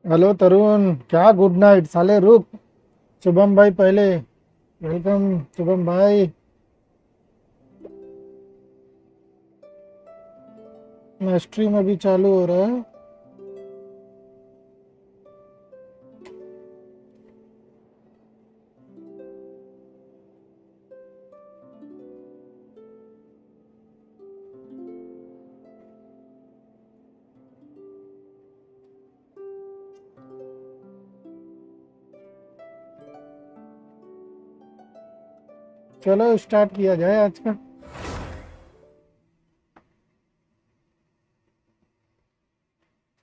Hello तरुण, क्या good night साले, रुक। शुभम भाई पहले। वेलकम शुभम भाई। स्ट्रीम अभी चालू हो रहा है। चलो स्टार्ट किया जाए आज का।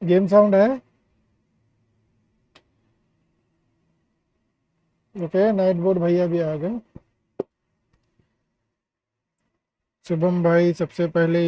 गेम साउंड है। ओके, नाइट बोर्ड भैया भी आ गए। शुभम भाई सबसे पहले।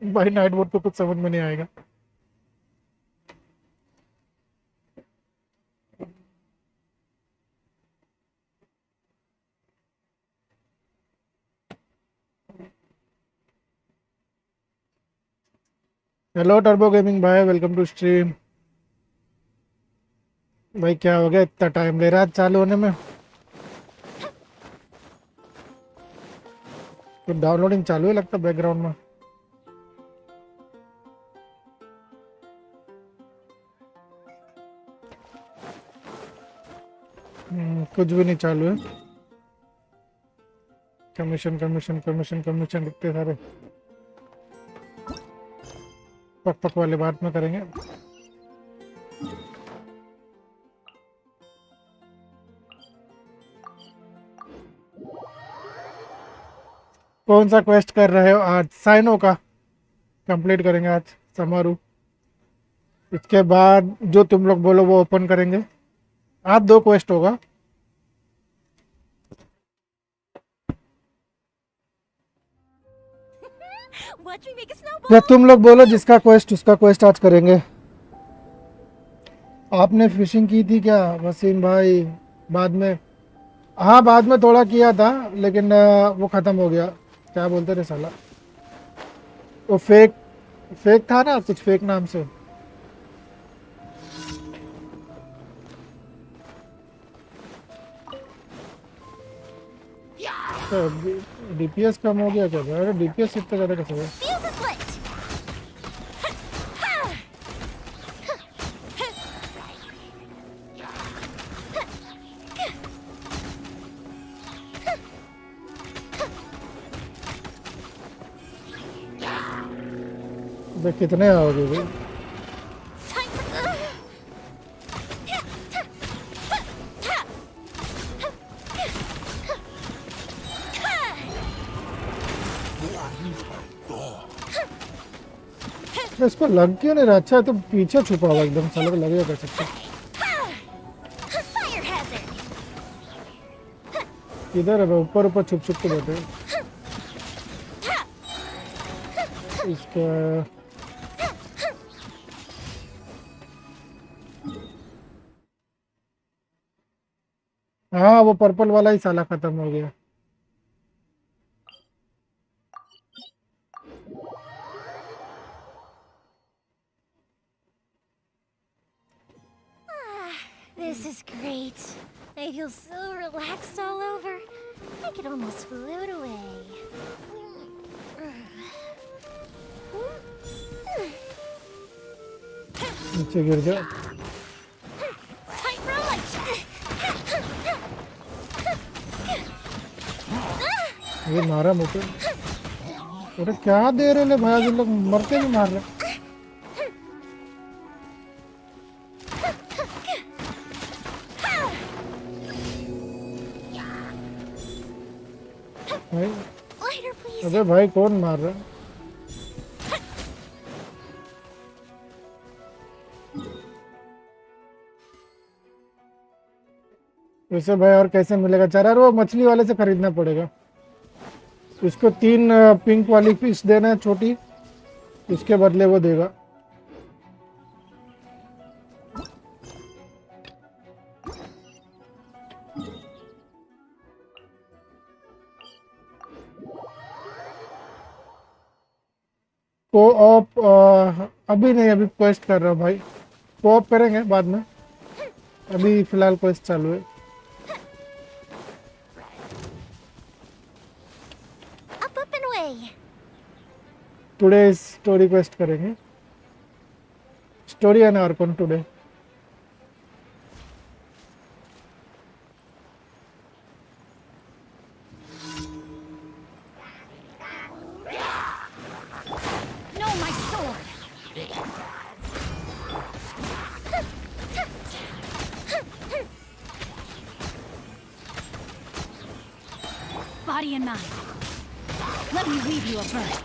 भाई नाइट बोर्ड को कुछ समझ में नहीं आएगा। हेलो टर्बो गेमिंग भाई, वेलकम टू स्ट्रीम। भाई क्या हो गया, इतना टाइम ले रहा है चालू होने में। तो डाउनलोडिंग चालू है लगता बैकग्राउंड में। कुछ भी नहीं चालू है। कमीशन कमीशन कमीशन कमीशन कितने सारे। पक पक वाले बात में करेंगे। कौन सा क्वेस्ट कर रहे हो आज? साइनो का कंप्लीट करेंगे आज। समारू। इसके बाद जो तुम लोग बोलो वो ओपन करेंगे। आज दो क्वेस्ट होगा। या तुम लोग बोलो जिसका क्वेस्ट उसका क्वेस्ट आज करेंगे। आपने फिशिंग की थी क्या वसीम भाई? बाद में। हाँ बाद में थोड़ा किया था, लेकिन वो खत्म हो गया। क्या बोलते थे साला, वो फेक फेक था ना, कुछ फेक नाम से। डीपीएस कम हो गया क्या? अरे डीपीएस इतना ज़्यादा कैसे है? देख कितने आओगे भाई। इसको लग क्यों नहीं रहा? अच्छा है तो पीछे छुपा हुआ एकदम, साले को लगेगा कर सकते। इधर है, ऊपर ऊपर छुप छुप के बैठे इसका। हाँ वो पर्पल वाला ही साला खत्म हो गया। This is great. I feel so relaxed all over. I could almost float away. नीचे गिर जा। Tight roll. ये मारा मुझे। अरे क्या दे रहे ले भाई, लोग मरते भी मार रहे। अरे भाई कौन मार रहा है? वैसे भाई और कैसे मिलेगा चारा? वो मछली वाले से खरीदना पड़ेगा। उसको 3 पिंक वाली फिश देना है छोटी, उसके बदले वो देगा। को ऑप अभी नहीं, अभी क्वेस्ट कर रहा हूँ भाई। को ऑप करेंगे बाद में, अभी फिलहाल क्वेस्ट चालू है। Up and away. Today story quest करेंगे। Story and Archon today. No, my sword. Body and mind. Let me weave you a verse.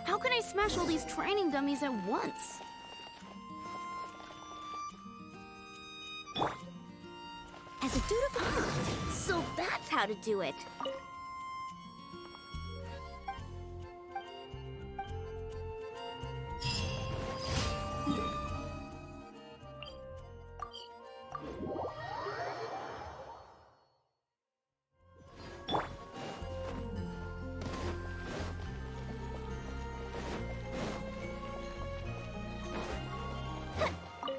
How can I smash all these training dummies at once? As a dutiful heart. So that's how to do it.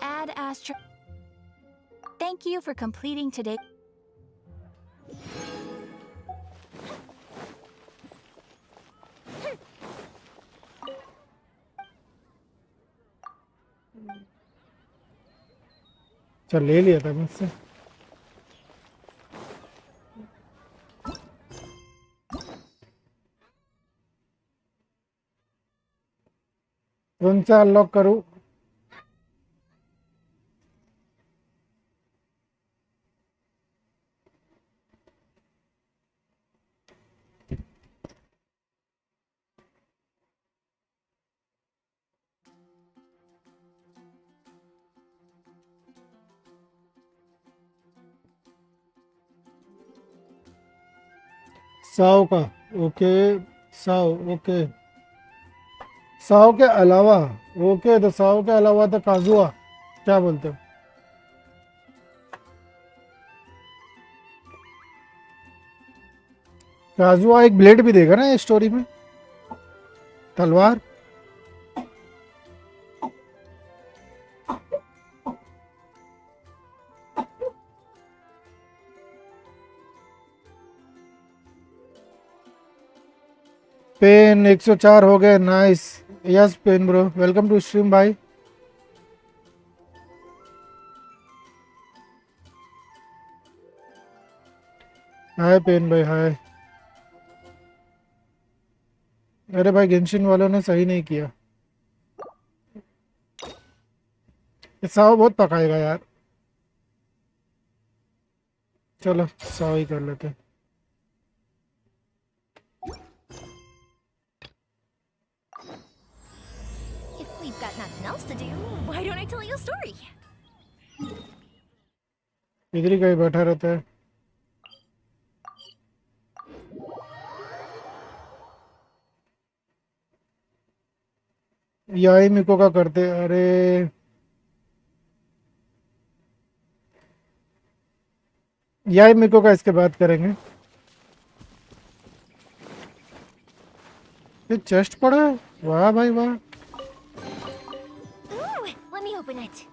Ad Astra. Thank you for completing today. चल ले लिया था मुझसे। कौन सा unlock करूं? साव का okay, Sao okay, Sao के अलावा ओके। तो साव के अलावा तो काजुआ क्या बोलते हो? काजुआ एक ब्लेड भी देगा ना स्टोरी में, तलवार। पेन 104 हो गए, nice. Yes pen bro, welcome to stream भाई। हाय पेन भाई हाय। अरे भाई गेंशिन वालों ने सही नहीं किया, ये साव बहुत पकाएगा यार। चलो साव ही कर लेते हैं। If we've got nothing else to do, why don't I tell you a story? इधर ही कहीं बैठा रहता है। याई मिको का करते, अरे याई मिको का इसके बाद करेंगे। ये चेस्ट पड़ा है, वाह भाई वाह। Ooh, let me open it.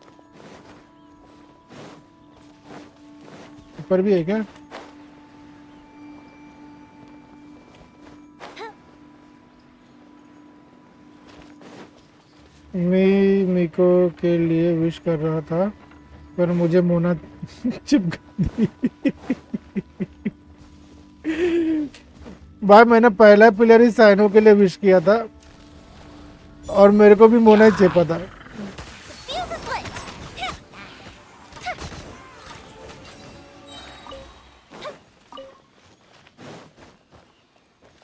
ऊपर भी है क्या? मैं मिको के लिए विश कर रहा था पर मुझे मोना चिपका दी। भाई मैंने पहला प्लेयर ही साइनो के लिए विश किया था और मेरे को भी मोना ही चिपका था। Fuse is lit.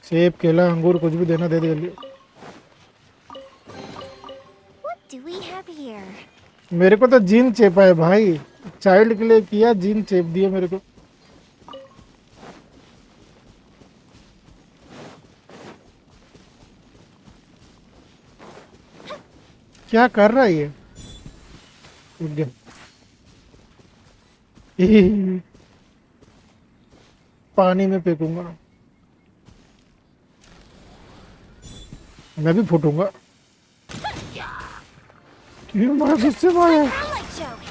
सेब केला अंगूर कुछ भी देना दे दे जल्दी। What do we have here? मेरे को तो जीन चेपा है भाई, चाइल्ड के लिए किया, जीन चेप दिए मेरे को। क्या कर रहा है ये? रुक गया। पानी में फेंकूंगा, मैं भी फूटूंगा। ये हमारा गुस्से में आया। I like joke.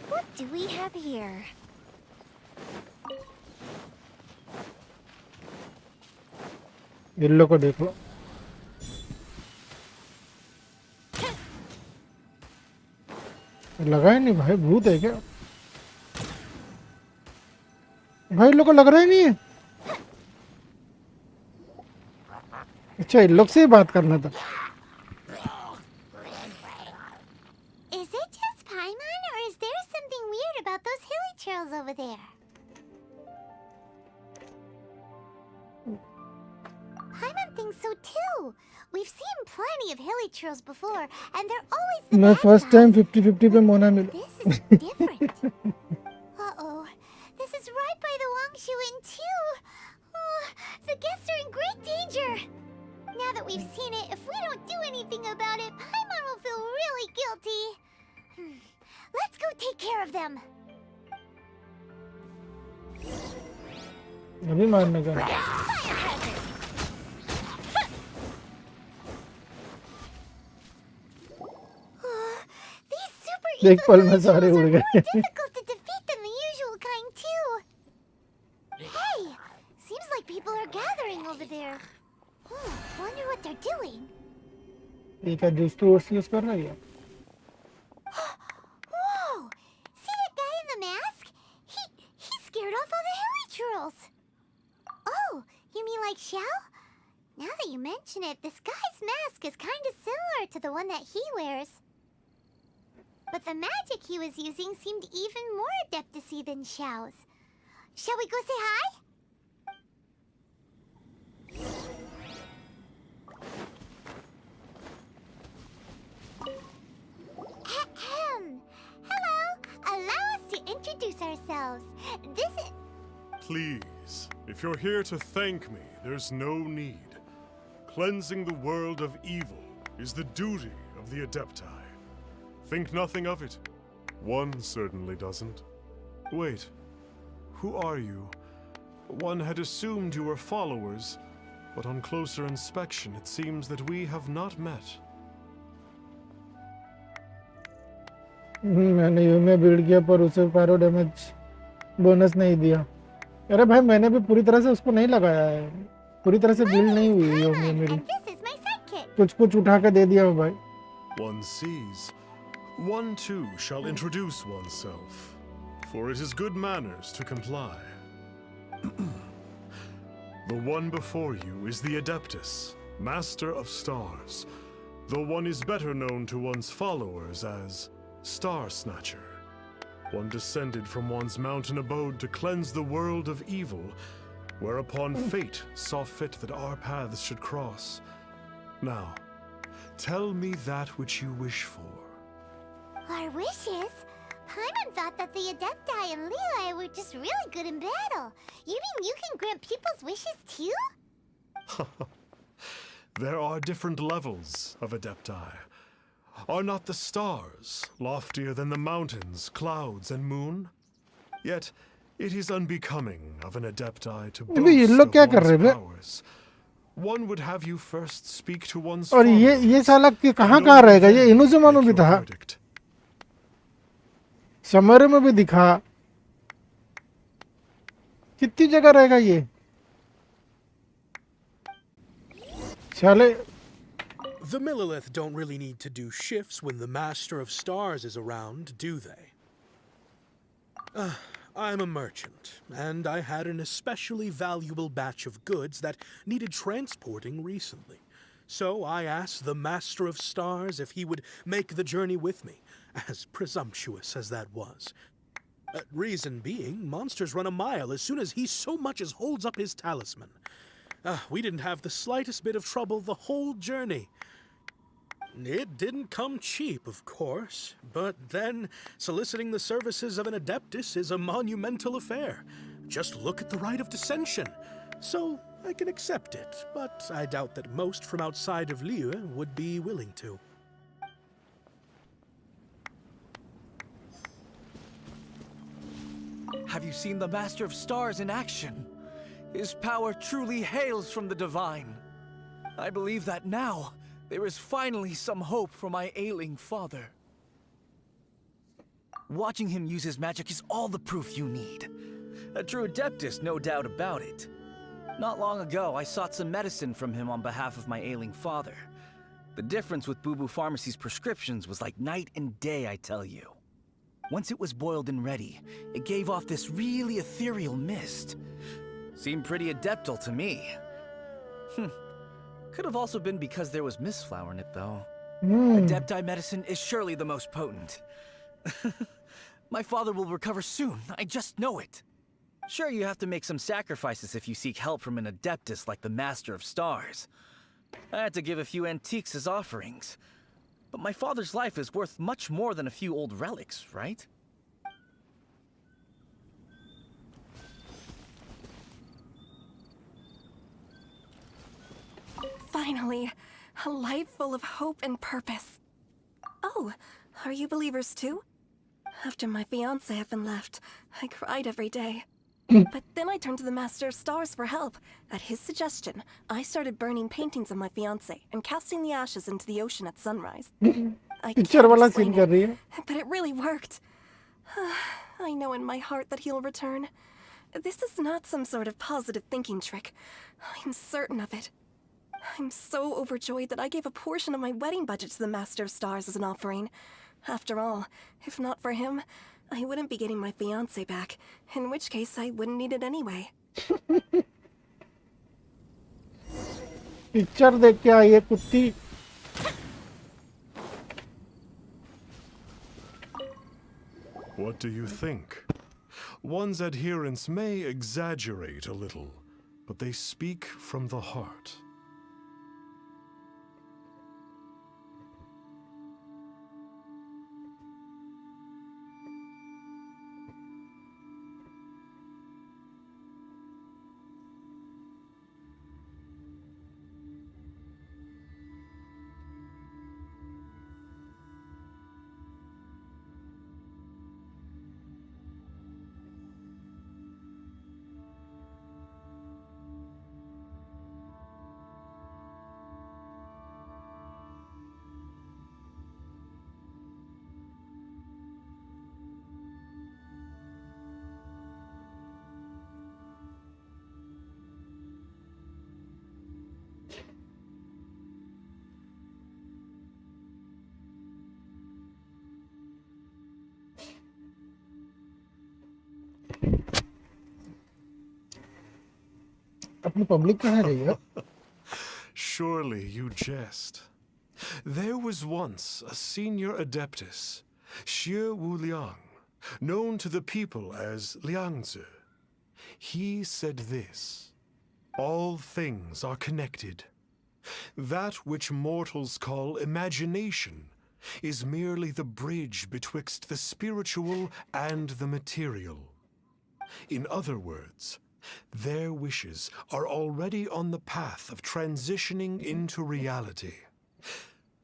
What do we have here? Yellow को देखो। लगा ही नहीं भाई, भूत है क्या? भाई इन लोग को लग रहा ही नहीं है। अच्छा इन लोग से ही बात करना था। Is it just Paimon, or is there something weird about those hilly trails over there? Paimon thinks so too. We've seen plenty of hilly trails before, and they're always the मैं bad फर्स्ट guys. टाइम 50-50 पे मोना मिला। This is different. Uh-oh. This is right by the Wangshu Inn too. Oh, the guests are in great danger. Now that we've seen it, if we don't do anything about it, Paimon will feel really guilty. Let's go take care of them. अभी मारने का। Fire hazard. These super एक evil पल में hilly सारे trolls उड़ are गए। more difficult to defeat than the usual kind too. Hey, seems like people are gathering over there. Wonder what they're doing. एक है जूस तो यूज कर रहा है। Whoa! See that guy in the mask? He scared off all the hilly trolls. Oh, you mean like Xiao? Now that you mention it, this guy's mask is kind of similar to the one that he wears. But the magic he was using seemed even more adeptacy than Xiao's. Shall we go say hi? Ahem. Hello. Allow us to introduce ourselves. This is... Please, if you're here to thank me, there's no need. Cleansing the world of evil is the duty of the Adepti. Think nothing of it. One certainly doesn't. Wait, who are you? One had assumed you were followers, but on closer inspection it seems that we have not met. मैंने यूमिया build किया पर उसे pyro damage bonus नहीं दिया। अरे भाई मैंने भी पूरी तरह से उसको नहीं लगाया है, पूरी तरह से बिल्ड नहीं हुई यूमिया मेरी। and this is my sidekick. कुछ कुछ उठा के दे दिया मैं भाई। One sees. One too shall introduce oneself, for it is good manners to comply. The one before you is the Adeptus, Master of Stars, though one is better known to one's followers as Star Snatcher. One descended from one's mountain abode to cleanse the world of evil, whereupon fate saw fit that our paths should cross. Now, tell me that which you wish for. Our wishes? Paimon thought that the Adepti and Leela were just really good in battle. You mean you can grant people's wishes too? There are different levels of Adepti. Are not the stars loftier than the mountains, clouds, and moon? Yet it is unbecoming of an adepti to अबे ये boast लोग of क्या कर one's रहे बे? powers. One would have you first speak to one's और ये followers साला कि कहाँ and कहाँ only रहेगा? ये then इनुजुमा में make भी your था, verdict. समर में भी दिखा, कितनी जगह रहेगा ये? चले The Millilith don't really need to do shifts when the Master of Stars is around, do they? I'm a merchant, and I had an especially valuable batch of goods that needed transporting recently. So I asked the Master of Stars if he would make the journey with me, as presumptuous as that was. Reason being, monsters run a mile as soon as he so much as holds up his talisman. We didn't have the slightest bit of trouble the whole journey. It didn't come cheap, of course, but then soliciting the services of an Adeptus is a monumental affair. Just look at the rite of dissension. So I can accept it, but I doubt that most from outside of Liyue would be willing to. Have you seen the Master of Stars in action? His power truly hails from the divine. I believe that now, there is finally some hope for my ailing father. Watching him use his magic is all the proof you need. A true Adeptus, no doubt about it. Not long ago, I sought some medicine from him on behalf of my ailing father. The difference with Boo Boo Pharmacy's prescriptions was like night and day, I tell you. Once it was boiled and ready, it gave off this really ethereal mist. Seemed pretty adeptal to me. Could have also been because there was mistflower in it, though. Adepti medicine is surely the most potent. My father will recover soon, I just know it. Sure, you have to make some sacrifices if you seek help from an Adeptus like the Master of Stars. I had to give a few antiques as offerings. But my father's life is worth much more than a few old relics, right? Finally, a life full of hope and purpose. Oh, are you believers too? After my fiancé had been left, I cried every day. But then I turned to the Master of Stars for help. At his suggestion, I started burning paintings of my fiancé and casting the ashes into the ocean at sunrise. I can't picture वाला explain scene कर रही है. it, but it really worked. I know in my heart that he'll return. This is not some sort of positive thinking trick. I'm certain of it. I'm so overjoyed that I gave a portion of my wedding budget to the Master of Stars as an offering. After all, if not for him, I wouldn't be getting my fiancé back, in which case I wouldn't need it anyway. Picture देख के आई है कुत्ती. What do you think? One's adherents may exaggerate a little, but they speak from the heart. अपनी public कहाँ रही है? Surely you jest. There was once a senior Adeptus, Xie Wu Liang, known to the people as Liangzi. He said this: all things are connected. That which mortals call imagination is merely the bridge betwixt the spiritual and the material. In other words, their wishes are already on the path of transitioning into reality.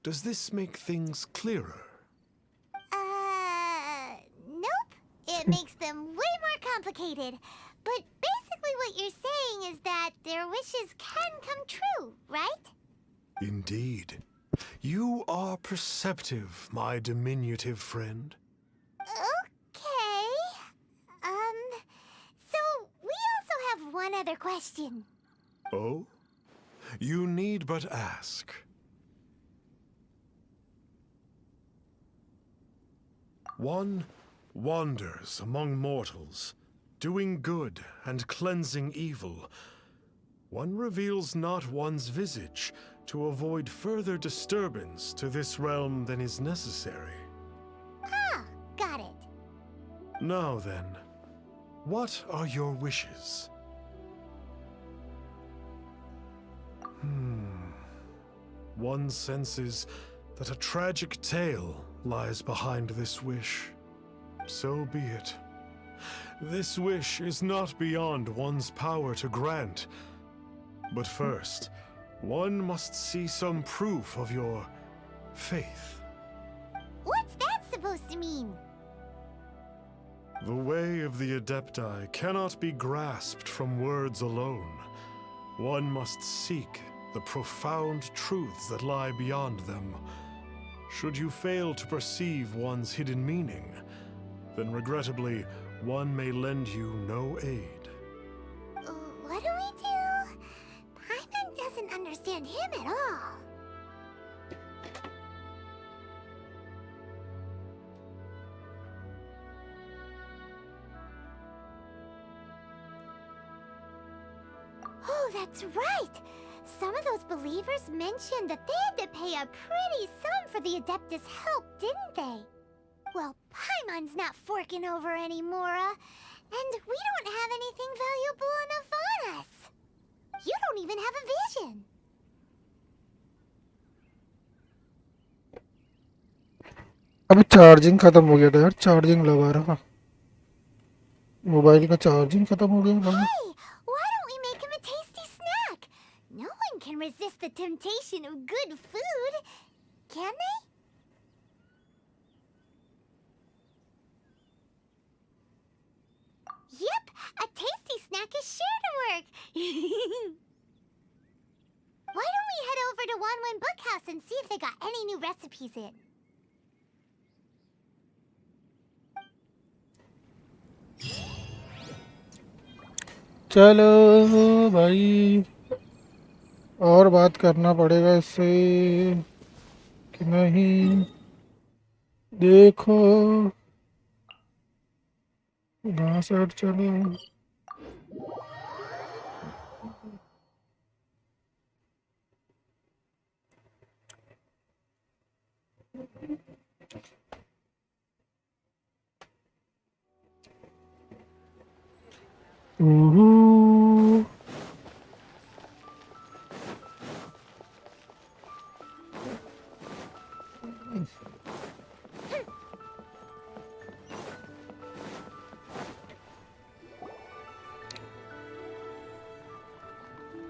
Does this make things clearer? Nope. It makes them way more complicated. But basically what you're saying is that their wishes can come true, right? Indeed. You are perceptive, my diminutive friend. Okay. So we also have one other question. Oh? You need but ask. One wanders among mortals, doing good and cleansing evil. One reveals not one's visage to avoid further disturbance to this realm than is necessary. Ah, got it. Now then, what are your wishes? One senses that a tragic tale lies behind this wish. So be it. This wish is not beyond one's power to grant. But first, one must see some proof of your faith. What's that supposed to mean? The way of the Adepti cannot be grasped from words alone. One must seek the profound truths that lie beyond them. Should you fail to perceive one's hidden meaning, then regrettably, one may lend you no aid. What do we do? Paimon doesn't understand him at all. Oh, that's right! Some of those believers mentioned that they had to pay a pretty sum for the Adeptus' help, didn't they? Well, Paimon's not forking over anymore, and we don't have anything valuable enough on us. You don't even have a vision. अबे charging खत्म हो गया था यार, charging लगा रहा, mobile का charging खत्म हो गया भाई। Hey, why don't we make him a tasty snack? No one can resist the temptation of good food, can they? Yep, a tasty snack is sure to work. Why don't we head over to Wanwen Bookhouse and see if they got any new recipes in? चलो भाई, और बात करना पड़ेगा इससे कि नहीं। देखो कहाँ साइड चलो। Ooh.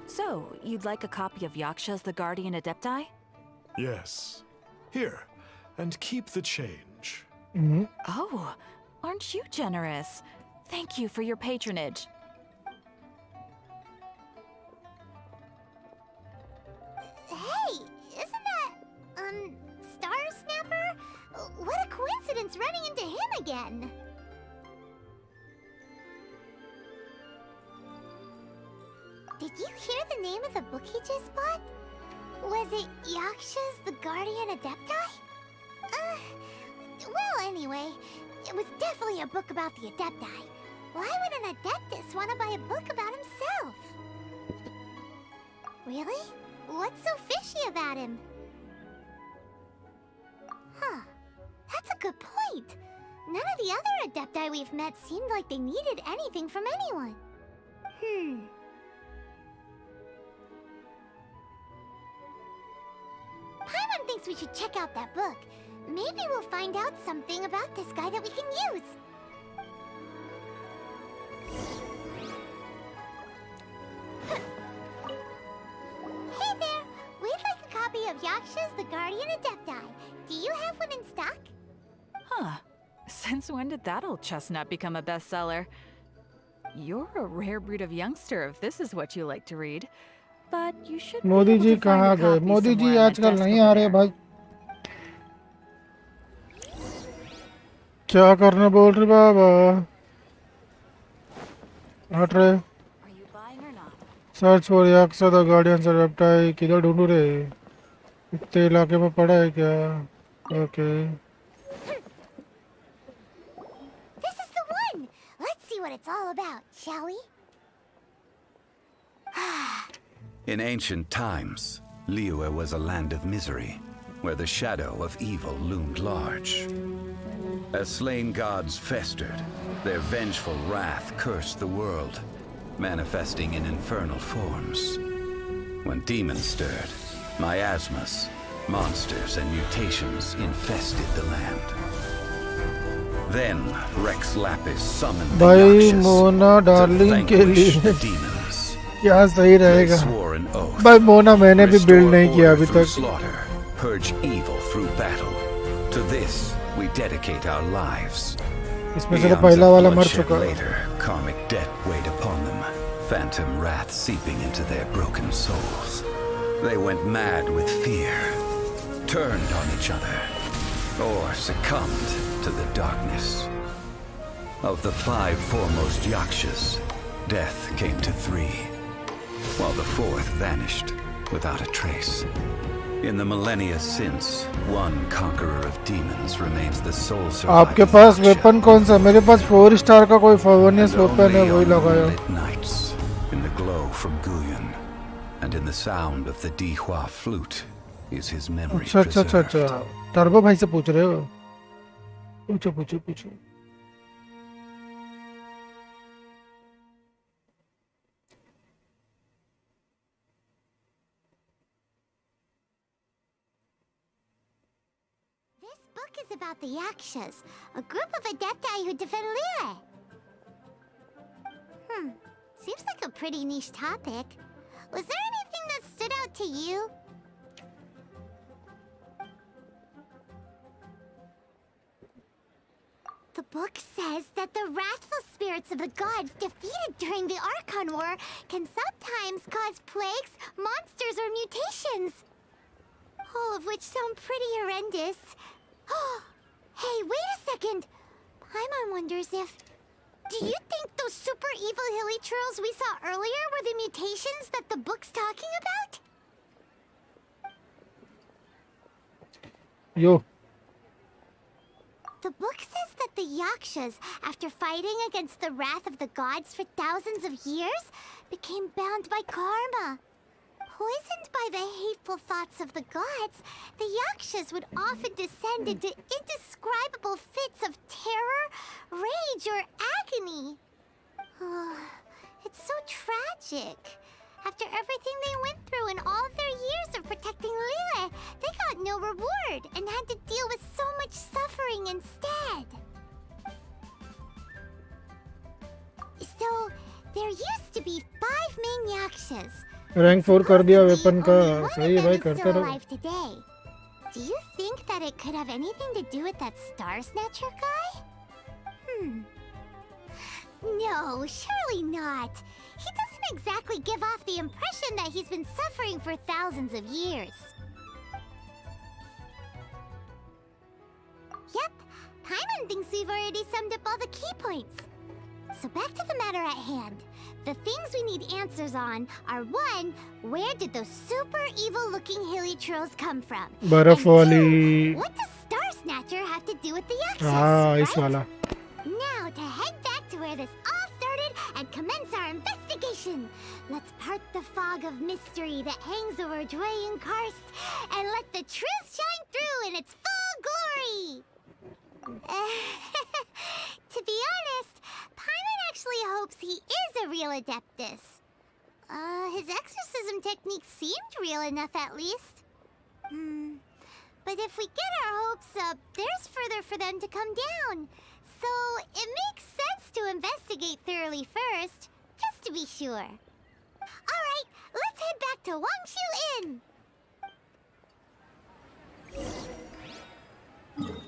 So, you'd like a copy of Yaksha's The Guardian Adepti? Yes. Here, and keep the change. Oh, aren't you generous? Thank you for your patronage. Hey, isn't that, Star Snapper? What a coincidence running into him again. Did you hear the name of the book he just bought? Was it Yaksha's The Guardian Adepti? Well, anyway, it was definitely a book about the Adepti. Why would an Adeptus want to buy a book about himself? Really? What's so fishy about him? Huh. That's a good point. None of the other Adepti we've met seemed like they needed anything from anyone. Paimon thinks we should check out that book. Maybe we'll find out something about this guy that we can use. Hey there! We'd like a copy of Yaksha's The Guardian Adepti. one in stock? Huh. Since when did that old chestnut become a bestseller? You're a rare breed of youngster if this is what you like to read. But you should be Modi able ji to find कहाँ a गए? copy Modi ji somewhere on that आजकल desk नहीं over आ रहे there. भाई. क्या करने बोल रहे बाबा? हट रहे. Are you buying or not? Search for Yaksha the guardians of reptile. किधर ढूंढूं रे? इतने इलाके में पड़ा है क्या? Okay. This is the one! Let's see what it's all about, shall we? In ancient times, Liyue was a land of misery, where the shadow of evil loomed large. As slain gods festered, their vengeful wrath cursed the world, manifesting in infernal forms. When demons stirred, miasmas, monsters, and mutations infested the land. Then Rex Lapis summoned the भाई Yakshas Mona to darling के vanquish लिए the demons. क्या सही They रहेगा? swore an oath. भाई मोना मैंने भी Restore build नहीं किया order अभी through तक. slaughter, purge evil through battle. To this, we dedicate our lives. इसमें से तो Eons पहला of वाला मर bloodshed चुका. later, karmic debt weighed upon them, phantom wrath seeping into their broken souls. They went mad with fear, turned on each other, or succumbed to the darkness. Of the 5 foremost Yakshas, death came to 3, while the 4th vanished without a trace. In the millennia since, one conqueror of demons remains the sole आपके surviving पास Yaksha. Weapon कौन सा? मेरे पास 4 star का कोई फर्वनियस And weapon है, only वही on लगाया. moonlit nights, in the glow from Guyon, and in the sound of the Dihua flute, is his memory अच्छा अच्छा अच्छा preserved. अच्छा. टर्बो भाई से पूछ रहे हो? पूछो पूछो पूछो. This book is about the Yakshas, a group of adepti who defend Liyue. Seems like a pretty niche topic. Was there anything that stood out to you? The book says that the wrathful spirits of the gods defeated during the Archon War can sometimes cause plagues, monsters, or mutations. All of which sound pretty horrendous. Hey, wait a second! Paimon wonders if... Do you think those super evil hilly churls we saw earlier were the mutations that the book's talking about? Yo. The book says that the Yakshas, after fighting against the wrath of the gods for thousands of years, became bound by karma. Poisoned by the hateful thoughts of the gods, the Yakshas would often descend into indescribable fits of terror, rage, or agony. It's so tragic. After everything they went through in all their years of protecting Liyue, they got no reward and had to deal with so much suffering instead. So, there used to be 5 main Yakshas. Rank 4 कर दिया weapon का. Only one of सही है them भाई, is करते still रहो. alive today. Do you think that it could have anything to do with that Star Snatcher guy? No, surely not. He doesn't exactly give off the impression that he's been suffering for thousands of years. Yep, Paimon thinks we've already summed up all the key points. So back to the matter at hand. The things we need answers on are 1, where did those super evil-looking hilly churls come from? बर्फ And वाली. 2, what does Star Snatcher have to do with the Yakshas? हाँ, इस right? वाला. Now to head back to where this all started and commence our investigation. Let's part the fog of mystery that hangs over Dwayne Karst and let the truth shine through in its full glory. To be honest, Paimon actually hopes he is a real Adeptus. His exorcism technique seemed real enough at least. But if we get our hopes up, there's further for them to come down. So it makes sense to investigate thoroughly first, just to be sure. Alright, let's head back to Wangshu Inn!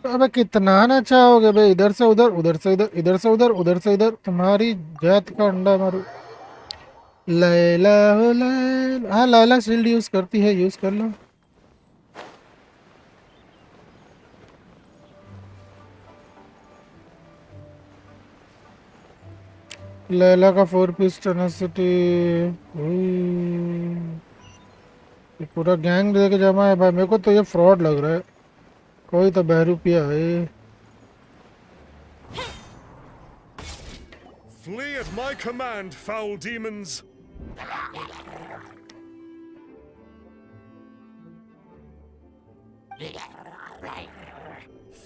अबे कितना ना चाहोगे बे, इधर से उधर, उधर से इधर, इधर से उधर, उधर से इधर, तुम्हारी जात का अंडा मारू। लैला हो लैला, हाँ लैला शील्ड यूज करती है, यूज कर लो। लैला का 4 पीस टेनेसिटी, ये पूरा गैंग लेके जमा है भाई। मेरे को तो ये फ्रॉड लग रहा है, कोई तो बहरूपिया है। Flee at my command, foul demons!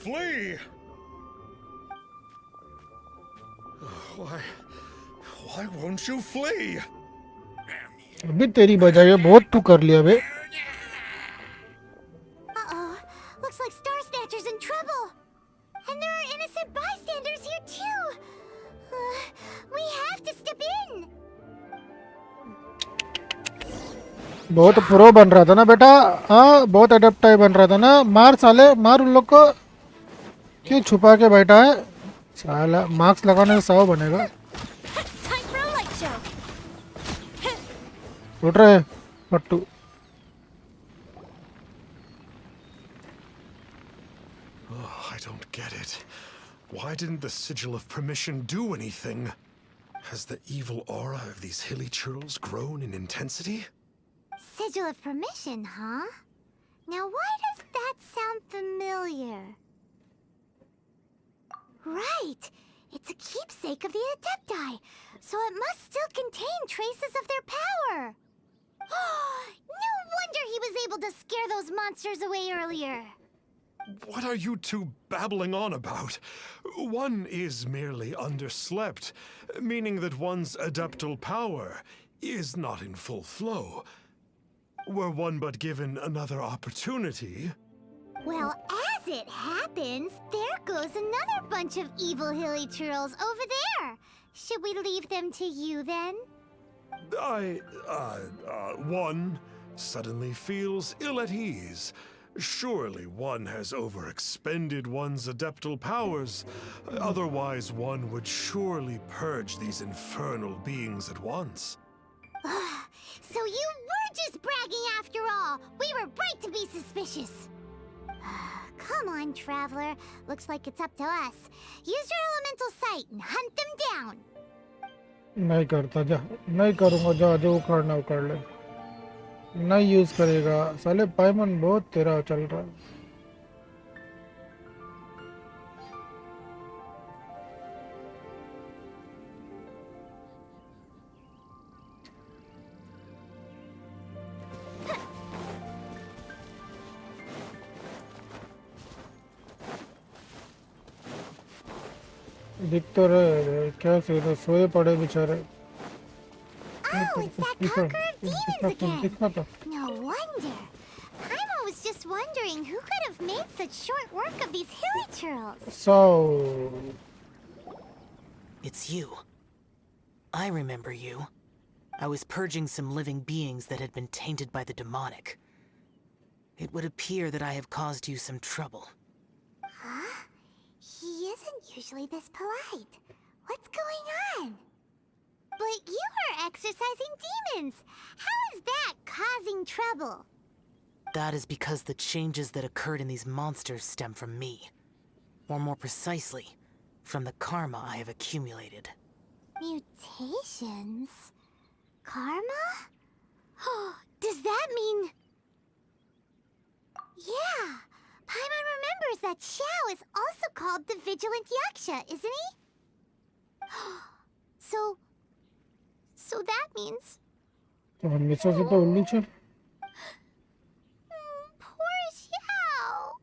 Flee! Why won't you flee? अभी तेरी बजाय बहुत तू कर लिया बे। Uh-oh. Looks like Star Snatcher's in trouble. And there are innocent bystanders here too. We have to step in. बहुत प्रो बन रहा था ना बेटा, हाँ बहुत अडेप्टाई बन रहा था ना। मार साले मार उन लोग को, क्यों छुपा के बैठा है साला। मार्क्स लगाने से 100 बनेगा। Time for a light show. उठ रहे पट्टू। I don't get it. Why didn't the Sigil of Permission do anything? Has the evil aura of these hilly churls grown in intensity? Sigil of Permission, huh? Now why does that sound familiar? Right! It's a keepsake of the Adepti, so it must still contain traces of their power! No wonder he was able to scare those monsters away earlier! What are you two babbling on about? One is merely underslept, meaning that one's adeptal power is not in full flow. Were one but given another opportunity... Well, as it happens, there goes another bunch of evil hilly churls over there. Should we leave them to you then? One suddenly feels ill at ease. Surely one has overexpended one's adeptal powers. Otherwise, one would surely purge these infernal beings at once. So you were just bragging after all! We were right to be suspicious! Come on, Traveler. Looks like it's up to us. Use your elemental sight and hunt them down! नहीं करता, जा नहीं करूँगा, जा जो उखाड़ना उखाड़ ले। नहीं यूज करेगा साले। पाइमन बहुत तेरा चल रहा है। दिख तो रहे क्या सीधे सोए पड़े बेचारे। Oh, it's that conqueror of demons again! No wonder! Paimon was just wondering who could have made such short work of these hilly churls. So It's you. I remember you. I was purging some living beings that had been tainted by the demonic. It would appear that I have caused you some trouble. Huh? He isn't usually this polite. What's going on? But you are exorcising demons! How is that causing trouble? That is because the changes that occurred in these monsters stem from me. Or more precisely, from the karma I have accumulated. Mutations? Karma? Does that mean... Yeah! Paimon remembers that Xiao is also called the Vigilant Yaksha, isn't he? So that means... Poor Xiao!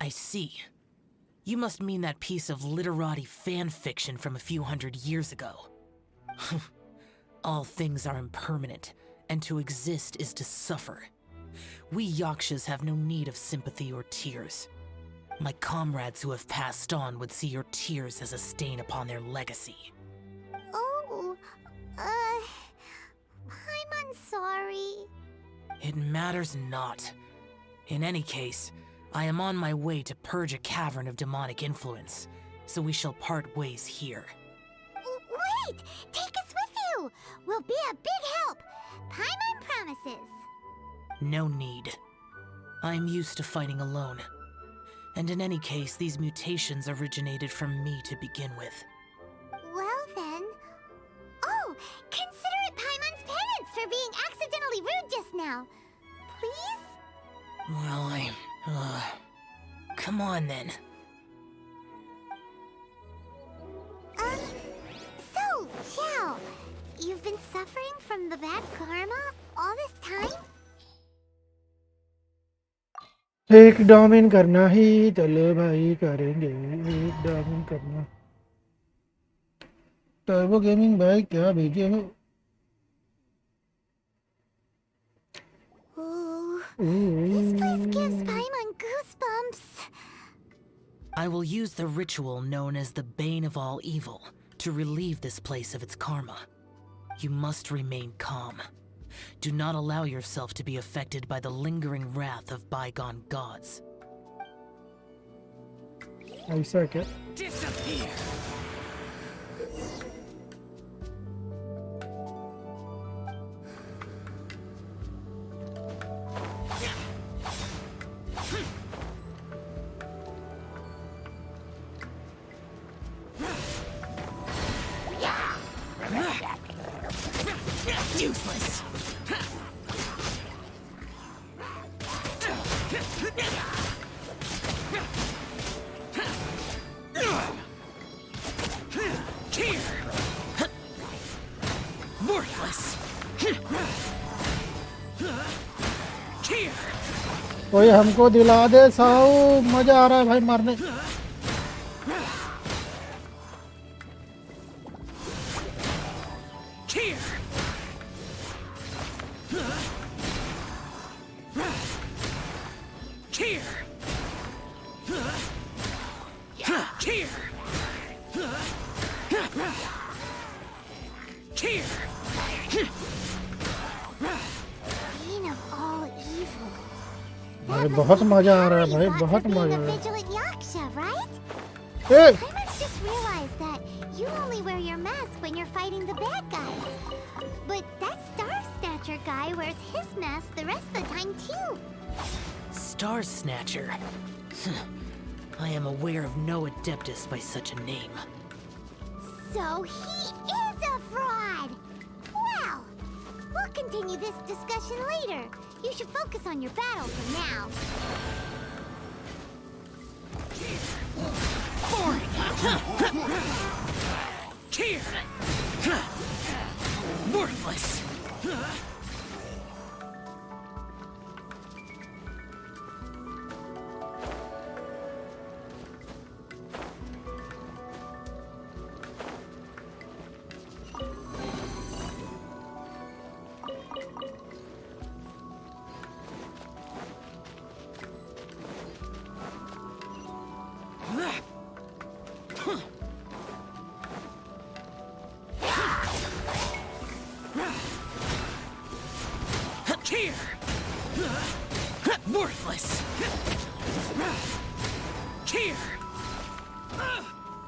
I see. You must mean that piece of literati fan fiction from a few hundred years ago. All things are impermanent, and to exist is to suffer. We Yakshas have no need of sympathy or tears. My comrades who have passed on would see your tears as a stain upon their legacy. Oh, Paimon's sorry. It matters not. In any case, I am on my way to purge a cavern of demonic influence, so we shall part ways here. Wait! Take us with you! We'll be a big help! Paimon promises. No need. I'm used to fighting alone. And in any case, these mutations originated from me to begin with. Well then... Oh! Consider it Paimon's penance for being accidentally rude just now. Please? Well, come on then. So, Xiao, you've been suffering from the bad karma all this time? एक domain करना ही चलो भाई करेंगे एक domain करना turbo gaming भाई क्या भेजे हो Ooh, this place gives Paimon goosebumps. I will use the ritual known as the Bane of All Evil to relieve this place of its karma. You must remain calm. Do not allow yourself to be affected by the lingering wrath of bygone gods. ऐसा क्या Disappear! Useless! Worthless! कोई हमको दिला दे साऊ मजा आ रहा है भाई मारने Bane of all evil. अरे बहुत मजा आ रहा है भाई बहुत Being मजा a आ रहा vigilant yaksha, right? है I must just realize that you only wear your mask when you're fighting the bad guys. But that Star Snatcher guy wears his mask the rest of the time too. Star Snatcher. I am aware of no adeptus by such a name. So he is a fraud! Well, we'll continue this discussion later. You should focus on your battle for now. Worthless! Worthless!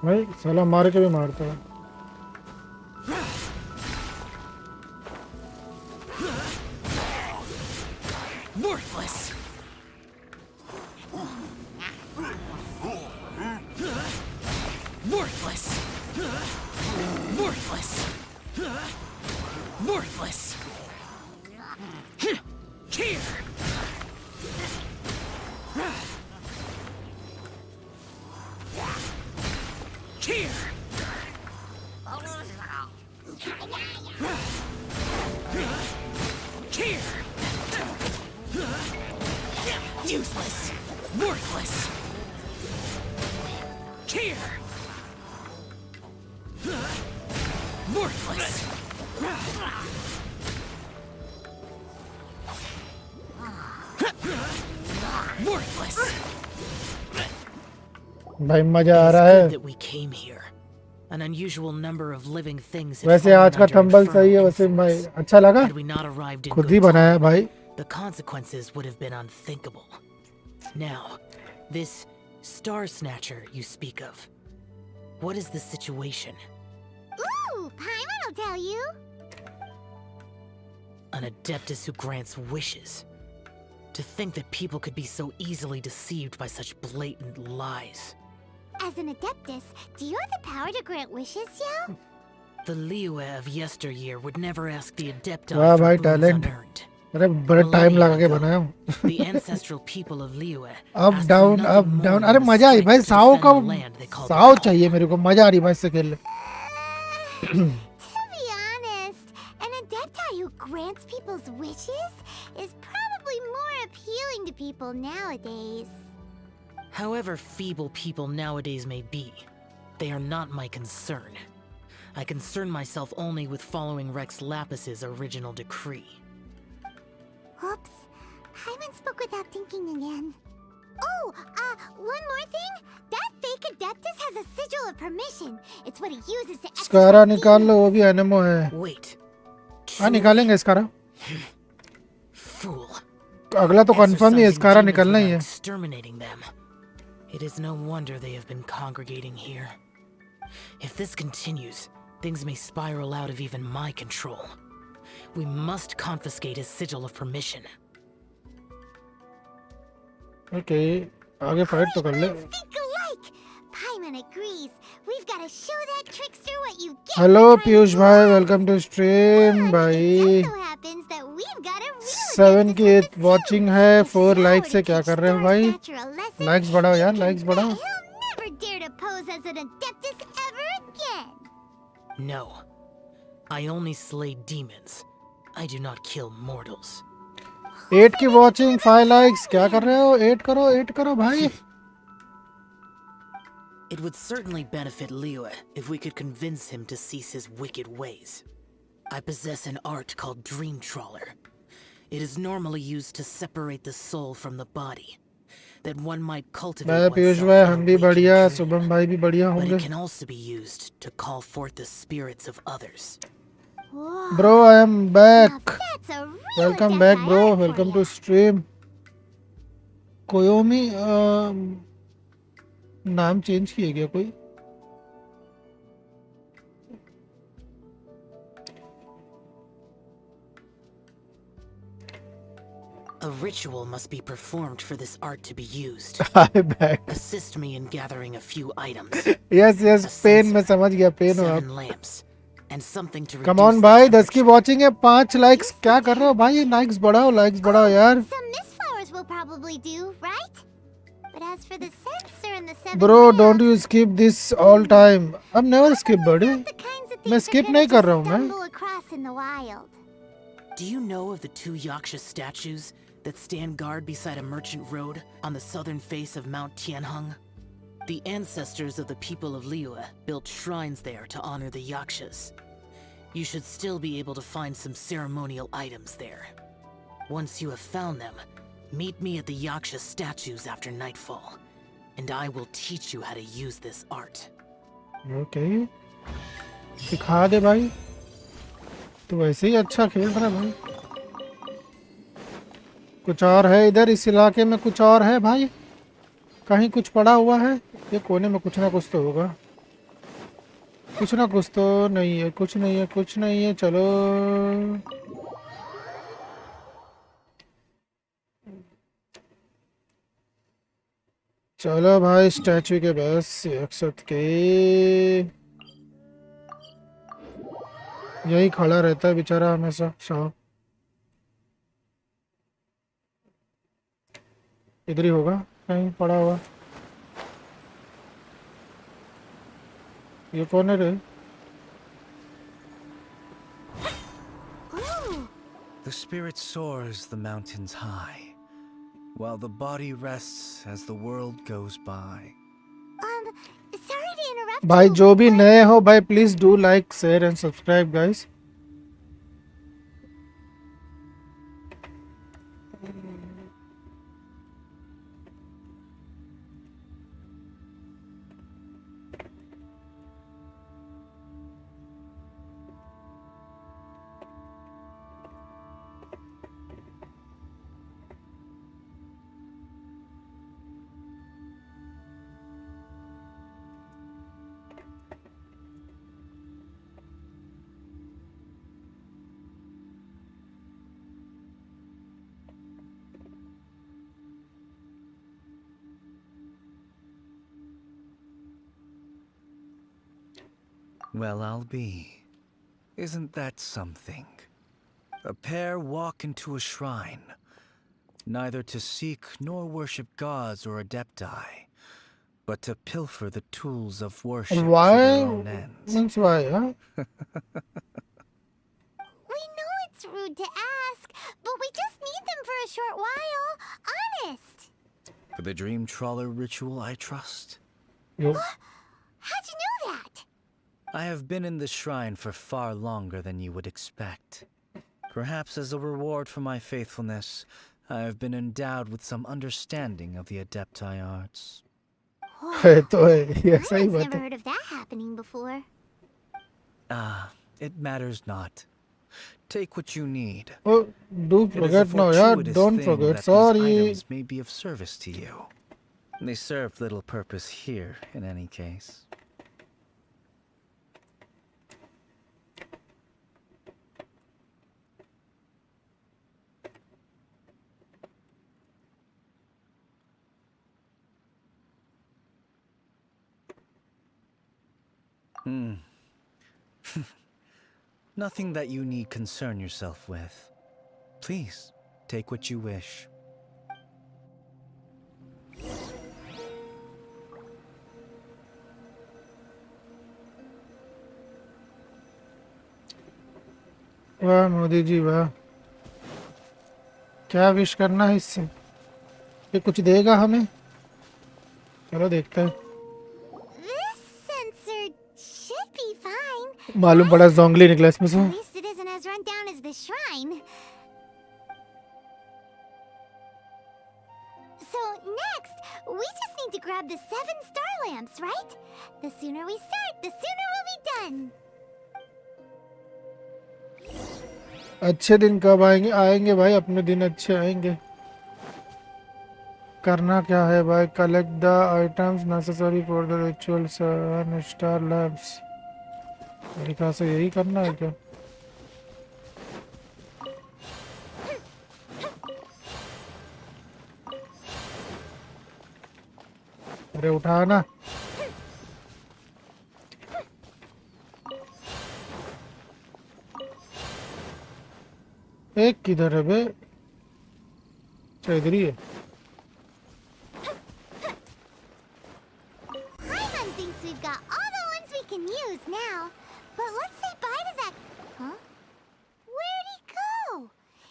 भाई साला मार के भी मारता है Worthless! Worthless! Worthless! Worthless! Here! Here! Here! Useless! Worthless! Here! Worthless! Worthless! भाई मजा आ It is रहा है good that we came here. An unusual number of living things had वैसे fallen आज का under थंबल infernal सही है वसीम भाई, influence. अच्छा लगा? Had we not arrived in खुद ही good बनाया time, भाई. the consequences would have been unthinkable. Now, this Star Snatcher you speak of. What is the situation? Ooh, Paimon will tell you. An Adeptus who grants wishes. To think that people could be so easily deceived by such blatant lies. As an Adeptus, do you have the power to grant wishes, Xiao? The Liyue of yesteryear would never ask the Adepti वाह for भाई, boons talent. unearned. अरे बड़ा time Millennia लगा के ago, बनाया हूँ. the ancestral people of Liyue up asked for down nothing up more down. than अरे the मजा आई strength भाई. to साओ defend का the land they called Sao their चाहिए home. मेरे को. मजा आ रही है भाई इससे खेलने. To be honest, an Adepti who grants people's wishes is probably more appealing to people nowadays. However feeble people nowadays may be, they are not my concern. I concern myself only with following Rex Lapis's original decree. Oops. Paimon spoke without thinking again. Oh, one more thing. That fake Adeptus has a sigil of permission. It's what he uses to स्कारा execute निकाल लो, demons. वो भी एनिमो है. Wait. हाँ निकालेंगे स्कारा. Fool. अगला तो confirm ही है, Exorcising स्कारा demons निकलना ही without है. exterminating them. It is no wonder they have been congregating here. If this continues, things may spiral out of even my control. We must confiscate his sigil of permission. Okay, आगे fight तो कर ले. Minds think alike. Paimon agrees. We've got to show that trickster what you get. Hello for trying Piyush to भाई, lie. Welcome to stream But भाई. it just so happens that we've got a real 7 Adeptus की with us too. Watching है. If 4 Xiao like were से to क्या teach कर रहे हो Star भाई? Snatcher a lesson, लाइक्स बढ़ाओ you यार, can लाइक्स bet बढ़ाओ. he'll never dare to pose as an Adeptus ever again. No. I only slay demons. I do not kill mortals. 8 की watching, 5 likes. क्या कर रहे हो? 8 करो भाई. It would certainly benefit Liyue if we could convince him to cease his wicked ways. I possess an art called Dream Trawler. It is normally used to separate the soul from the body, that one might cultivate मैं Piyush oneself भाई, in हम a भी waking बढ़िया. dream. Shubham भाई भी बढ़िया But होंगे. it can also be used to call forth the spirits of others. Whoa. Bro I am Now back. that's a real welcome Adepti back bro, art for welcome ya. To stream. Koyomi नाम change किया गया कोई? A ritual must be performed for this art to be used. I back. Assist me in gathering a few items. Yes yes, A pen censer, मैं समझ गया. Pen हो आप. 7 lamps, and something to come reduce on the भाई, 10 की temperature. Watching है. 5 likes. क्या कर रहे हो भाई? लाइक्स बढ़ाओ, लाइक्स बढ़ाओ यार. Some mistflowers will probably do, right? But as for the sensor and the 7 bro don't lamps, you skip this all time. अब नेवर स्किप बड़ी. the kinds of मैं things skip that नहीं कर just रहा हूँ मैं. stumble across in the wild. Do you know of the 2 Yaksha statues that stand guard beside a merchant road on the southern face of Mount Tianheng? The ancestors of the people of Liyue built shrines there to honor the Yakshas. You should still be able to find some ceremonial items there. Once you have found them, meet me at the Yaksha statues after nightfall, and I will teach you how to use this art. Okay, सिखा दे भाई. तो वैसे ही अच्छा खेल रहा है भाई. कुछ और है इधर इस इलाके में? कुछ और है भाई? कहीं कुछ पड़ा हुआ है? ये कोने में कुछ ना कुछ तो होगा. कुछ ना कुछ तो नहीं है. कुछ नहीं है, कुछ नहीं है. चलो चलो भाई, स्टैचू के बस अक्सर के यही खड़ा रहता है बेचारा हमेशा. शाह इधर ही होगा कहीं पड़ा हुआ. ये कौन है रे? Ooh, The spirit soars the mountains high, while the body rests as the world goes by. sorry to interrupt भाई you, जो भी but नए हो भाई, please do like share and subscribe guys. Well, I'll be. Isn't that something? A pair walk into a shrine, neither to seek nor worship gods or adepti, but to pilfer the tools of worship for their Why? own ends. Means why, huh? We know it's rude to ask, but we just need them for a short while. Honest. For the dream trawler ritual, I trust. Yo. How'd you know that? I have been in the shrine for far longer than you would expect. Perhaps as a reward for my faithfulness, I have been endowed with some understanding of the adepti arts. है तो है, ये सही I've बात never है. heard of that happening before. It matters not. Take what you need. Oh, do It is a forget now, yeah. fortuitous Don't thing forget. that Sorry. these items may be of service to you. They serve little purpose here, in any case. Nothing that you need concern yourself with. Please, take what you wish. वाह मोदी जी वाह. क्या wish करना है इससे? ये कुछ देगा हमें? चलो देखते हैं. This sensor should be fine. मालूम पड़ा जोंगली निकला इसमें से. At least it isn't as run down as the shrine. So next, we just need to grab the 7 star lamps, right? The sooner we start, the sooner we'll be done. अच्छे दिन कब आएंगे? आएंगे भाई, अपने दिन अच्छे आएंगे. करना क्या है भाई? Collect the items necessary for the ritual 7 star lamps. मेरे ख्याल से यही करना है क्या? अरे उठा ना. एक किधर है बे? अच्छा इधर ही है. Paimon thinks we've got all the ones we can use now. But let's say bye to that. Huh? Where'd he go?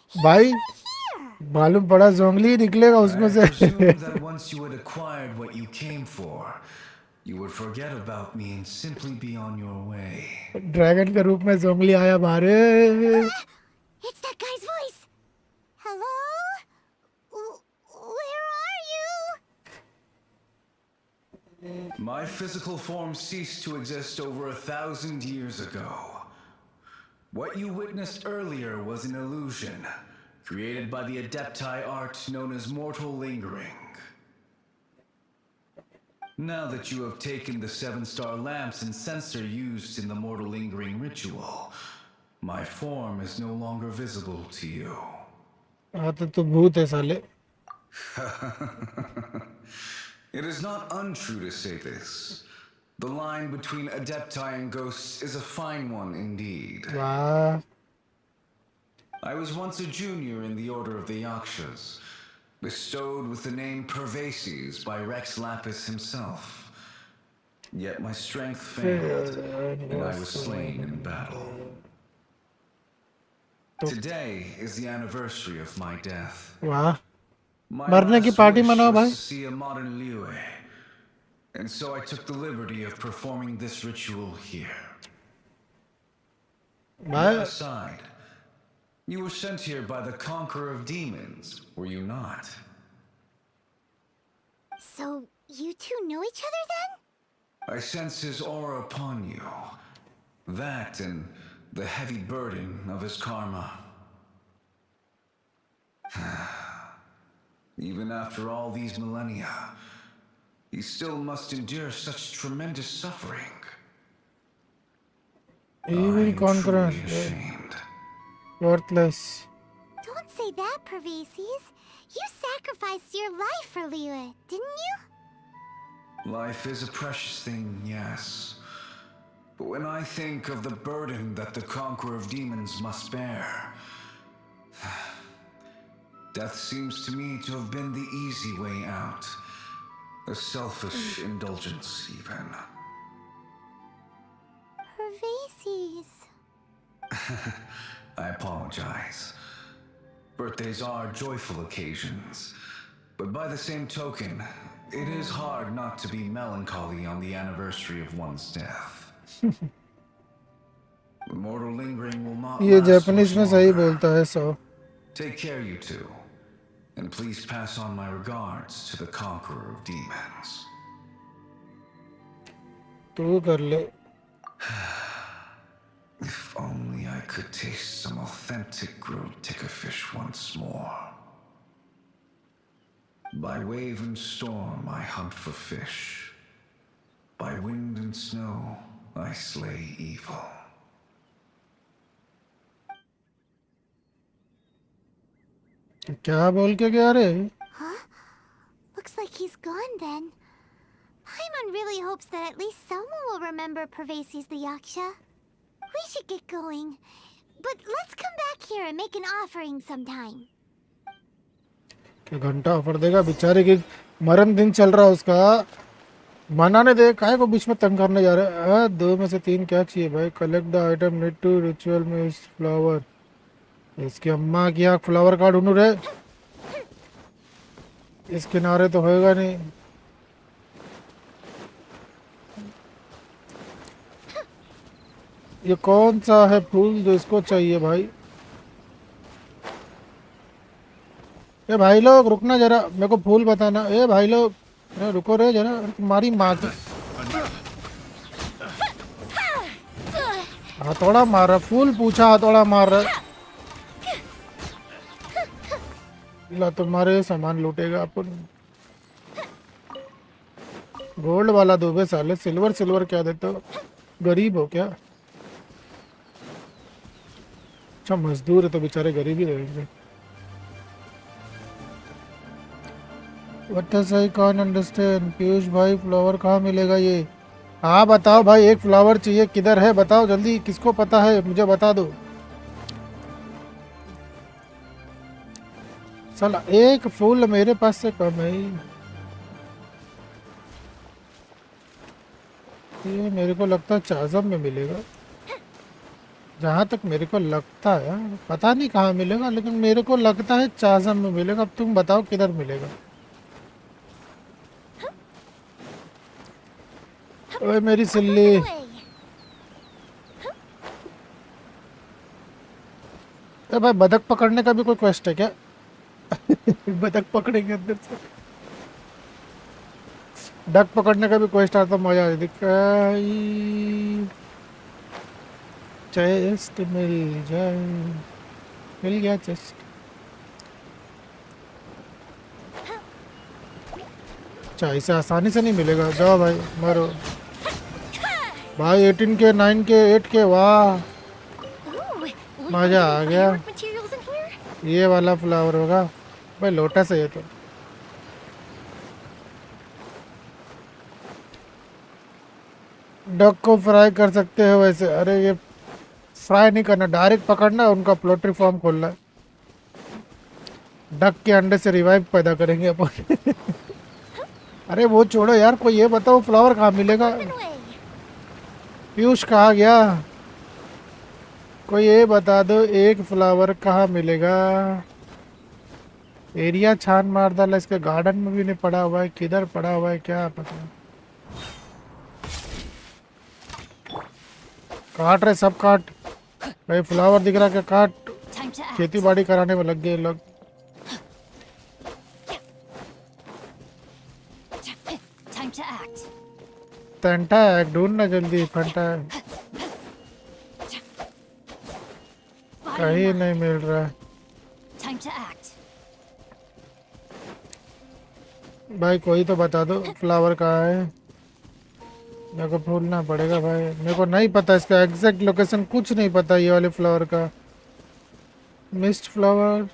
He भाई was right here. मालूम पड़ा जोंगली निकलेगा उसमें I से. presumed that once you had acquired what you came for, you would forget about me and simply be on your way. Dragon के रूप में जोंगली आया मारे. It's that guy's voice. Hello? Where are you? My physical form ceased to exist over 1,000 years ago. What you witnessed earlier was an illusion, created by the adepti art known as mortal lingering. Now that you have taken the 7 star lamps and censer used in the mortal lingering ritual, my form is no longer visible to you. हाँ तो भूत है साले. It is not untrue to say this. The line between adepti and ghosts is a fine one indeed. वाह. I was once a junior in the Order of the Yakshas, bestowed with the name Pervases by Rex Lapis himself. Yet my strength failed, and I was slain in battle. Today is the anniversary of my death. वाह. My मरने की last party wish मनाओ was भाई. to see a modern Liyue, and so I took the liberty of performing this ritual here. भाई That aside, you were sent here by the conqueror of demons, were you not? So, you two know each other then? I sense his aura upon you. That and the heavy burden of his karma. Even after all these millennia, he still must endure such tremendous suffering. evil I am conqueror. truly ashamed. Worthless. Don't say that, Pervases. You sacrificed your life for Liyue, didn't you? Life is a precious thing, yes. But when I think of the burden that the conqueror of demons must bear, death seems to me to have been the easy way out. A selfish indulgence, even. Pervases. I apologize. Birthdays are joyful occasions, but by the same token, it is hard not to be melancholy on the anniversary of one's death. The mortal lingering will not ये last Japanese much में सही longer. बोलता है सो. Take care, you two, and please pass on my regards to the conqueror of demons. तू कर ले. If only I could taste some authentic grilled ticker fish once more. By wave and storm I hunt for fish. By wind and snow I slay evil. क्या बोल के गया रे? Huh? Looks like he's gone then. Paimon really hopes that at least someone will remember Pervases the Yaksha. We should get going. But let's come back here and make an offering sometime. क्या घंटा offer देगा बेचारे की मरण दिन चल रहा है उसका. मनाने दे, काहे को बीच में तंग करने जा रहे हैं. 2 में से 3 क्या चाहिए भाई? Collect the item need to ritual में इस फ्लावर. इसकी अम्मा की आँख फ्लावर कार्ड ढूंढू रे. इस किनारे तो होएगा नहीं. ये कौन सा है फूल जो इसको चाहिए भाई? ए भाई लोग रुकना जरा, मेरे को फूल बताना. ए भाई लोग अरे रुको रे जरा, तुम्हारी माँ की हथौड़ा मार रहा. फूल पूछा हथौड़ा मार रहा. ला तुम्हारे सामान लूटेगा अपन. गोल्ड वाला दो बे साले. सिल्वर क्या देते हो? गरीब हो क्या? अच्छा मजदूर है तो बेचारे गरीब ही रहेंगे. What does I can't understand? Piyush भाई फ्लावर कहाँ मिलेगा ये? हाँ बताओ भाई, एक फ्लावर चाहिए. किधर है बताओ जल्दी. किसको पता है मुझे बता दो. साला एक फूल मेरे पास से कम है. ये मेरे को लगता है चाजम में मिलेगा. जहाँ तक मेरे को लगता है, पता नहीं कहाँ मिलेगा, लेकिन मेरे को लगता है चाजम में मिलेगा. अब तुम बताओ किधर मिलेगा. ओए मेरी सिल्ली. ए भाई बतख पकड़ने का भी कोई क्वेस्ट है क्या? बतख पकड़ेंगे अंदर से. डक पकड़ने का भी क्वेस्ट आता, मजा आ जाए. चेस्ट मिल जाए. मिल गया चेस्ट. अच्छा इसे आसानी से नहीं मिलेगा. जाओ भाई मारो भाई. 18 के 9 के 8 के. वाह मजा आ गया. ये वाला फ्लावर होगा भाई. लोटस है ये तो. डक को फ्राई कर सकते हो वैसे. अरे ये फ्राई नहीं करना, डायरेक्ट पकड़ना. उनका पोल्ट्री फार्म खोलना है. डक के अंडे से रिवाइव पैदा करेंगे अपन. अरे वो छोड़ो यार, कोई ये बताओ फ्लावर कहाँ मिलेगा? पीयूष कहाँ गया? कोई ये बता दो एक फ्लावर कहाँ मिलेगा? एरिया छान मार डाला. इसके गार्डन में भी नहीं पड़ा हुआ है. किधर पड़ा हुआ है क्या पता. काट रहे सब. काट भाई. फ्लावर दिख रहा क्या? काट. खेती बाड़ी कराने में लग गए लोग. फंटा है ढूंढना जल्दी. फंटा है कहीं नहीं मिल रहा है भाई. कोई तो बता दो फ्लावर कहाँ है. मेरे को ढूंढना पड़ेगा भाई. मेरे को नहीं पता इसका एग्जैक्ट लोकेशन. कुछ नहीं पता ये वाले फ्लावर का. Mist flower.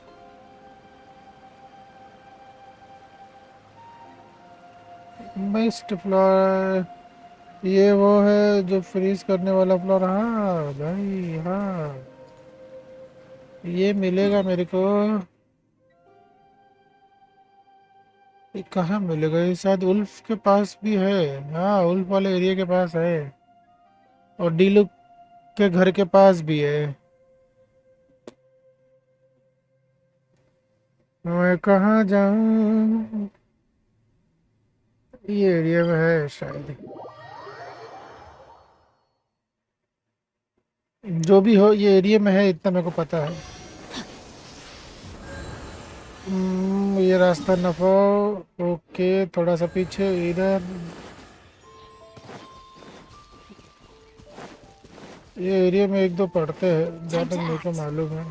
मिस्ट फ्लावर ये वो है जो फ्रीज करने वाला फ्लोर। हाँ भाई हाँ, ये मिलेगा मेरे को। ये कहाँ मिलेगा? ये शायद उल्फ के पास भी है। हाँ, उल्फ वाले एरिया के पास है, और डीलुक के घर के पास भी है। मैं कहाँ जाऊँ? ये एरिया में है शायद। जो भी हो, ये एरिया में है, इतना मेरे को पता है। ये रास्ता नफो। ओके, थोड़ा सा पीछे इधर। ये एरिया में एक दो पड़ते हैं, जहाँ तक मेरे को मालूम है।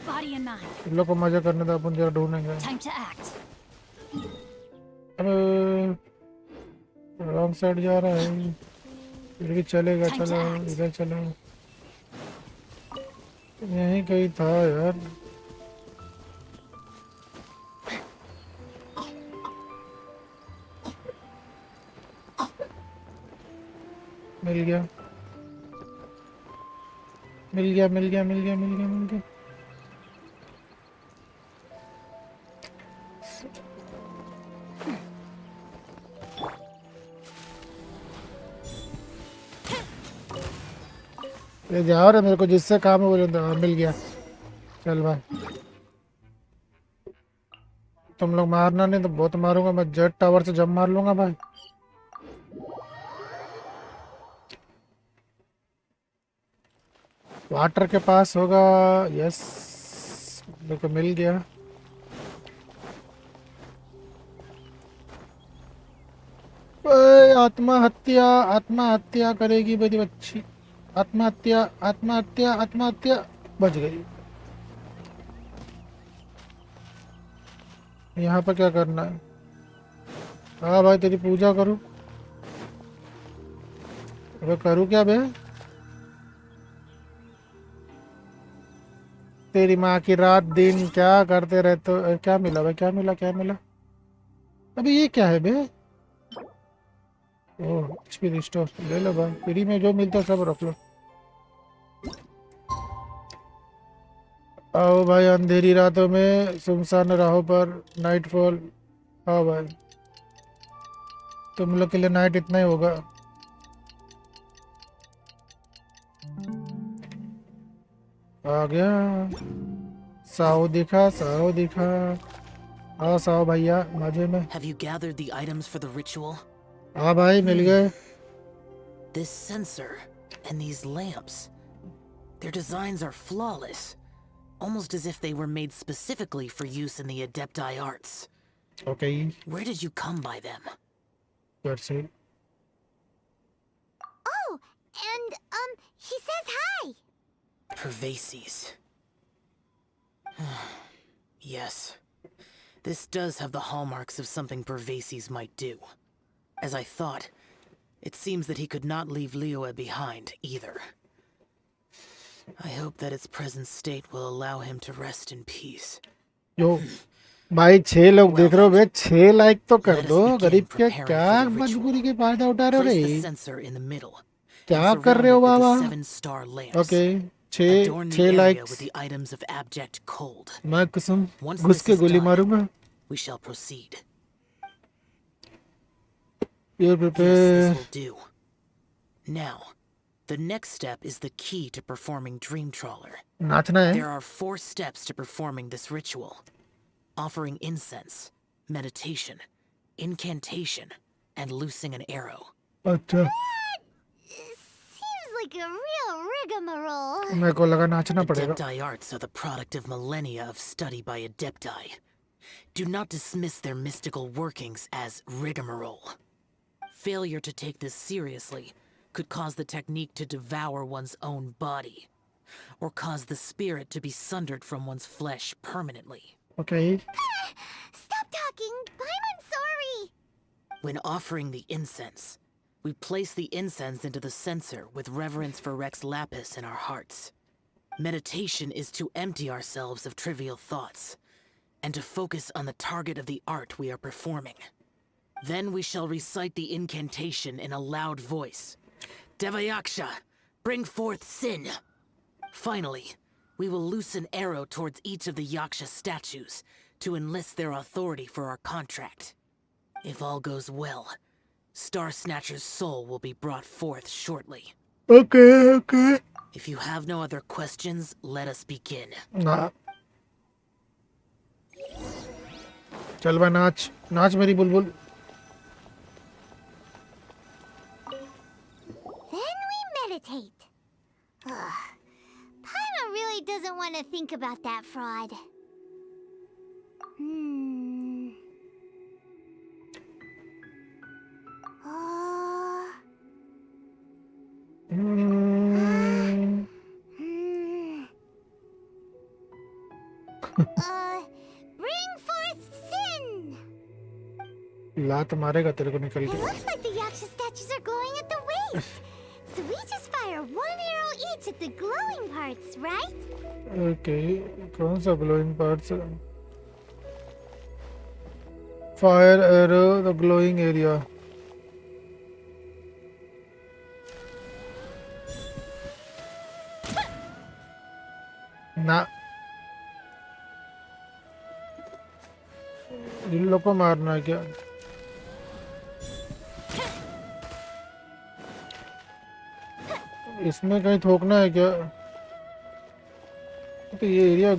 Body in mind. इन लोग को मजा करने दो, अपन जरा ढूंढेंगे। Time to act. अरे रॉन्ग साइड जा रहा है। फिर भी चलेगा, चलो इधर चलो। यहीं कहीं था यार। मिल गया, मिल गया, मिल गया, मिल गया, मिल गया, मिल गया। ले जाओ रे, मेरे को जिससे काम है वो मिल गया। चल भाई, तुम लोग मारना नहीं तो बहुत मारूंगा मैं। जेट टावर से जंप मार लूंगा भाई। वाटर के पास होगा। यस, मेरे को मिल गया। आत्महत्या, आत्महत्या करेगी मेरी बच्ची। आत्महत्या, आत्महत्या, आत्महत्या। बच गई। यहाँ पर क्या करना है? हाँ भाई, तेरी पूजा करूँ? अबे करूँ क्या बे? तेरी माँ की रात दिन क्या करते रहते हो? क्या मिला भाई? क्या मिला? क्या मिला? अबे ये क्या है बे? ओह, एचपी रिस्टोर। ले लो भाई, फ्री में जो मिलता है सब रख लो। आओ भाई, अंधेरी रातों में सुनसान राहों पर नाइटफॉल। हाँ भाई, तुम लोग के लिए नाइट इतना ही होगा। आ गया। साओ दिखा, साओ दिखा। हाँ साओ भैया, मजे में। Have you gathered the items for the ritual? हाँ भाई, मिल गए। This sensor and these lamps, their designs are flawless, almost as if they were made specifically for use in the Adepti arts. Okay. Where did you come by them? That's it. Oh, and, he says hi! Pervases. Yes. This does have the hallmarks of something Pervases might do. As I thought, it seems that he could not leave Liyue behind, either. I hope that its present state will allow him to rest in peace. Yo, भाई 6 लोग देख रहे हो बे, 6 like तो कर दो। गरीब के क्या मजबूरी के फायदा उठा रहे हो रे? क्या कर रहे हो बाबा? Okay, 6 likes. मैं कसम घुस के गोली मारूंगा। We shall proceed. You're Yes, prepared. this will do. Now, the next step is the key to performing Dream Trawler. नाचना है? There are 4 steps to performing this ritual. Offering incense, meditation, incantation, and loosing an arrow. अच्छा, Seems like a real rigmarole. मेरे को लगा नाचना पड़ेगा। Adepti arts are the product of millennia of study by Adepti. Do not dismiss their mystical workings as rigmarole. Failure to take this seriously could cause the technique to devour one's own body, or cause the spirit to be sundered from one's flesh permanently. Okay. Stop talking! I'm sorry! When offering the incense, we place the incense into the censer with reverence for Rex Lapis in our hearts. Meditation is to empty ourselves of trivial thoughts, and to focus on the target of the art we are performing. Then we shall recite the incantation in a loud voice. Devayaksha, bring forth sin. Finally, we will loose an arrow towards each of the Yaksha statues to enlist their authority for our contract. If all goes well, Star Snatcher's soul will be brought forth shortly. Okay. If you have no other questions, let us begin. ना चल बा नाच नाच मेरी बुलबुल. Then we meditate. Ugh. Paimon really doesn't want to think about that fraud. Bring forth sin! लात मारेगा तेरे को निकल It के. looks like the Yaksha statues are glowing at the waist. So we just fire one arrow each at the glowing parts, right? Okay, कौन सा glowing parts? Fire arrow the glowing area. ना इन लोग को मारना है क्या? इसमें कहीं थोकना है क्या? तो ये एरिया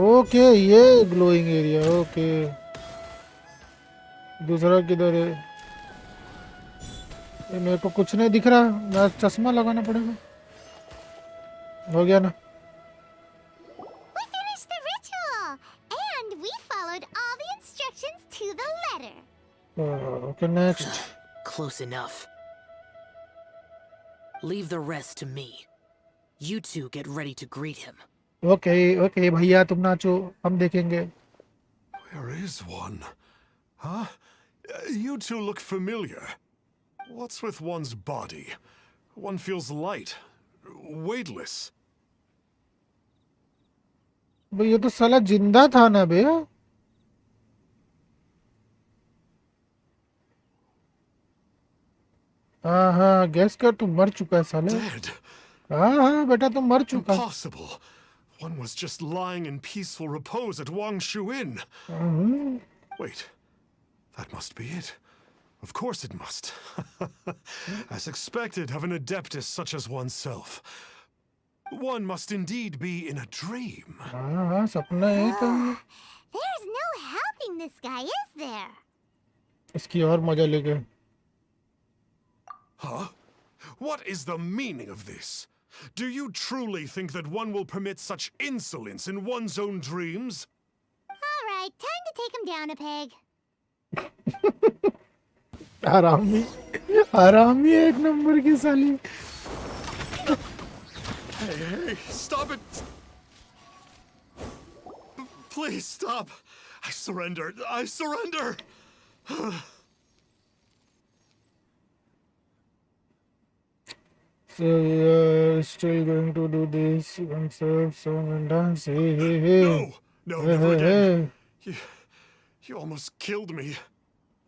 ओके ये ग्लोइंग एरिया ओके. दूसरा किधर है? ये मेरे को कुछ नहीं दिख रहा. मैं चश्मा लगाना पड़ेगा. हो गया ना? We finished the ritual! And we followed all the instructions to the letter. Okay, next. Close enough. Leave the rest to me. You two get ready to greet him. Okay, भैया तुम नाचो हम देखेंगे. Where is one? Huh? You two look familiar. What's with one's body? One feels light, weightless. भाई ये तो साला जिंदा था ना बे. हाँ गैस कर तू मर चुका है साले. Dead. हाँ बेटा तुम मर चुका. Impossible. One was just lying in peaceful repose at Wangshu Inn. Wait, that must be it. Of course it must. As expected of an adeptus such as oneself. One must indeed be in a dream. हाँ सपना है तो. There's no helping this guy, is there? इसकी और मजा लेके. Huh? What is the meaning of this? Do you truly think that one will permit such insolence in one's own dreams? All right, time to take him down a peg. हरामी एक number की साली. Hey, stop it! Please stop! I surrender! So you're still going to do this concert song and dance? Hey. No, Hey, never hey, again. You almost killed me.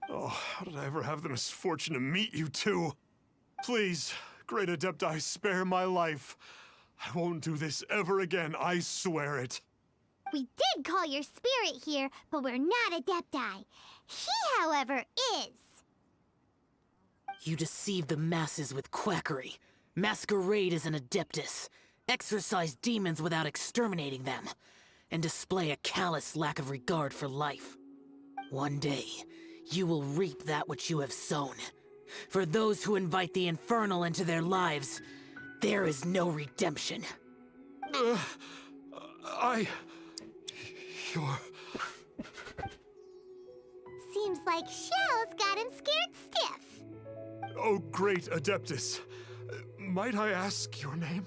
Oh, how did I ever have the misfortune to meet you two? Please, Great Adepti, spare my life. I won't do this ever again, I swear it. We did call your spirit here, but we're not Adepti. He, however, is. You deceive the masses with quackery. Masquerade as an adeptus. Exorcise demons without exterminating them. And display a callous lack of regard for life. One day, you will reap that which you have sown. For those who invite the infernal into their lives, there is no redemption. You're... Seems like Xiao's got him scared stiff. Oh, great Adeptus. Might I ask your name?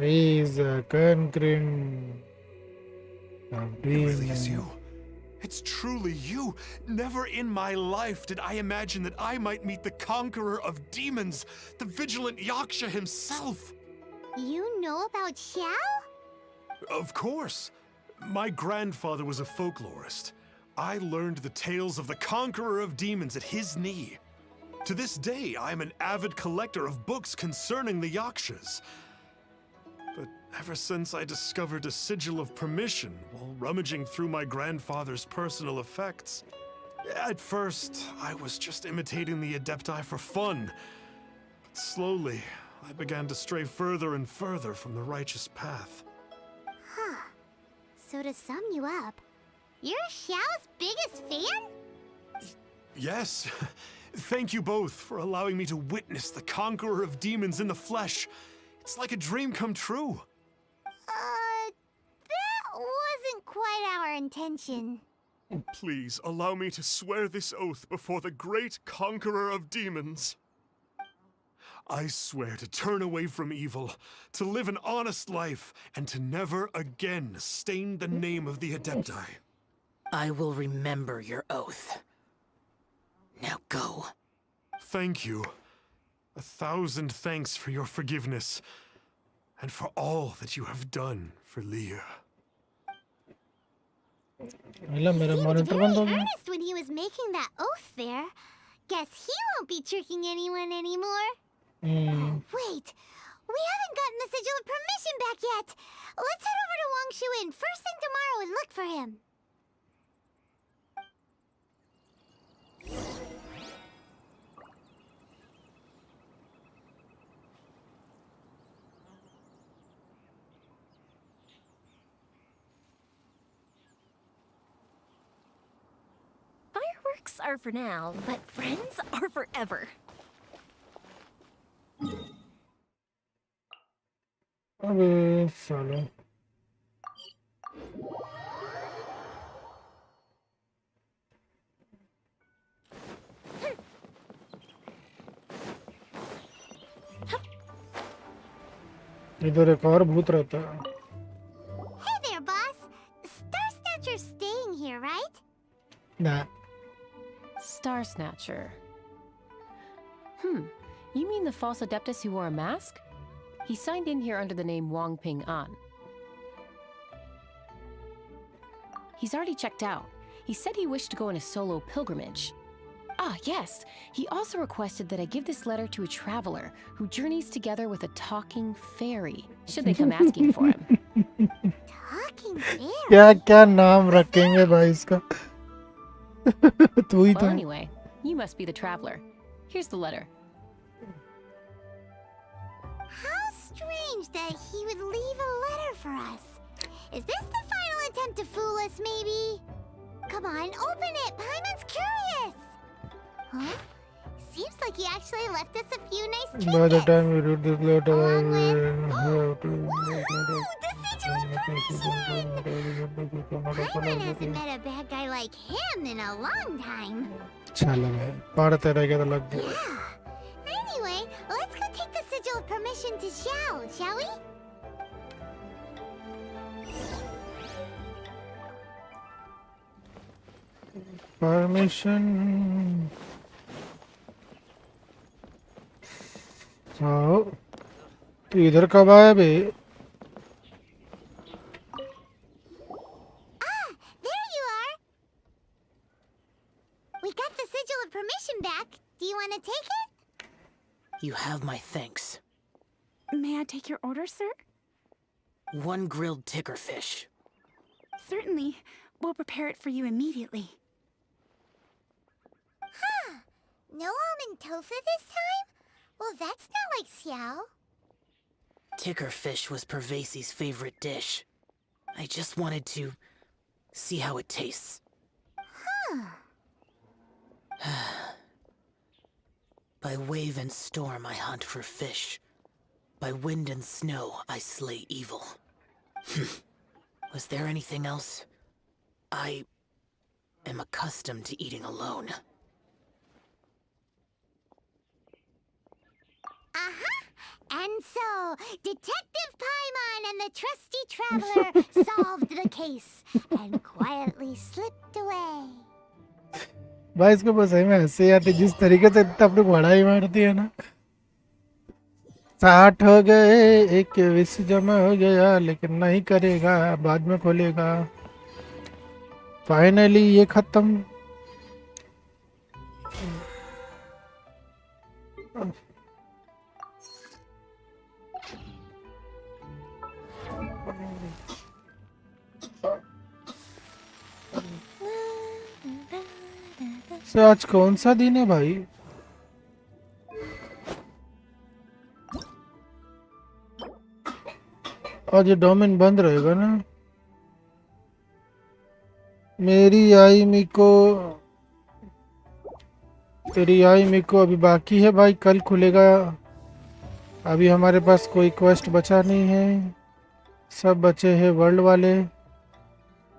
He's conquering. It really is you. It's truly you. Never in my life did I imagine that I might meet the conqueror of demons, the vigilant Yaksha himself. You know about Xiao? Of course. My grandfather was a folklorist. I learned the tales of the conqueror of demons at his knee. To this day, I am an avid collector of books concerning the Yakshas. But ever since I discovered a sigil of permission while rummaging through my grandfather's personal effects, at first, I was just imitating the Adepti for fun. But slowly, I began to stray further and further from the righteous path. Huh. So to sum you up, you're Xiao's biggest fan? Yes. Thank you both for allowing me to witness the conqueror of demons in the flesh. It's like a dream come true. That wasn't quite our intention. Please allow me to swear this oath before the great conqueror of demons. I swear to turn away from evil, to live an honest life, and to never again stain the name of the Adepti. I will remember your oath. Now go. Thank you. 1,000 thanks for your forgiveness, and for all that you have done for Leah. मेरा Seemed monitor very बंद हो गया earnest when he was making that oath there. Guess he won't be tricking anyone anymore. Wait, we haven't gotten the sigil of permission back yet. Let's head over to Wangshu Inn first thing tomorrow and look for him. Fireworks are for now, but friends are forever. अबे सालो इधर एक और भूत रहता है Hey there, boss. Star Snatcher's staying here, right? ना Star Snatcher. You mean the false Adeptus who wore a mask? He signed in here under the name Wang Ping An. He's already checked out. He said he wished to go on a solo pilgrimage. Ah, yes. He also requested that I give this letter to a traveler who journeys together with a talking fairy, should they come asking for him. Talking fairy? क्या क्या नाम रखेंगे भाई इसका तू ही Well, तो anyway, you must be the traveler. Here's the letter. How strange that he would leave a letter for us. Is this the final attempt to fool us, maybe? Come on, open it! Paimon's curious! Huh? Seems like he actually left us a few nice by the trinkets. time we read this letter I Along with... will Woohoo! The sigil of permission! Paimon hasn't met a bad guy like him in a long time. चलो भाई पढ़ते रह गया तो लग गया Yeah. Anyway, let's go take the sigil of permission to Xiao, shall we? Permission आओ तो इधर कब आया बे Ah, there you are. We got the sigil of permission back. Do you want to take it? You have my thanks. May I take your order, sir? 1 grilled ticker fish. Certainly. We'll prepare it for you immediately. Huh. No almond tofu this time? Well, that's not like Xiao. Ticker fish was Pervasi's favorite dish. I just wanted to see how it tastes. Huh. By wave and storm I hunt for fish. By wind and snow I slay evil. Was there anything else? I am accustomed to eating alone. And so, Detective Paimon and the trusty traveler solved the case and quietly slipped away. भाई इसको बस सही में हंसी आती जिस तरीके से इतना अपने बड़ा ही मारती है ना 60 हो गए एक विष जमा हो गया लेकिन नहीं करेगा बाद में खोलेगा फाइनली ये खत्म। से आज कौन सा दिन है भाई? आज ये डोमेन बंद रहेगा ना? मेरी आई मिको, तेरी आई मिको अभी बाकी है भाई, कल खुलेगा। अभी हमारे पास कोई क्वेस्ट बचा नहीं है, सब बचे हैं वर्ल्ड वाले।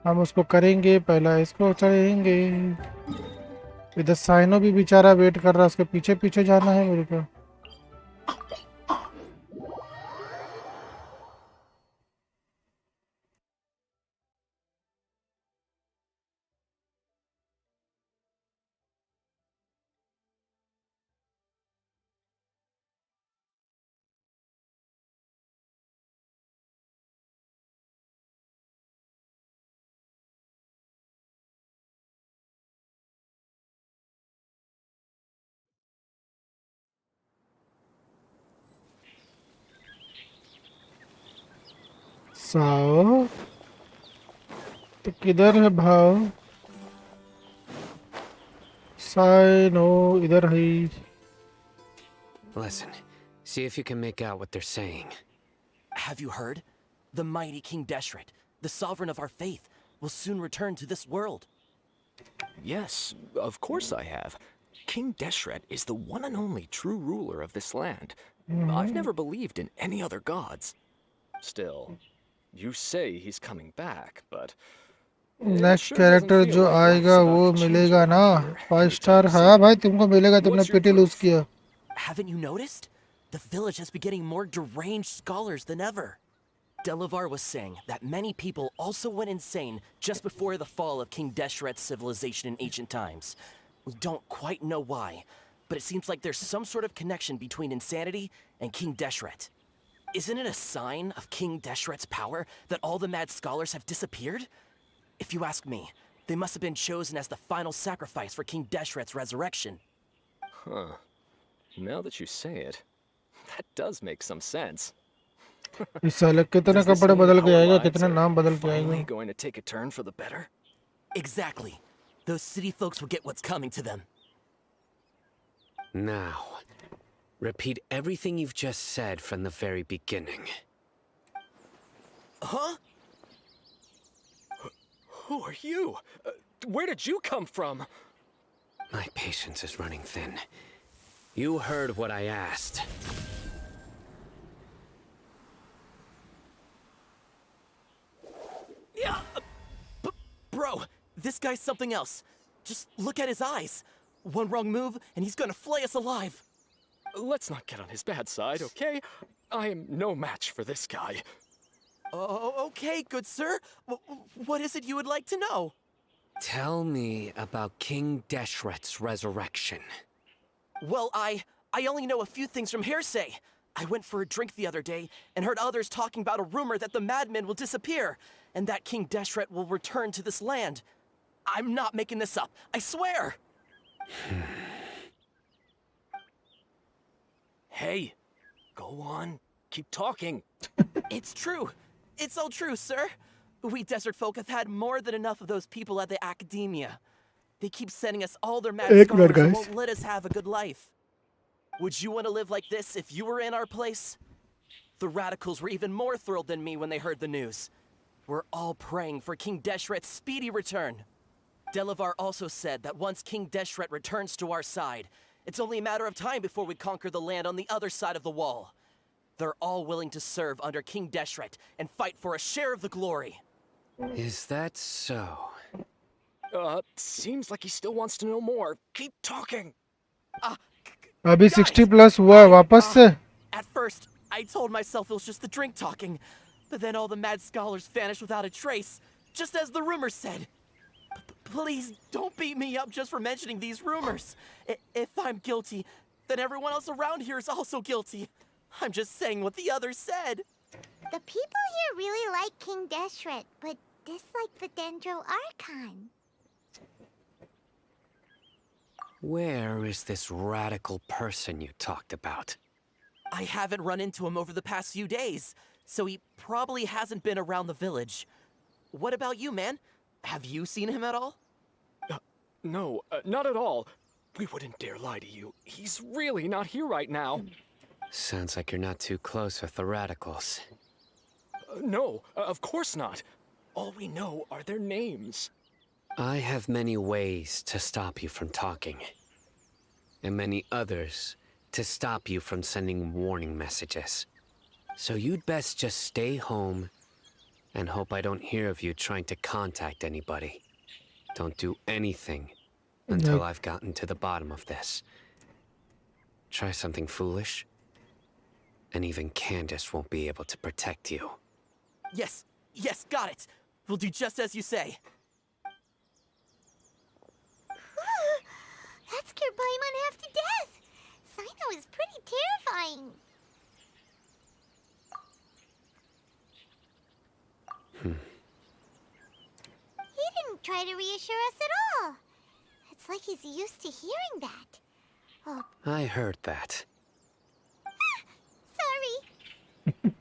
हम उसको करेंगे, पहला इसको चढ़ेंगे। इधर साइनो भी बेचारा वेट कर रहा है, उसके पीछे पीछे जाना है मेरे को। साओ तो किधर है भाव? साइनो इधर है। Listen, see if you can make out what they're saying. Have you heard? The mighty King Deshret, the sovereign of our faith, will soon return to this world. Yes, of course I have. King Deshret is the one and only true ruler of this land. I've never believed in any other gods. Still, you say he's coming back, but... next character जो आएगा वो मिलेगा ना? 5 star. हाँ भाई तुमको मिलेगा, तुमने पीटी लूज किया। Haven't you noticed? The village has been getting more deranged scholars than ever. Delavar was saying that many people also went insane just before the fall of King Deshret's civilization in ancient times. We don't quite know why, but it seems like there's some sort of connection between insanity and King Deshret. Isn't it a sign of King Deshret's power that all the mad scholars have disappeared? If you ask me, they must have been chosen as the final sacrifice for King Deshret's resurrection. Huh. Now that you say it, that does make some sense. इस साल कितने कपड़े बदल के आएगा, कितने नाम बदल के Finally आएगा। going to take a turn for the better? Exactly. Those city folks will get what's coming to them. Now, repeat everything you've just said from the very beginning. Huh? Who are you? Where did you come from? My patience is running thin. You heard what I asked. Yeah, bro, this guy's something else. Just look at his eyes. One wrong move, and he's gonna flay us alive. Let's not get on his bad side, okay? I am no match for this guy. Oh, okay, good sir. What is it you would like to know? Tell me about King Deshret's resurrection. Well, I only know a few things from hearsay. I went for a drink the other day and heard others talking about a rumor that the madmen will disappear and that King Deshret will return to this land. I'm not making this up, I swear! Hey, go on. Keep talking. It's true. It's all true, sir. We desert folk have had more than enough of those people at the academia. They keep sending us all their mad scholars and won't let us have a good life. Would you want to live like this if you were in our place? The radicals were even more thrilled than me when they heard the news. We're all praying for King Deshret's speedy return. Delavar also said that once King Deshret returns to our side, it's only a matter of time before we conquer the land on the other side of the wall. They're all willing to serve under King Deshret and fight for a share of the glory. Is that so? Seems like he still wants to know more. Keep talking. अभी 60 plus हुआ है वापस से। At first, I told myself it was just the drink talking, but then all the mad scholars vanished without a trace, just as the rumors said. Please don't beat me up just for mentioning these rumors. If I'm guilty, then everyone else around here is also guilty. I'm just saying what the others said. The people here really like King Deshret, but dislike the Dendro Archon. Where is this radical person you talked about? I haven't run into him over the past few days, so he probably hasn't been around the village. What about you, man? Have you seen him at all? No, not at all. We wouldn't dare lie to you. He's really not here right now. Sounds like you're not too close with the radicals. No, of course not. All we know are their names. I have many ways to stop you from talking. And many others to stop you from sending warning messages. So you'd best just stay home and hope I don't hear of you trying to contact anybody. Don't do anything until I've gotten to the bottom of this. Try something foolish, and even Candace won't be able to protect you. Yes, got it. We'll do just as you say. That scared Paimon half to death. Sino is pretty terrifying. He didn't try to reassure us at all. It's like he's used to hearing that. Oh, I heard that. sorry.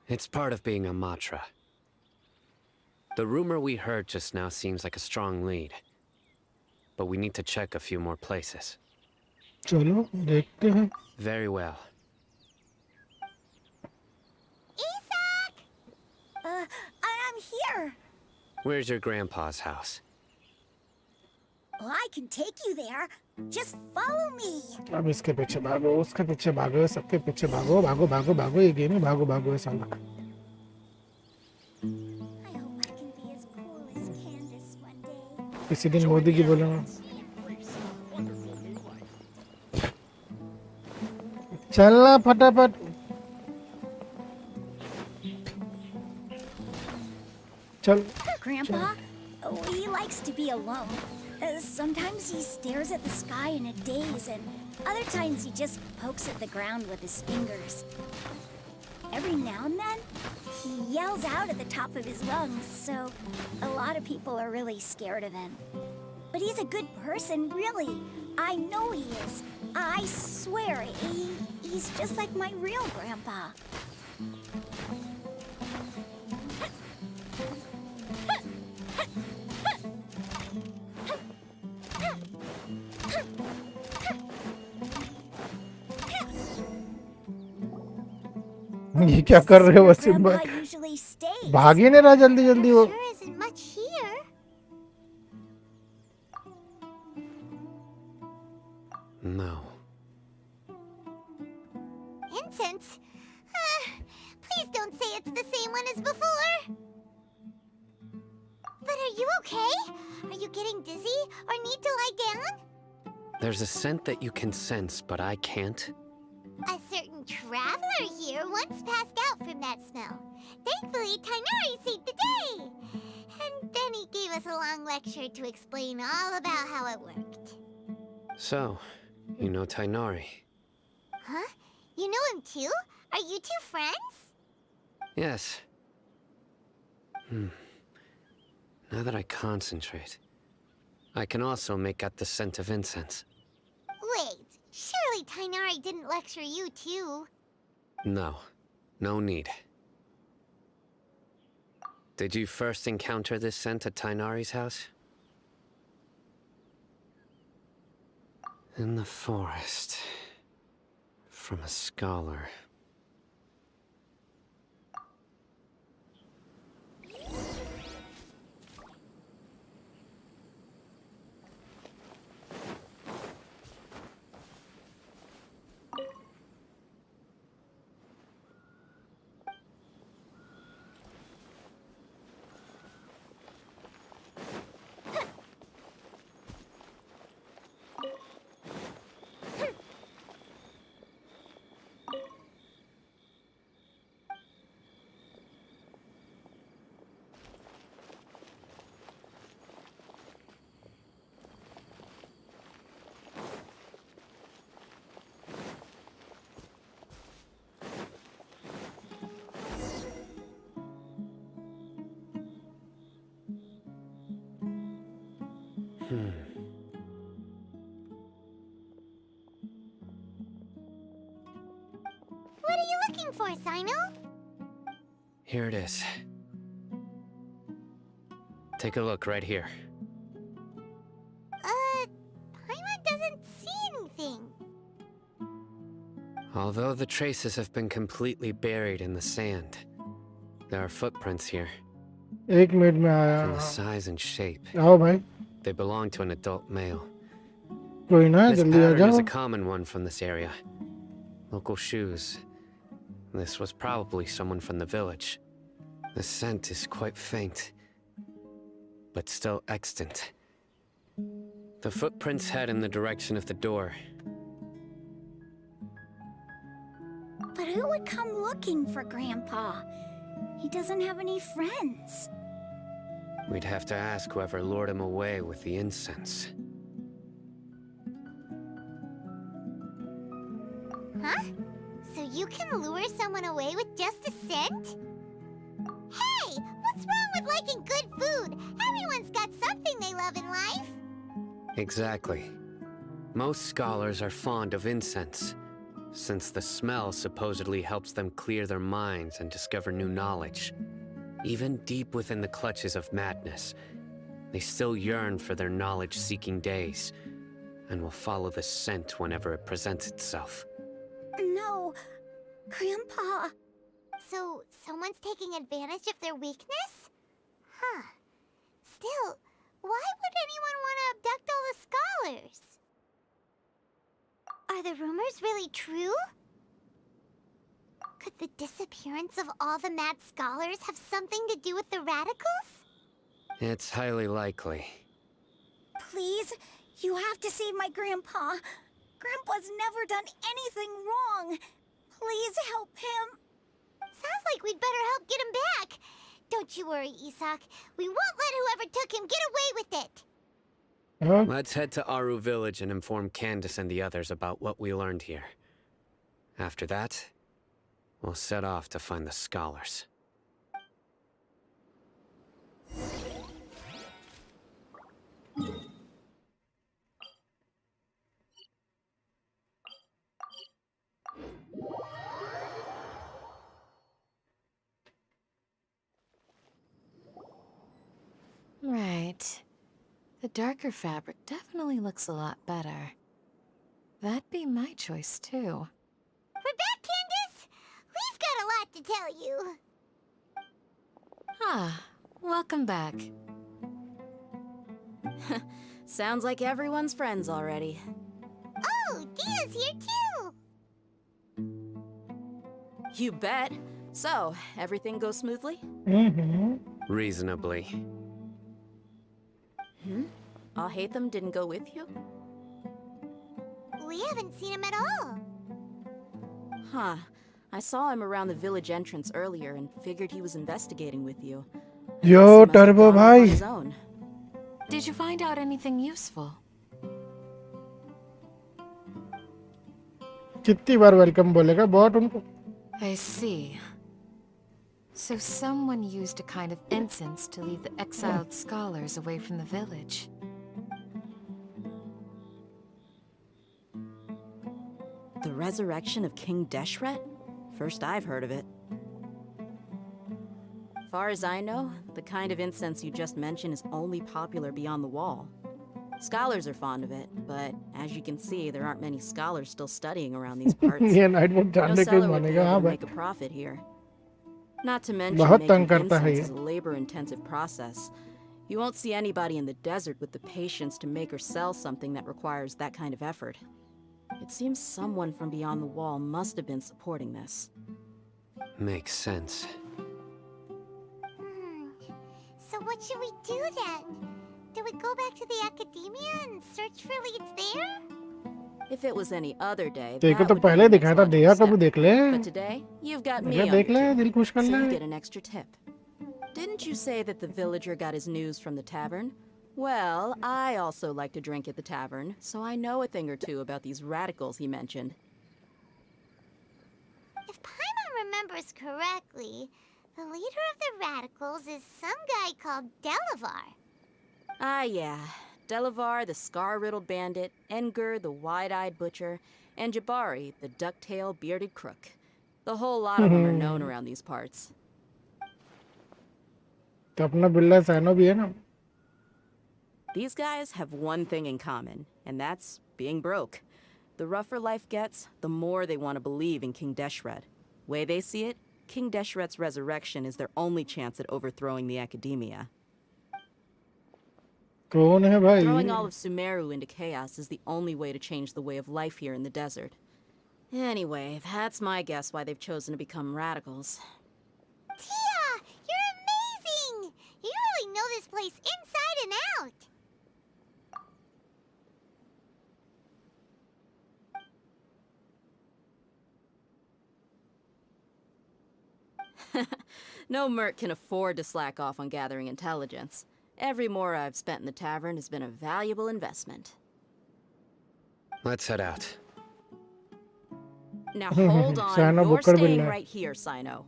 It's part of being a Matra. The rumor we heard just now seems like a strong lead. But we need to check a few more places. चलो देखते हैं. Very well. Isak! I'm here. Where's your grandpa's house? Well, I can take you there. Just follow me. अब इसके पीछे भागो, उसके पीछे भागो, सबके पीछे भागो, भागो भागो भागो. ये गेम है भागो भागो है साला. I hope I can be as cool as Candace one day. किसी दिन मोदी की बोलूँगा. चलना फटाफट. चल. Grandpa, he likes to be alone. Sometimes he stares at the sky in a daze, and other times he just pokes at the ground with his fingers. Every now and then, he yells out at the top of his lungs, so a lot of people are really scared of him. But he's a good person, really. I know he is. I swear, he's just like my real grandpa. ये क्या कर रहे हो वसीम भाई? भाग ही नहीं रहा जल्दी जल्दी वो. There isn't much here. No. Incense? Please don't say it's the same one as before. But are you okay? Are you getting dizzy or need to lie down? There's a scent that you can sense, but I can't. A certain traveler here once passed out from that smell. Thankfully, Tainari saved the day. And then he gave us a long lecture to explain all about how it worked. So, you know Tainari? Huh? You know him too? Are you two friends? Yes. Now that I concentrate, I can also make out the scent of incense. Wait, surely Tainari didn't lecture you too? No. No need. Did you first encounter this scent at Tainari's house? In the forest. From a scholar. What are you looking for, Sino? Here it is. Take a look right here. Paimon doesn't see anything. Although the traces have been completely buried in the sand, there are footprints here. 1 minute में आया. From the size and shape, आओ भाई. they belong to an adult male. कोई ना, This जल्दी आ pattern is जाओ. a common one from this area. Local shoes. This was probably someone from the village. The scent is quite faint, but still extant. The footprints head in the direction of the door. But who would come looking for Grandpa? He doesn't have any friends. We'd have to ask whoever lured him away with the incense. Huh? So you can lure someone away with just a scent? Hey! What's wrong with liking good food? Everyone's got something they love in life. Exactly. Most scholars are fond of incense, since the smell supposedly helps them clear their minds and discover new knowledge. Even deep within the clutches of madness, they still yearn for their knowledge-seeking days, and will follow the scent whenever it presents itself. No, Grandpa. So, someone's taking advantage of their weakness? Huh. Still, why would anyone want to abduct all the scholars? Are the rumors really true? Could the disappearance of all the mad scholars have something to do with the radicals? It's highly likely. Please, you have to save my Grandpa. Grandpa's never done anything wrong. Please help him. Sounds like we'd better help get him back. Don't you worry, Isak. We won't let whoever took him get away with it. Let's head to Aru village and inform Candace and the others about what we learned here. After that, we'll set off to find the scholars. Right. The darker fabric definitely looks a lot better. That'd be my choice, too. We're back, Candace! We've got a lot to tell you. Ah, welcome back. Sounds like everyone's friends already. Oh, Dia's here too! You bet. So, everything goes smoothly? Reasonably. Alhaitham didn't go with you? We haven't seen him at all. Huh. I saw him around the village entrance earlier and figured he was investigating with you. Yo, Turbo bhai. Did you find out anything useful? कितनी बार welcome बोलेगा bot उनको? I see. So someone used a kind of incense to lead the exiled scholars away from the village. The resurrection of King Deshret? First I've heard of it. Far as I know, the kind of incense you just mentioned is only popular beyond the wall. Scholars are fond of it, but as you can see, there aren't many scholars still studying around these parts. ये night walk No जानने के seller would be मानेगा able हाँ to भाई. make a profit here. Not to mention बहुत making तंग करता है incense ये. is a labor-intensive process. You won't see anybody in the desert with the patience to make or sell something that requires that kind of effort. It seems someone from beyond the wall must have been supporting this. Makes sense. So what should we do then? Do we go back to the academia and search for leads there? If it was any other day, तेरे को that तो would be पहले the next दिखाया था logical दया step. कभी देख ले. But today, you've got me अरे on देख your ले team. दिल खुश कर So ले. you get an extra tip. Didn't you say that the villager got his news from the tavern? Well, I also like to drink at the tavern, so I know a thing or two about these radicals he mentioned. If Paimon remembers correctly, the leader of the radicals is some guy called Delavar. Ah, yeah. Delavar, the scar-riddled bandit, Enger, the wide-eyed butcher, and Jabari, the duck-tailed bearded crook. The whole lot of them are known around these parts. तो अपना बिल्ला cyano भी है ना. These guys have one thing in common, and that's being broke. The rougher life gets, the more they want to believe in King Deshret. Way they see it, King Deshret's resurrection is their only chance at overthrowing the Academia. कौन है भाई? Throwing all of Sumeru into chaos is the only way to change the way of life here in the desert. Anyway, that's my guess why they've chosen to become radicals. Tia, you're amazing! You really know this place inside and out. No merc can afford to slack off on gathering intelligence. Every mora I've spent in the tavern has been a valuable investment. Let's head out. Now hold on, Sino you're bukkar staying billa. right here, Sino.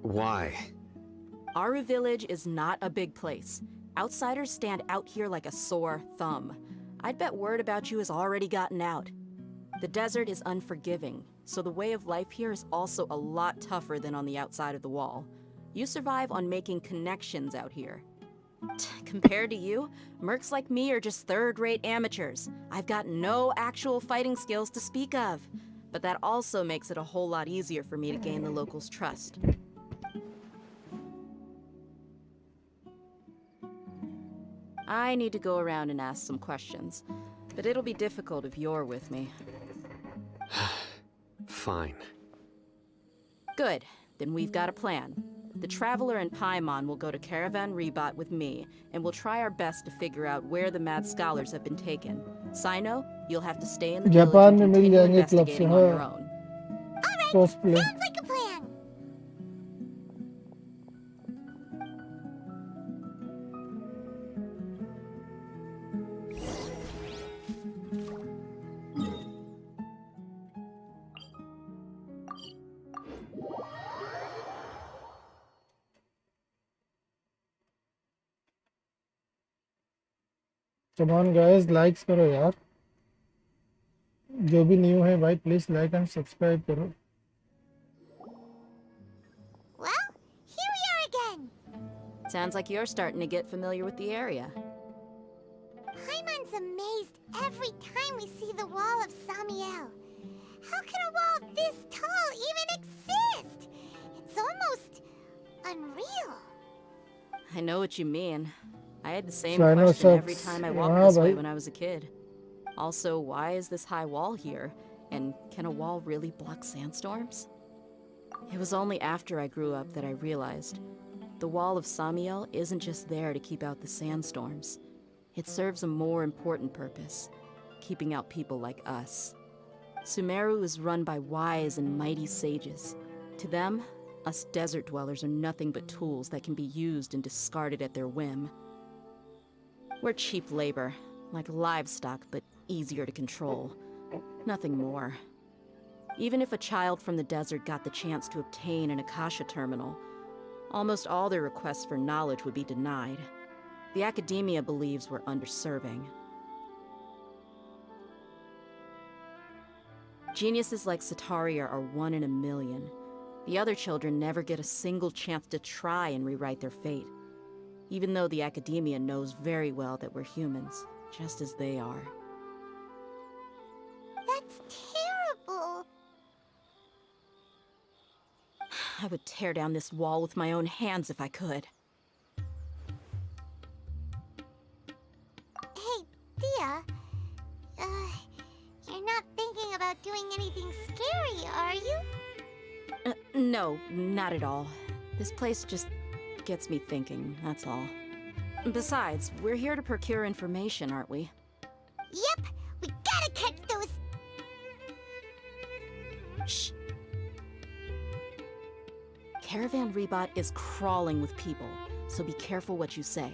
Why? Aru Village is not a big place. Outsiders stand out here like a sore thumb. I'd bet word about you has already gotten out. The desert is unforgiving, so the way of life here is also a lot tougher than on the outside of the wall. You survive on making connections out here. Compared to you, mercs like me are just third-rate amateurs. I've got no actual fighting skills to speak of. But that also makes it a whole lot easier for me to gain the locals' trust. I need to go around and ask some questions, but it'll be difficult if you're with me. Fine. Good, then we've got a plan. The Traveler and Paimon will go to Caravan Rebot with me, and we'll try our best to figure out where the mad scholars have been taken. Sino, you'll have to stay in the village Japan and में मिल continue जाएंगे club से. investigating on your हाँ. own. Cosplay. Sounds like a plan. Come on guys, likes करो यार. जो भी new है भाई प्लीज लाइक एंड सब्सक्राइब करो. Well, here we are again. Sounds like you're starting to get familiar with the area. Paimon's amazed every time we see the wall of Samiel. How can a wall this tall even exist? It's almost unreal. I know what you mean. I had the same China question every sucks. time I walked Yeah, this way bhai. when I was a kid. Also, why is this high wall here? And can a wall really block sandstorms? It was only after I grew up that I realized the wall of Samiel isn't just there to keep out the sandstorms. It serves a more important purpose, keeping out people like us. Sumeru is run by wise and mighty sages. To them, us desert dwellers are nothing but tools that can be used and discarded at their whim. We're cheap labor, like livestock, but easier to control. Nothing more. Even if a child from the desert got the chance to obtain an Akasha terminal, almost all their requests for knowledge would be denied. The Academia believes we're underserving. Geniuses like Sataria are one in a million. The other children never get a single chance to try and rewrite their fate, even though the Academia knows very well that we're humans, just as they are. That's terrible. I would tear down this wall with my own hands if I could. Hey, Thea. You're not thinking about doing anything scary, are you? No, not at all. This place just gets me thinking, that's all. Besides, we're here to procure information, aren't we? Yep, we gotta catch those. Shh. Caravan Rebot is crawling with people, so be careful what you say.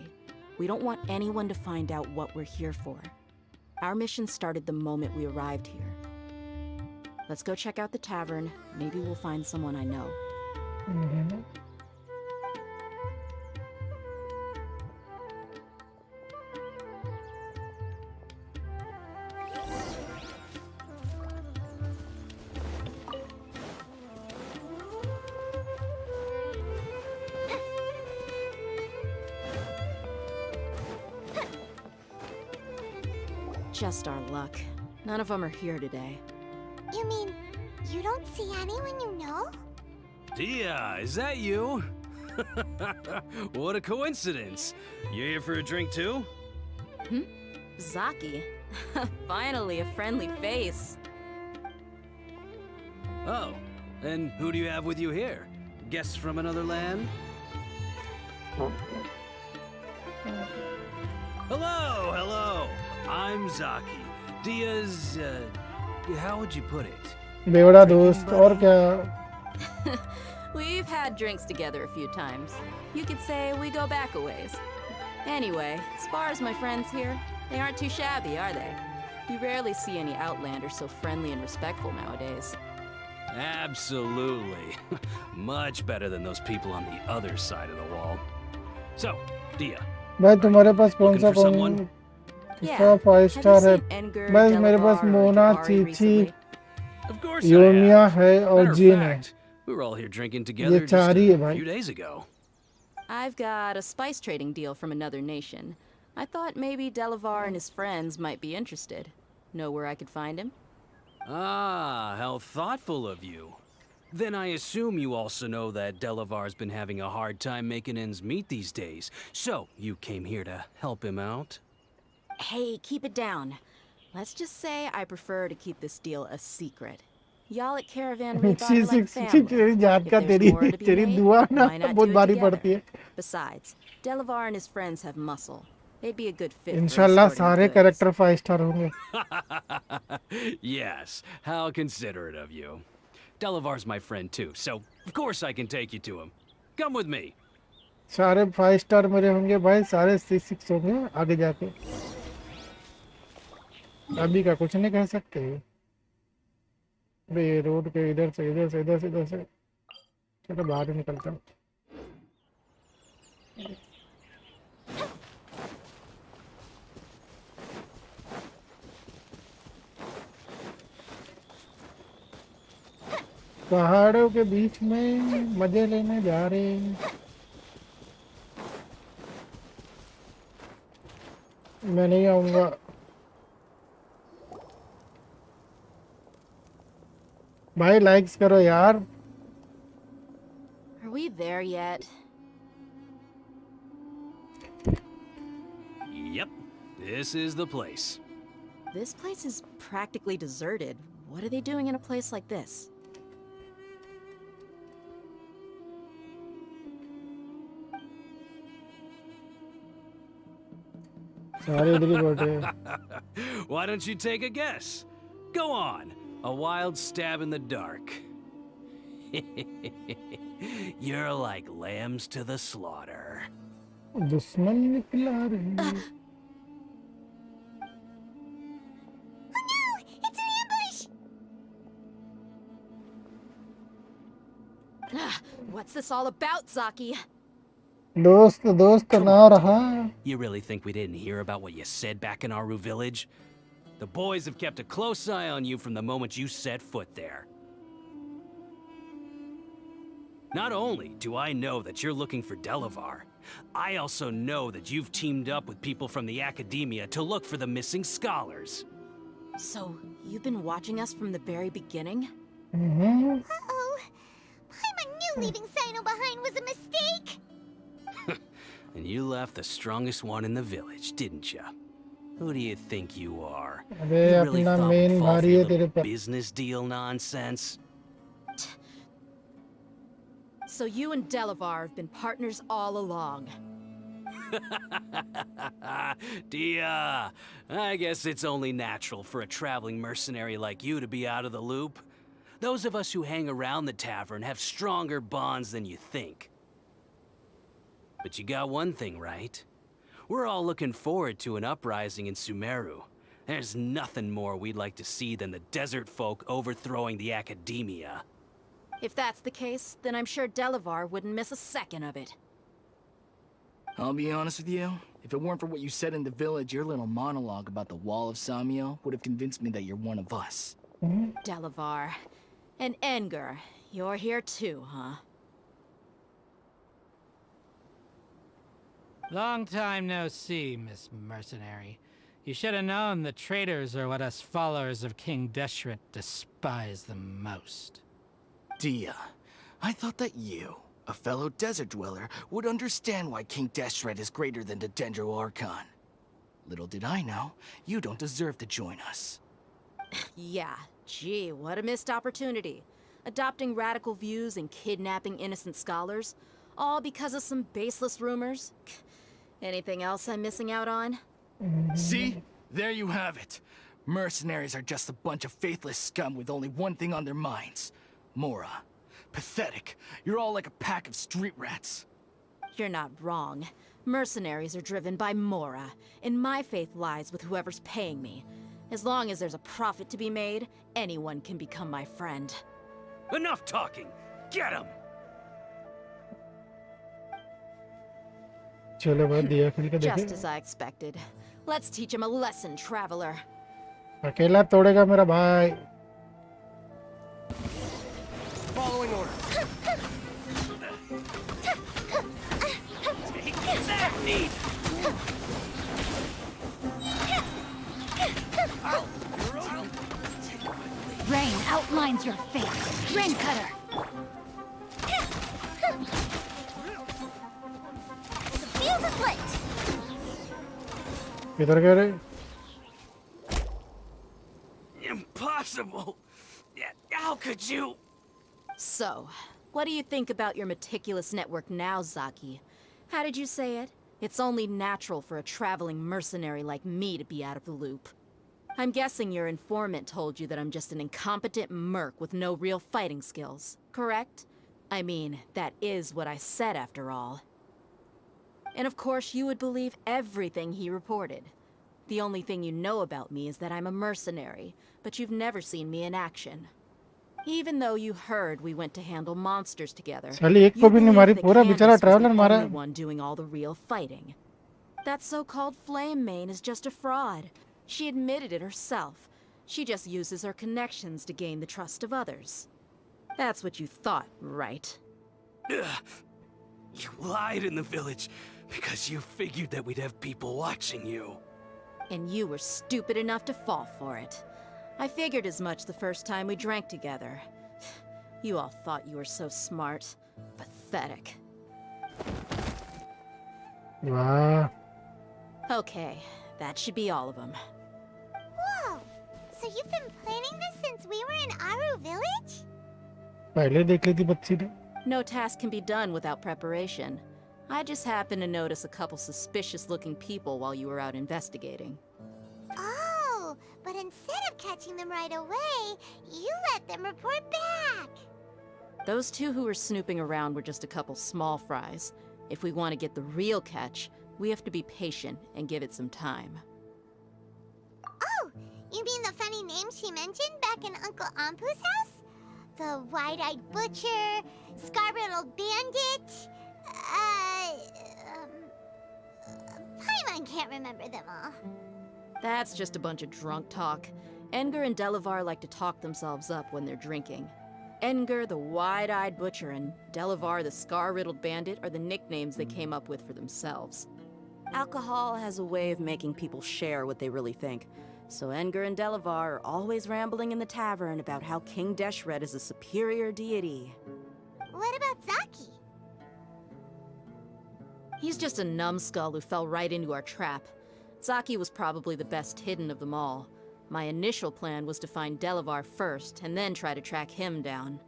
We don't want anyone to find out what we're here for. Our mission started the moment we arrived here. Let's go check out the tavern. Maybe we'll find someone I know. Just our luck. None of them are here today. You mean you don't see anyone you know? Dia, is that you? What a coincidence. You here for a drink too? Zaki. Finally, a friendly face. Oh, and who do you have with you here? Guests from another land? Hello, hello. I'm Zaki. Dia's, how would you put it? बेवड़ा दोस्त और क्या? We've had drinks together a few times. You could say we go back a ways. Anyway, as far as my friends here, they aren't too shabby, are they? You rarely see any Outlanders so friendly and respectful nowadays. Absolutely. Much better than those people on the other side of the wall. So, Dia. भाई तुम्हारे पास कौन सा 5 star है? भाई मेरे पास मोना, चीची, योमिया है और gene है. We were all here drinking together just a few days ago. I've got a spice trading deal from another nation. I thought maybe Delavar and his friends might be interested. Know where I could find him? Ah, how thoughtful of you. Then I assume you also know that Delavar's been having a hard time making ends meet these days. So, you came here to help him out? Hey, keep it down. Let's just say I prefer to keep this deal a secret. Y'all at Caravan Reap are like family. If there's more to be made, why not do it together? Besides, Delavar and his friends have muscle. They'd be a good fit. इंशाल्लाह सारे character 5 star होंगे. Yes, how considerate of you. Delavar's my friend too, so of course I can take you to him. Come with me. सारे 5 star मेरे होंगे भाई, सारे 6 होंगे आगे जाके. अभी का कुछ नहीं कह सकते. ये रोड के इधर से इधर से चलो बाहर ही निकलता हूँ. पहाड़ों के बीच में मजे लेने जा रहे हैं. मैं नहीं आऊंगा. भाई लाइक्स करो यार. Are we there yet? Yep, this is the place. This place is practically deserted. What are they doing in a place like this? Why don't you take a guess? Go on. A wild stab in the dark. You're like lambs to the slaughter. दुश्मन निकला रे. What's this all about, Zaki? दोस्त ना रहा. You really think we didn't hear about what you said back in Aru village? The boys have kept a close eye on you from the moment you set foot there. Not only do I know that you're looking for Delavar, I also know that you've teamed up with people from the Academia to look for the missing scholars. So, you've been watching us from the very beginning? Uh-oh. I knew leaving Sino behind was a mistake. And you left the strongest one in the village, didn't you? Who do you think you are? You really thought we'd fall for your little business deal nonsense? So you and Delavar have been partners all along. Dia, I guess it's only natural for a traveling mercenary like you to be out of the loop. Those of us who hang around the tavern have stronger bonds than you think. But you got one thing right. We're all looking forward to an uprising in Sumeru. There's nothing more we'd like to see than the desert folk overthrowing the Academia. If that's the case, then I'm sure Delavar wouldn't miss a second of it. I'll be honest with you. If it weren't for what you said in the village, your little monologue about the Wall of Samio would have convinced me that you're one of us. Delavar. And Engar, you're here too, huh? Long time no see, Miss Mercenary. You should have known the traitors are what us followers of King Deshret despise the most. Dia, I thought that you, a fellow desert dweller, would understand why King Deshret is greater than the Dendro Archon. Little did I know, you don't deserve to join us. Yeah, gee, what a missed opportunity. Adopting radical views and kidnapping innocent scholars, all because of some baseless rumors. Anything else I'm missing out on? See? There you have it. Mercenaries are just a bunch of faithless scum with only one thing on their minds. Mora. Pathetic. You're all like a pack of street rats. You're not wrong. Mercenaries are driven by Mora, and my faith lies with whoever's paying me. As long as there's a profit to be made, anyone can become my friend. Enough talking! Get him! चलो भाई दिया खेल के Just देखे as I expected. Let's teach him a lesson, traveler. अकेला तोड़ेगा मेरा भाई Following order. Take that, need! Rain outlines your fate. Rain cutter. The fuse is lit. किधर गए रे Impossible! How could you? So, what do you think about your meticulous network now, Zaki? How did you say it? It's only natural for a traveling mercenary like me to be out of the loop. I'm guessing your informant told you that I'm just an incompetent merc with no real fighting skills, correct? I mean, that is what I said after all. And of course, you would believe everything he reported. The only thing you know about me is that I'm a mercenary, but you've never seen me in action. Even though you heard we went to handle monsters together, साली एक को you भी नहीं believe मारी that पूरा Candace बेचारा was the traveller मारा only one doing all the real fighting. That so-called flame main is just a fraud. She admitted it herself. She just uses her connections to gain the trust of others. That's what you thought, right? You lied in the village because you figured that we'd have people watching you. And you were stupid enough to fall for it. I figured as much the first time we drank together. You all thought you were so smart. Pathetic. वाह Okay, that should be all of them. Whoa! So you've been planning this since we were in Aru village? पहले देख ली थी बच्ची ने No task can be done without preparation. I just happened to notice a couple suspicious-looking people while you were out investigating. Oh, but instead of catching them right away, you let them report back. Those two who were snooping around were just a couple small fries. If we want to get the real catch, we have to be patient and give it some time. Oh, you mean the funny name she mentioned back in Uncle Ampu's house? The wide-eyed butcher, scar-riddled bandit, Paimon can't remember them all. That's just a bunch of drunk talk. Edgar and Delavar like to talk themselves up when they're drinking. Edgar, the wide-eyed butcher, and Delavar, the scar-riddled bandit, are the nicknames they came up with for themselves. Alcohol has a way of making people share what they really think. So Edgar and Delavar are always rambling in the tavern about how King Deshret is a superior deity. What about Zaki? He's just a numbskull who fell right into our trap. Zaki was probably the best hidden of them all. My initial plan was to find Delavar first, and then try to track him down.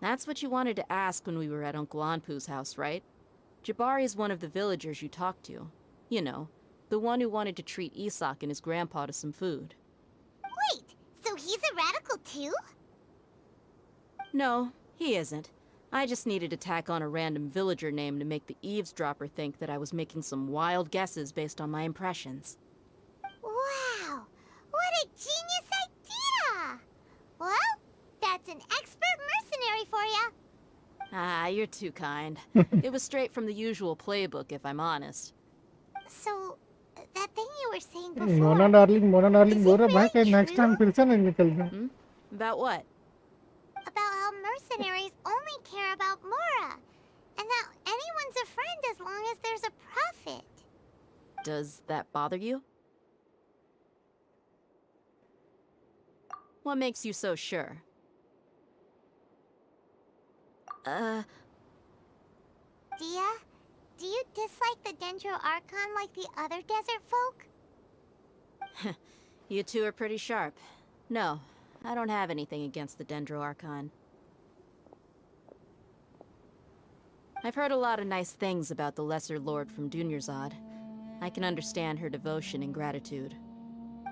That's what you wanted to ask when we were at Uncle Anpu's house, right? Jabari is one of the villagers you talked to. You know, the one who wanted to treat Isak and his grandpa to some food. Wait, so he's a radical too? No, he isn't. I just needed to tack on a random villager name to make the eavesdropper think that I was making some wild guesses based on my impressions. Wow, what a genius idea! Well, that's an expert mercenary for ya. Ah, you're too kind. It was straight from the usual playbook, if I'm honest. So, that thing you were saying Mona before, darling बोल रहा भाई कि next time फिर से नहीं निकल जाए About what? about how mercenaries only care about Mora, and that anyone's a friend as long as there's a profit. Does that bother you? What makes you so sure? Dia, do you dislike the Dendro Archon like the other desert folk? You two are pretty sharp. No, I don't have anything against the Dendro Archon. I've heard a lot of nice things about the Lesser Lord from Dunyarzad. I can understand her devotion and gratitude.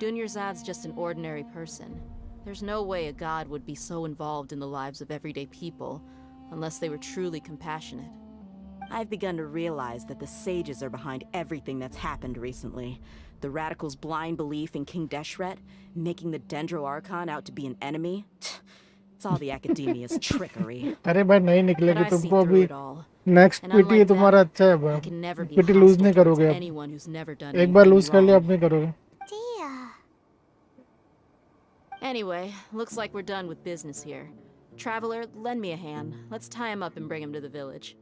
Dunyarzad's just an ordinary person. There's no way a god would be so involved in the lives of everyday people, unless they were truly compassionate. I've begun to realize that the sages are behind everything that's happened recently. The radicals' blind belief in King Deshret, making the Dendro Archon out to be an enemy. It's all the academia's trickery. अरे भाई नहीं निकलेगी But I see तुमको through अभी it all. Next And PT unlike तुम्हारा them, अच्छा है I can never be PT lose hostile नहीं towards करोगे anyone who's never done अब एक बार anything लूज कर लिया wrong. अब नहीं करोगे Dia. Anyway, looks like we're done with business here. Traveler, lend me a hand. Let's tie him up and bring him to the village.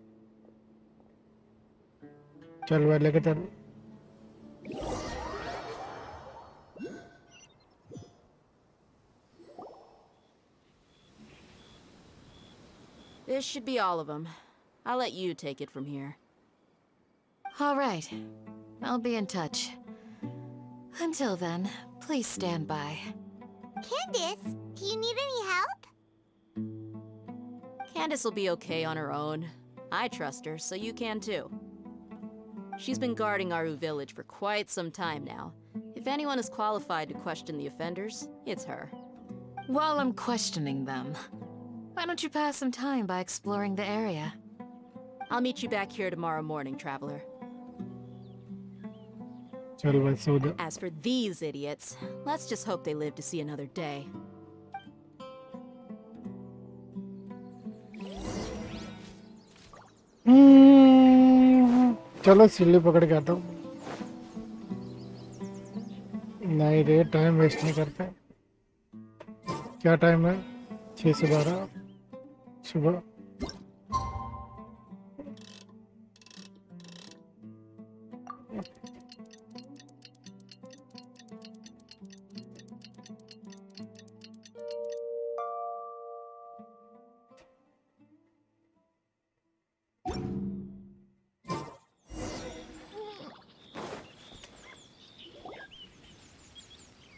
चल भाई लेके चल This should be all of them. I'll let you take it from here. All right. I'll be in touch. Until then, please stand by. Candace, do you need any help? Candace will be okay on her own. I trust her, so you can too. She's been guarding Aru village for quite some time now. If anyone is qualified to question the offenders, it's her. While I'm questioning them, why don't you pass some time by exploring the area? I'll meet you back here tomorrow morning, Traveler. चल भाई सो जा As for these idiots, let's just hope they live to see another day. चलो सिल्ली पकड़ के आता हूँ नहीं रे टाइम वेस्ट नहीं करते क्या टाइम है 6 से 12 सुबह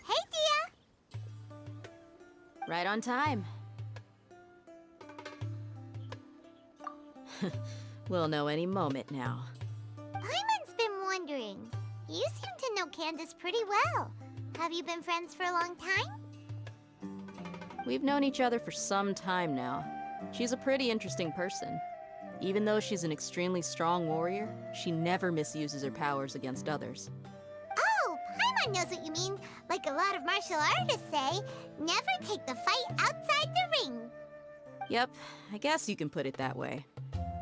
Hey, Dia. Right on time. We'll know any moment now. Paimon's been wondering. You seem to know Candace pretty well. Have you been friends for a long time? We've known each other for some time now. She's a pretty interesting person. Even though she's an extremely strong warrior, she never misuses her powers against others. Oh, Paimon knows what you mean. Like a lot of martial artists say, never take the fight outside the ring. Yep, I guess you can put it that way.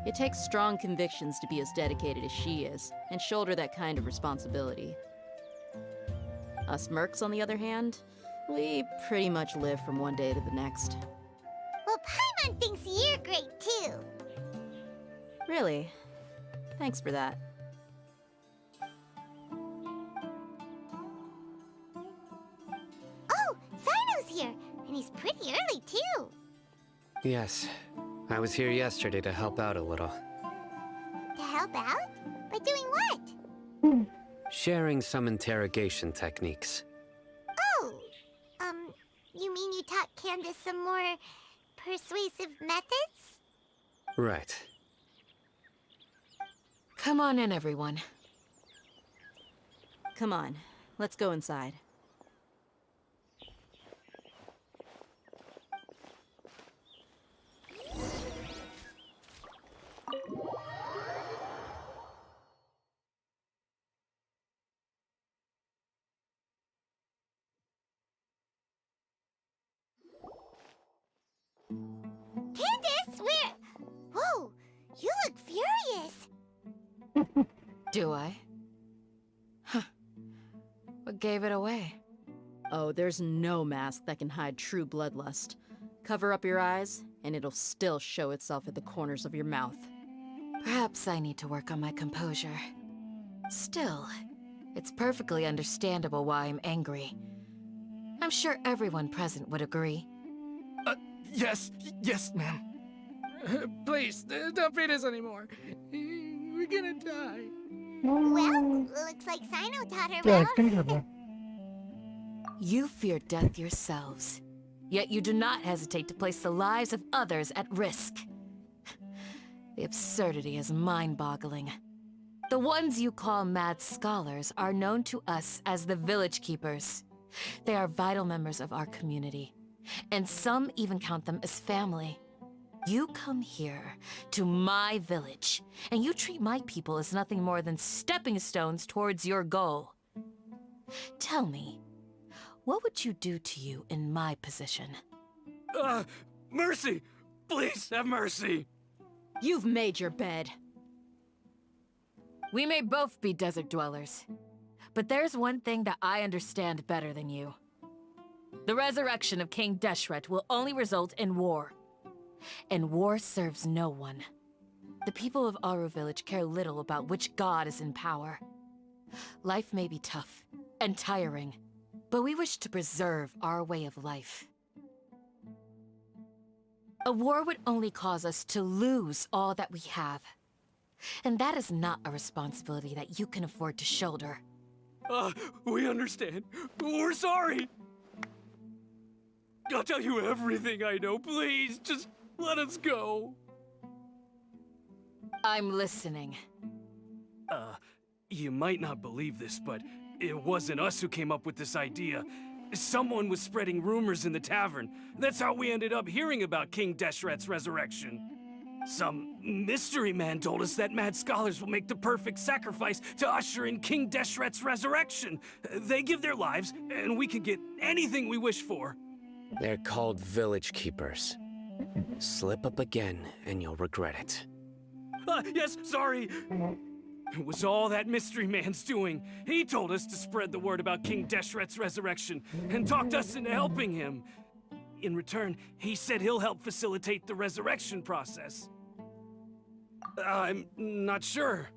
It takes strong convictions to be as dedicated as she is, and shoulder that kind of responsibility. Us mercs, on the other hand, we pretty much live from one day to the next. Well, Paimon thinks you're great too. Really? Thanks for that. Oh, Zino's here, and he's pretty early too. Yes. I was here yesterday to help out a little. To help out? By doing what? Sharing some interrogation techniques. Oh, you mean you taught Candace some more persuasive methods? Right. Come on in, everyone. Come on, let's go inside. Candace, where? Whoa, you look furious. Do I? Huh. What gave it away? Oh, there's no mask that can hide true bloodlust. Cover up your eyes, and it'll still show itself at the corners of your mouth. Perhaps I need to work on my composure. Still, it's perfectly understandable why I'm angry. I'm sure everyone present would agree. Yes, ma'am. Please, don't beat us anymore. We're gonna die. Well, looks like Sino taught her क्या well. Acting कर रहा है? You fear death yourselves, yet you do not hesitate to place the lives of others at risk. The absurdity is mind-boggling. The ones you call mad scholars are known to us as the Village Keepers. They are vital members of our community, and some even count them as family. You come here, to my village, and you treat my people as nothing more than stepping stones towards your goal. Tell me, what would you do to you in my position? Mercy! Please, have mercy! You've made your bed. We may both be desert dwellers, but there's one thing that I understand better than you. The resurrection of King Deshret will only result in war. And war serves no one. The people of Aru Village care little about which god is in power. Life may be tough and tiring, but we wish to preserve our way of life. A war would only cause us to lose all that we have. And that is not a responsibility that you can afford to shoulder. We understand. We're sorry! I'll tell you everything I know, please. Just let us go. I'm listening. You might not believe this, but it wasn't us who came up with this idea. Someone was spreading rumors in the tavern. That's how we ended up hearing about King Deshret's resurrection. Some mystery man told us that mad scholars will make the perfect sacrifice to usher in King Deshret's resurrection. They give their lives, and we can get anything we wish for. They're called Village Keepers. Slip up again, and you'll regret it. Yes, sorry. It was all that mystery man's doing. He told us to spread the word about King Deshret's resurrection and talked us into helping him. In return, he said he'll help facilitate the resurrection process. I'm not sure.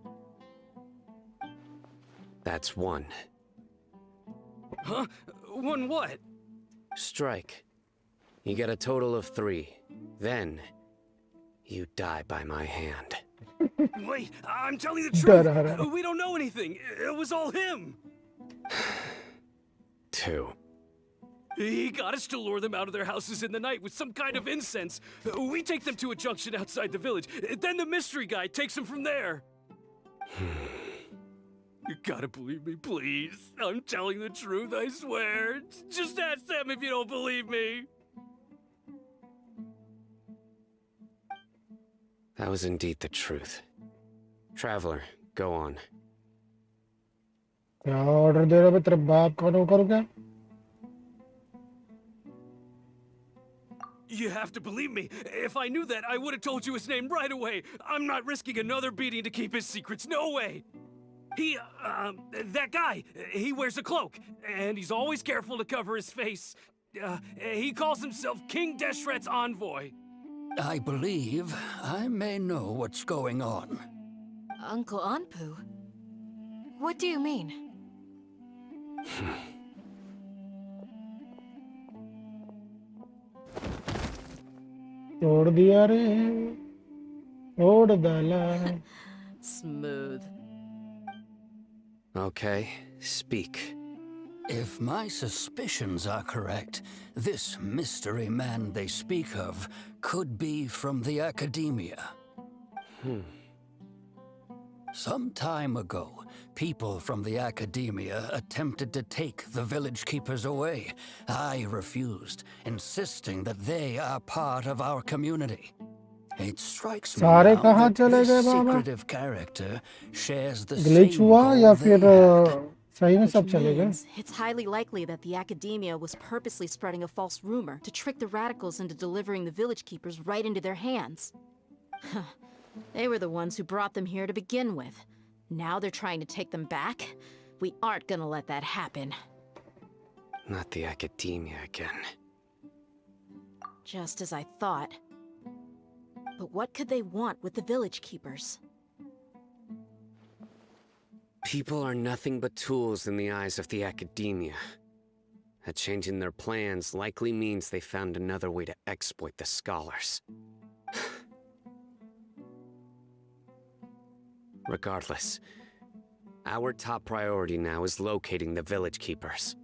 That's one. Huh? One what? Strike. You get a total of 3. Then, you die by my hand. Wait, I'm telling the truth. We don't know anything. It was all him. 2. He got us to lure them out of their houses in the night with some kind of incense. We take them to a junction outside the village. Then the mystery guy takes them from there. You gotta believe me, please. I'm telling the truth, I swear. Just ask them if you don't believe me. That was indeed the truth. Traveler, go on. क्या order दे रहा है तेरे बाप का नौकर क्या? You have to believe me. If I knew that, I would have told you his name right away. I'm not risking another beating to keep his secrets. No way. That guy, he wears a cloak, and he's always careful to cover his face. He calls himself King Deshret's envoy. I believe I may know what's going on. Uncle Anpu? What do you mean? तोड़ दिया रे तोड़ डाला. Smooth. Okay, speak. If my suspicions are correct, this mystery man they speak of could be from the Academia. Some time ago, people from the Academia attempted to take the village keepers away. I refused, insisting that they are part of our community. It strikes me now that this secretive character shares the same goal they had. Which means it's highly likely that the Academia was purposely spreading a false rumor to trick the radicals into delivering the village keepers right into their hands. They were the ones who brought them here to begin with. Now they're trying to take them back? We aren't gonna let that happen. Not the Academia again. Just as I thought. But what could they want with the village keepers? People are nothing but tools in the eyes of the academia. A change in their plans likely means they found another way to exploit the scholars. Regardless, our top priority now is locating the village keepers.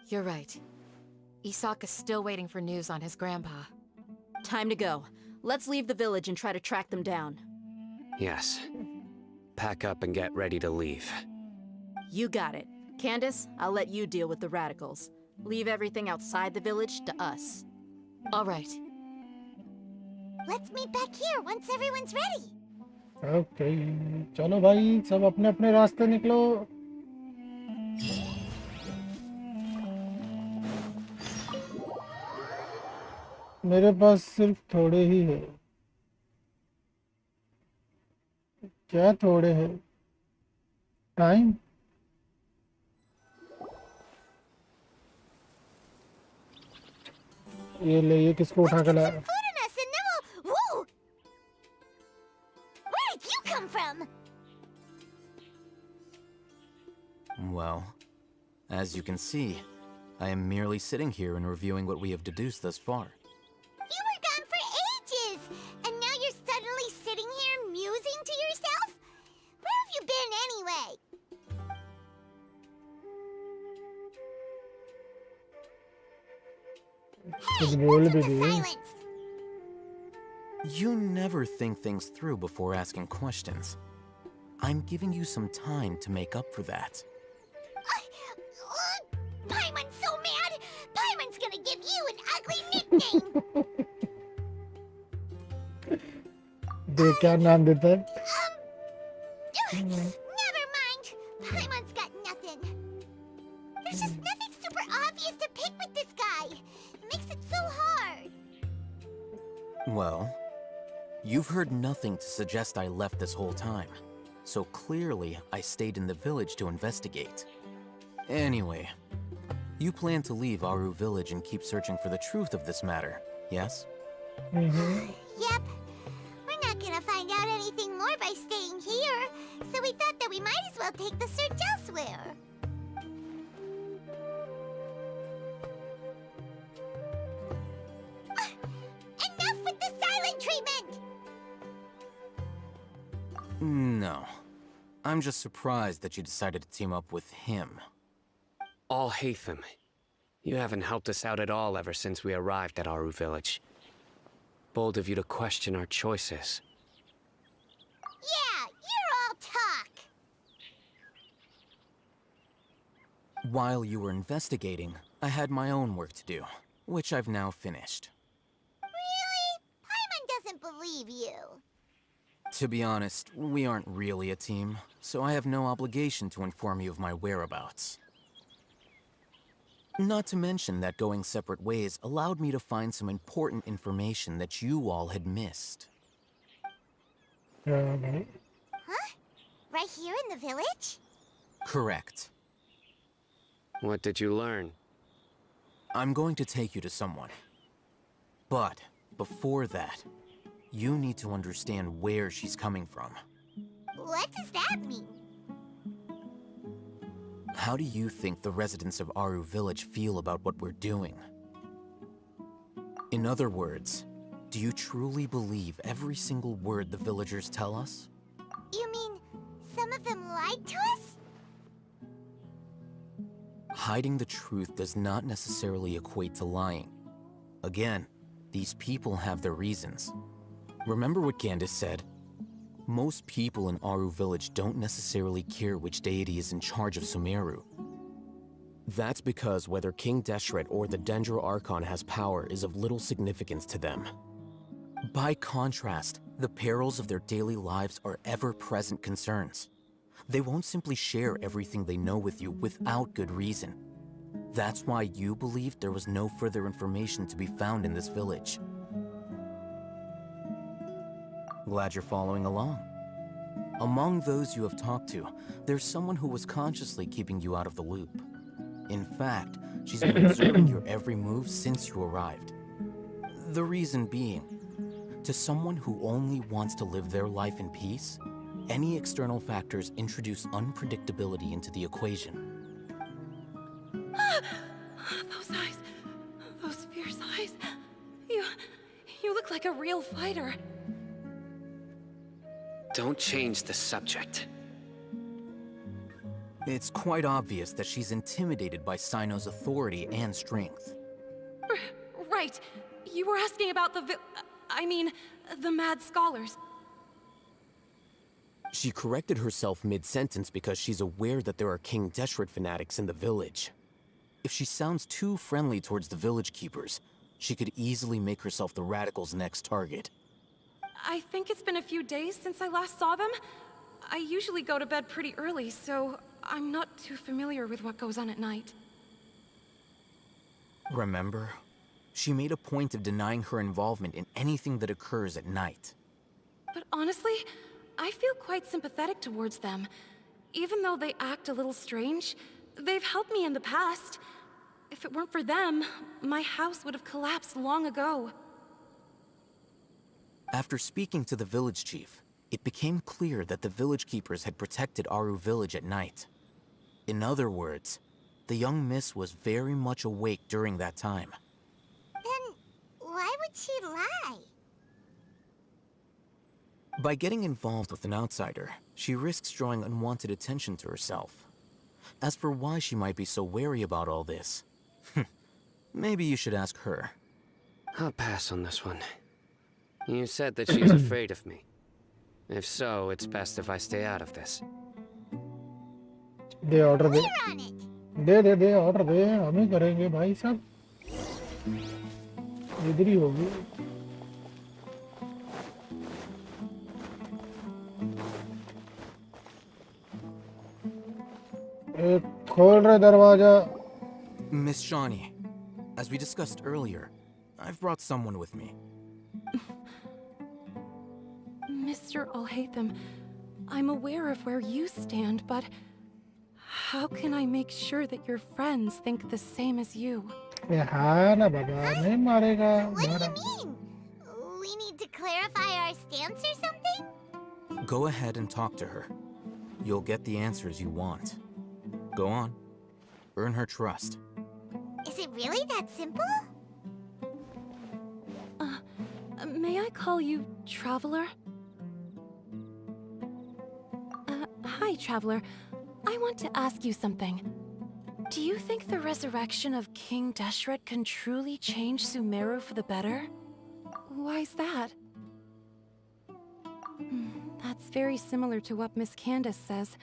You're right. Isak is still waiting for news on his grandpa. Time to go. Let's leave the village and try to track them down. Yes. Pack up and get ready to leave. You got it. Candace, I'll let you deal with the radicals. Leave everything outside the village to us. All right. Let's meet back here once everyone's ready. Okay चलो भाई सब अपने अपने रास्ते निकलो. मेरे पास सिर्फ थोड़े ही है. क्या थोड़े हैं? टाइम. ये ले, ये किसको उठा के लाया? Whoa! Where did you come from? Well, as you can see, I am merely sitting here and reviewing what we have deduced thus far. You were gone for ages, and now you're suddenly sitting here musing to yourself? Where have you been anyway? कुछ बोल भी दिए. You never think things through before asking questions. I'm giving you some time to make up for that. Paimon's so mad! Paimon's gonna give you an ugly nickname! देख क्या नाम देता है? Never mind! Paimon's got nothing. There's just nothing super obvious to pick with this guy. It makes it so hard. Well, you've heard nothing to suggest I left this whole time. So clearly, I stayed in the village to investigate. Anyway, you plan to leave Aru village and keep searching for the truth of this matter, yes? Yep. We're not gonna find out anything more by staying here, so we thought that we might as well take the search elsewhere. Enough with the silent treatment! No. I'm just surprised that you decided to team up with him. All Hatham, you haven't helped us out at all ever since we arrived at Aru village. Bold of you to question our choices. Yeah, you're all talk! While you were investigating, I had my own work to do, which I've now finished. Really? Paimon doesn't believe you. To be honest, we aren't really a team, so I have no obligation to inform you of my whereabouts. Not to mention that going separate ways allowed me to find some important information that you all had missed. Huh? Right here in the village? Correct. What did you learn? I'm going to take you to someone. But before that, you need to understand where she's coming from. What does that mean? How do you think the residents of Aru village feel about what we're doing? In other words, do you truly believe every single word the villagers tell us? You mean some of them lied to us? Hiding the truth does not necessarily equate to lying. Again, these people have their reasons. Remember what Candace said? Most people in Aru village don't necessarily care which deity is in charge of Sumeru. That's because whether King Deshret or the Dendro Archon has power is of little significance to them. By contrast, the perils of their daily lives are ever-present concerns. They won't simply share everything they know with you without good reason. That's why you believed there was no further information to be found in this village. Glad you're following along. Among those you have talked to, there's someone who was consciously keeping you out of the loop. In fact, she's been observing your every move since you arrived. The reason being, to someone who only wants to live their life in peace, Any external factors introduce unpredictability into the equation. Those eyes. Those fierce eyes. You look like a real fighter. Don't change the subject. It's quite obvious that she's intimidated by Sino's authority and strength. Right. You were asking about the mad scholars. She corrected herself mid-sentence because she's aware that there are King Deshret fanatics in the village. If she sounds too friendly towards the village keepers, she could easily make herself the Radicals' next target. I think it's been a few days since I last saw them. I usually go to bed pretty early, so I'm not too familiar with what goes on at night. Remember? She made a point of denying her involvement in anything that occurs at night. But honestly, I feel quite sympathetic towards them. Even though they act a little strange, they've helped me in the past. If it weren't for them, my house would have collapsed long ago. After speaking to the village chief, it became clear that the village keepers had protected Aru village at night. In other words, the young miss was very much awake during that time. Then why would she lie? By getting involved with an outsider, she risks drawing unwanted attention to herself. As for why she might be so wary about all this, maybe you should ask her. I'll pass on this one. You said that she's afraid of me. If so, it's best if I stay out of this. दे order दे order दे हम ही करेंगे भाई साहब इधर ही होगी खोल रहे दरवाजा. Miss Shawnee, as we discussed earlier, I've brought someone with me. Mr. Alhaitham, I'm aware of where you stand, but how can I make sure that your friends think the same as you? हाँ ना बाबा नहीं मारेगा. What do you mean? We need to clarify our stance or something? Go ahead and talk to her. You'll get the answers you want. Go on. Earn her trust. Is it really that simple? May I call you Traveler? Hi, Traveler. I want to ask you something. Do you think the resurrection of King Deshret can truly change Sumeru for the better? Why's that? That's very similar to what Miss Candace says.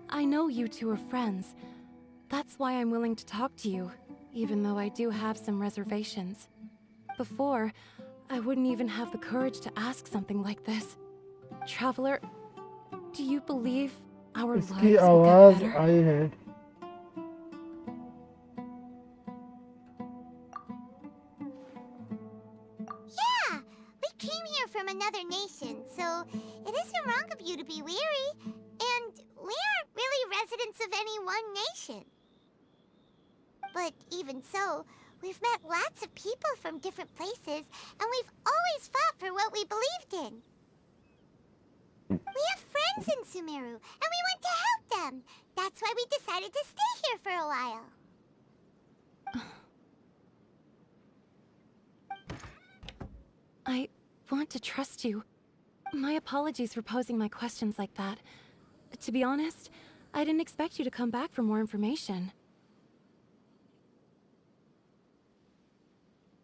I know you two are friends. That's why I'm willing to talk to you, even though I do have some reservations. Before, I wouldn't even have the courage to ask something like this. Traveler, do you believe our lives इसकी will आवाज get better? आई है. Yeah, we came here from another nation, so it isn't wrong of you to be weary. And we aren't really residents of any one nation. But even so, we've met lots of people from different places, and we've always fought for what we believed in. We have friends in Sumeru, and we want to help them. That's why we decided to stay here for a while. I want to trust you. My apologies for posing my questions like that. To be honest, I didn't expect you to come back for more information.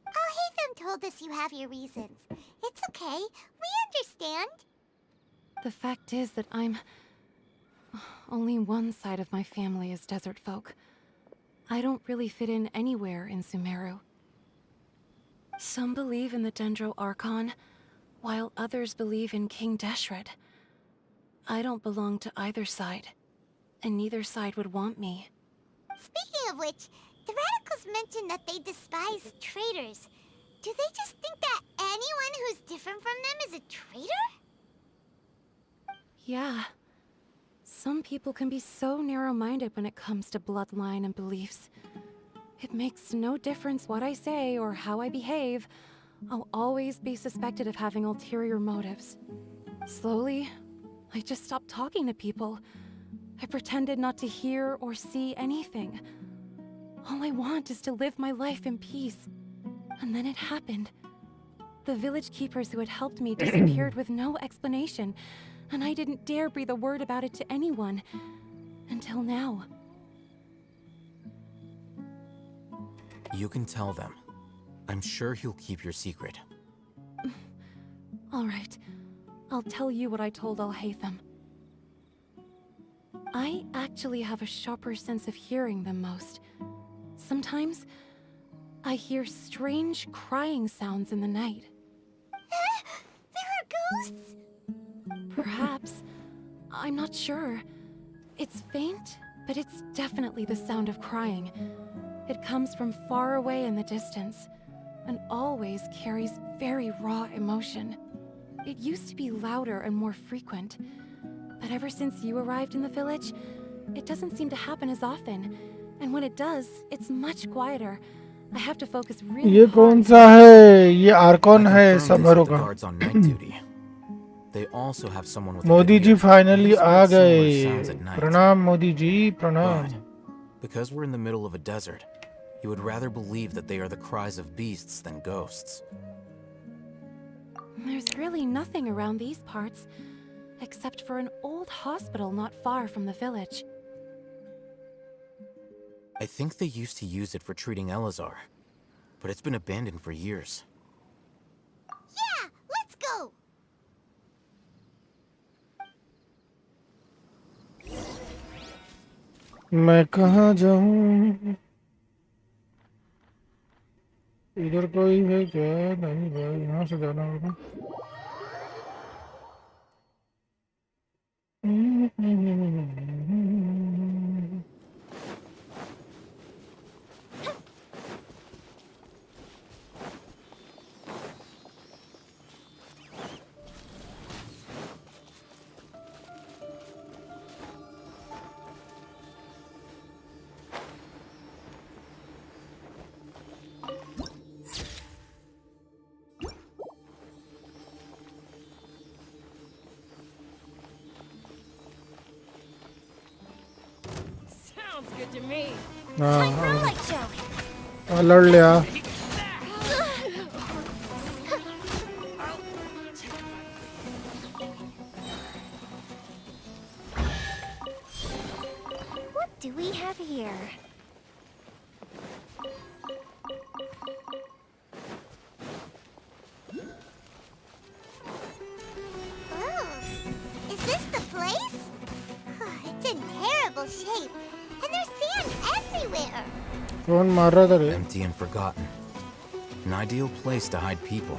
Alhaitham told us you have your reasons. It's okay. We understand. The fact is that only one side of my family is desert folk. I don't really fit in anywhere in Sumeru. Some believe in the Dendro Archon, while others believe in King Deshret. I don't belong to either side, and neither side would want me. Speaking of which, the Radicals mentioned that they despise traitors. Do they just think that anyone who's different from them is a traitor? Yeah. Some people can be so narrow-minded when it comes to bloodline and beliefs. It makes no difference what I say or how I behave. I'll always be suspected of having ulterior motives. Slowly, I just stopped talking to people. I pretended not to hear or see anything. All I want is to live my life in peace. And then it happened. The village keepers who had helped me disappeared with no explanation, and I didn't dare breathe a word about it to anyone. Until now. You can tell them. I'm sure he'll keep your secret. All right. I'll tell you what I told Al-Haytham. I actually have a sharper sense of hearing than most. Sometimes, I hear strange crying sounds in the night. There are ghosts? Perhaps. I'm not sure. It's faint, but it's definitely the sound of crying. It comes from far away in the distance, and always carries very raw emotion. It used to be louder and more frequent, but ever since you arrived in the village, it doesn't seem to happen as often. And when it does, it's much quieter. I have to focus really ये कौन सा है? ये Arcon है समरों का। Guards on night duty. They also have someone with a Modi good ji ear. Finally He's आ heard similar गए। sounds at night. प्रणाम मोदी जी, प्रणाम। But because we're in the middle of a desert, you would rather believe that they are the cries of beasts than ghosts. There's really nothing around these parts, except for an old hospital not far from the village. I think they used to use it for treating Elazar, but it's been abandoned for years. Yeah, let's go! मैं कहाँ जाऊँ? इधर कोई है क्या? नहीं भाई, यहाँ से जाना होगा। Sounds good to me. हाँ, Time for a light show. हाँ, लड़ लिया। What do we have here? Oh, is this the place? It's in terrible shape, and there's sand everywhere. कौन मार रहा था रे? Empty and forgotten. An ideal place to hide people.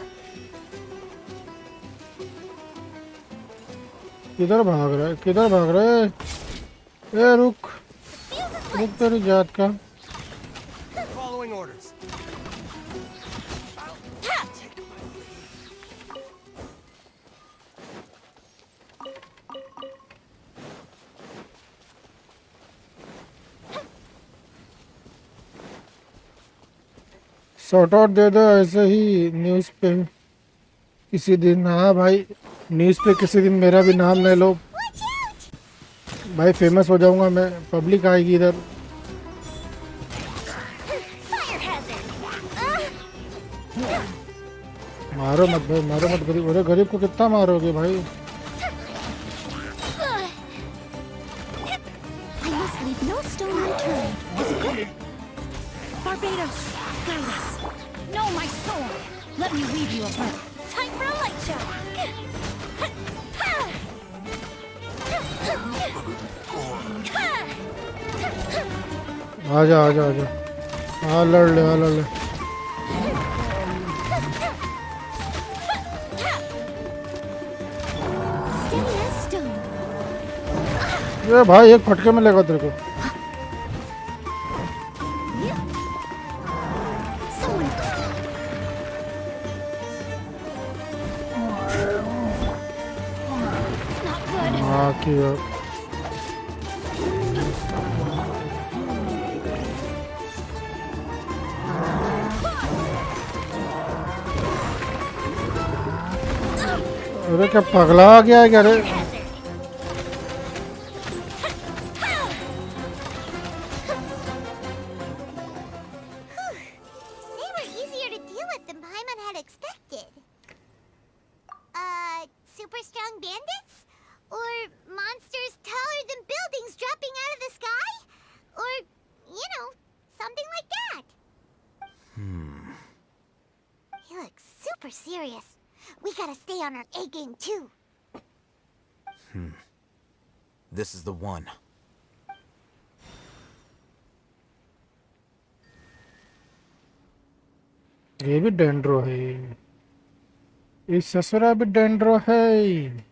किधर भाग रहा है? किधर भाग रहा है? ए रुक, रुक तेरी जात का। Following orders. शॉर्ट आउट दे दो ऐसे ही न्यूज़ पे किसी दिन। हाँ भाई, न्यूज़ पे किसी दिन मेरा भी नाम ले लो भाई, फेमस हो जाऊंगा मैं, पब्लिक आएगी इधर। मारो मत भाई, मारो मत गरीब। अरे गरीब को कितना मारोगे भाई? I must leave no stone unturned. Is it good? Barbados, guide us. No, my sword. Let me weave you a bow. Time for a light show. आजा आजा आजा, हाँ लड़ ले, हाँ लड़ ले। Steady as stone. ये भाई एक फटके में लेगा तेरे को। Someone. Not good. हाँ किया। अरे क्या पगला आ गया है क्या रे? flying bandits? Or monsters taller than buildings dropping out of the sky? Or, something like that. He looks super serious. We gotta stay on our A game too. This is the one. ये भी dendro है, ये ससुरा भी dendro है.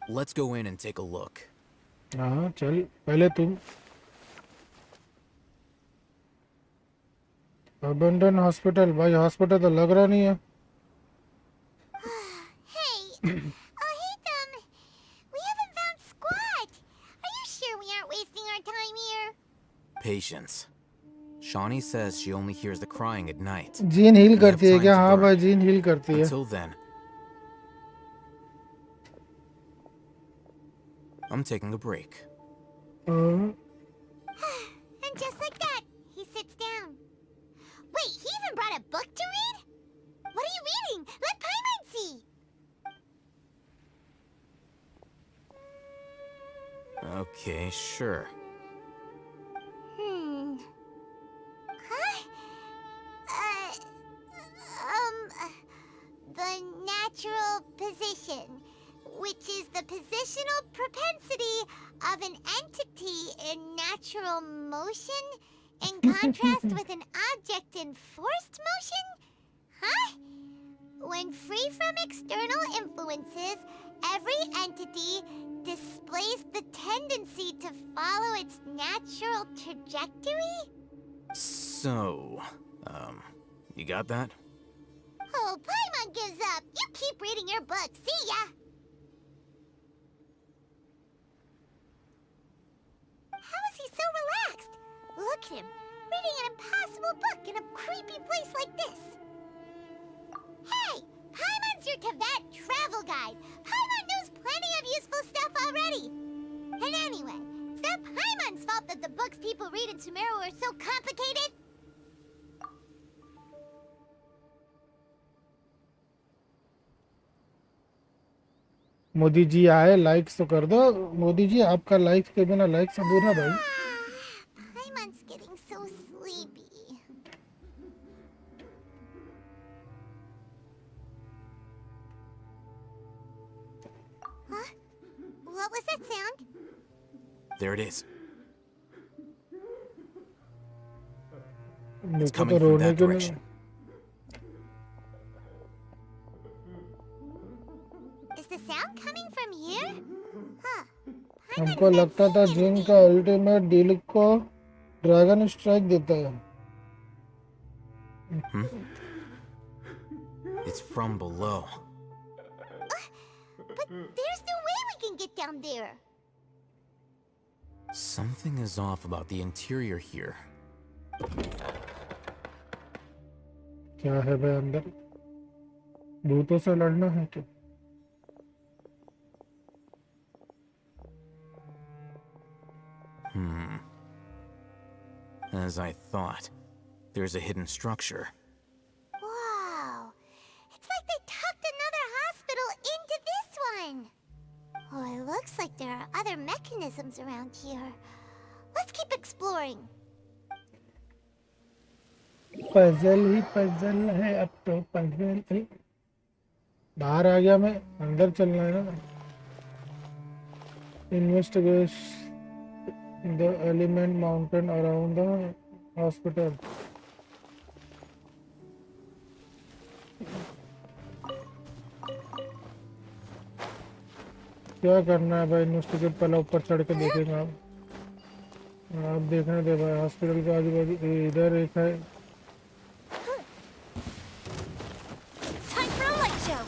Let's go in and take a look. हाँ चल पहले तुम. Abandoned hospital. भाई हॉस्पिटल तो लग रहा नहीं है. Hey, we haven't found squat. Are you sure we aren't wasting our time here? Patience. Shawnee says she only hears the crying at night. जीन हील We have करती है time क्या? to हाँ burn. भाई जीन हील करती है. Until then, I'm taking a break. And just like that, he sits down. Wait, he even brought a book to read? What are you reading? Let Paimon see. Okay, sure. Huh? The natural position, which is the positional propensity of an entity in natural motion in contrast with an object in forced motion? Huh? When free from external influences, every entity displays the tendency to follow its natural trajectory? So, you got that? Oh, Paimon gives up. You keep reading your book. See ya! How is he so relaxed? Look at him, reading an impossible book in a creepy place like this. Hey! Paimon's your Tibet travel guide. Paimon knows plenty of useful stuff already. And anyway, it's not Paimon's fault that the books people read in Sumeru are so complicated. Modi ji आए, likes तो कर दो. मोदी जी आपका likes के बिना likes अधूरा भाई. Paimon's getting so sleepy. Huh? What was that sound? There it is. मेरे It's को तो coming from रोने that के लिए. direction. Is the sound coming from here? Huh. हमको लगता था जिन का अल्टीमेट डील को ड्रैगन स्ट्राइक देता है. It's from below. But there's no way we can get down there. Something is off about the interior here. क्या है भाई अंदर? भूतों से लड़ना है क्या? As I thought, there's a hidden structure. Wow. It's like they tucked another hospital into this one. Oh, it looks like there are other mechanisms around here. Let's keep exploring. Puzzle he puzzle है अब तो puzzle ही. बाहर आ गया मैं, अंदर चलना है ना. Investigate the element mountain around the hospital. क्या करना है भाई? इन्वेस्टिगेट पहले ऊपर चढ़ के देखेंगे. आप देखने दे भाई. हॉस्पिटल के आजू बाजू इधर एक है. Time for a light show.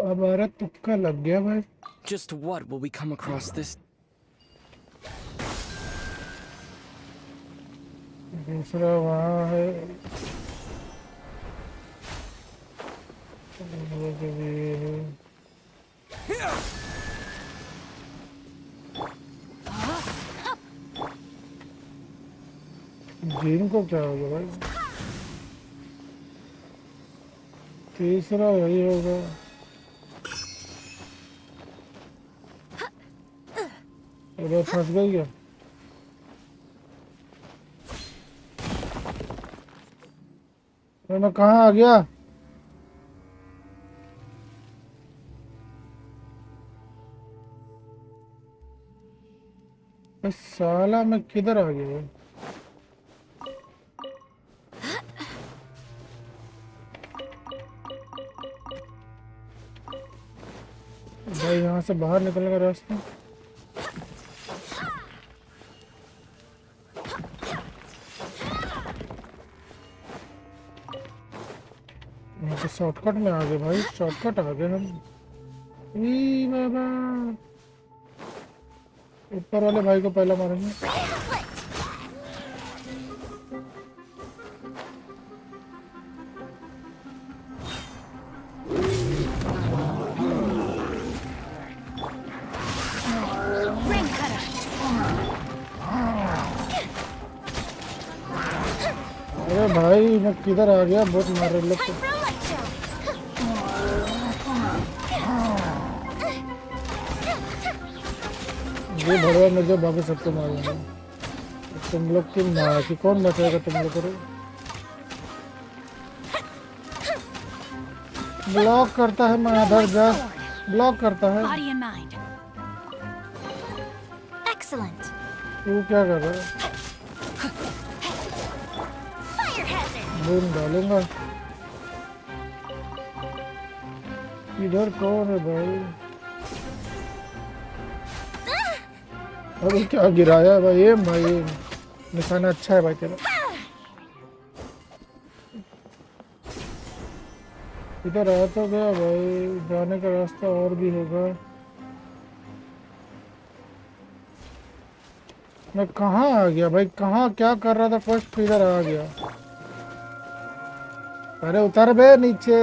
हमारा तुक्का लग गया भाई. Just what will we come across this? दूसरा वहाँ है. जीन को क्या होगा भाई? तीसरा वही होगा। अरे फंस गई क्या? अरे मैं कहाँ आ गया? साला मैं किधर आ गया? भाई यहाँ से बाहर निकलने का रास्ता? यहाँ तो शॉर्टकट में आ गए भाई, शॉर्टकट आ गए हम। ई बाबा, ऊपर वाले भाई को पहला मारेंगे। अरे भाई मैं किधर आ गया? बहुत मार रहे लोग। ये भड़वा में जो बाकी सबको मारूंगा। तुम लोग की माँ की कौन बचाएगा तुम लोग को? ब्लॉक करता है माधर जा, ब्लॉक करता है। तू क्या कर रहा है? बूम डालूंगा। इधर कौन है भाई? अरे क्या गिराया भाई? ये भाई निशाना अच्छा है भाई तेरा। इधर आ तो गया भाई, जाने का रास्ता और भी होगा। मैं कहाँ आ गया भाई? कहाँ क्या कर रहा था? फर्स्ट इधर आ गया। अरे उतर बे नीचे।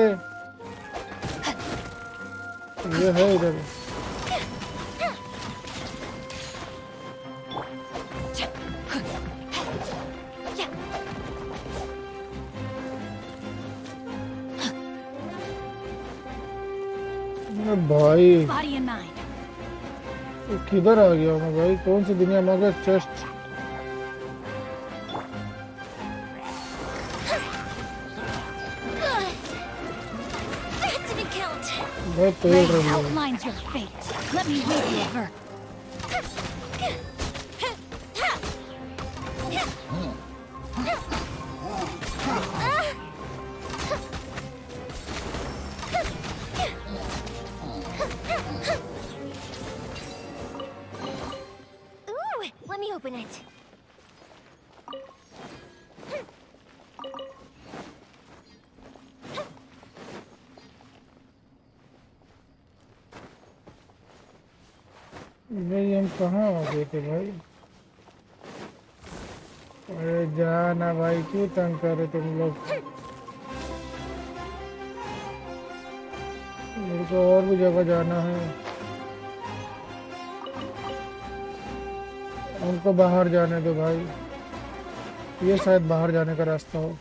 ये है इधर। भाई किधर आ गया मैं भाई? कौन सी दुनिया में आ गया? चेस्ट भाई तोड़ रही है। Let me open it. भाई हम कहाँ आ गए थे भाई? अरे जाना भाई, क्यों तंग कर रहे तुम लोग? मेरे को और भी जगह जाना है। उनको बाहर जाने दो भाई, ये शायद बाहर जाने का रास्ता हो।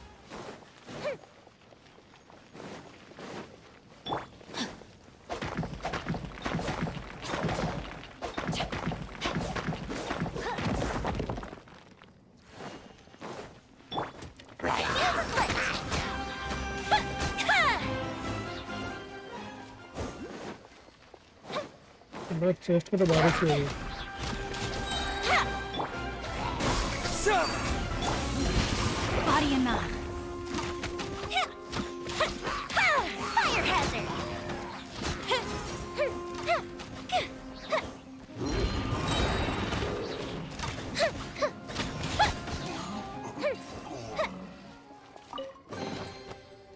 बस चेस्ट पे तो बारिश ही हो गई। Body and knock. Fire hazard.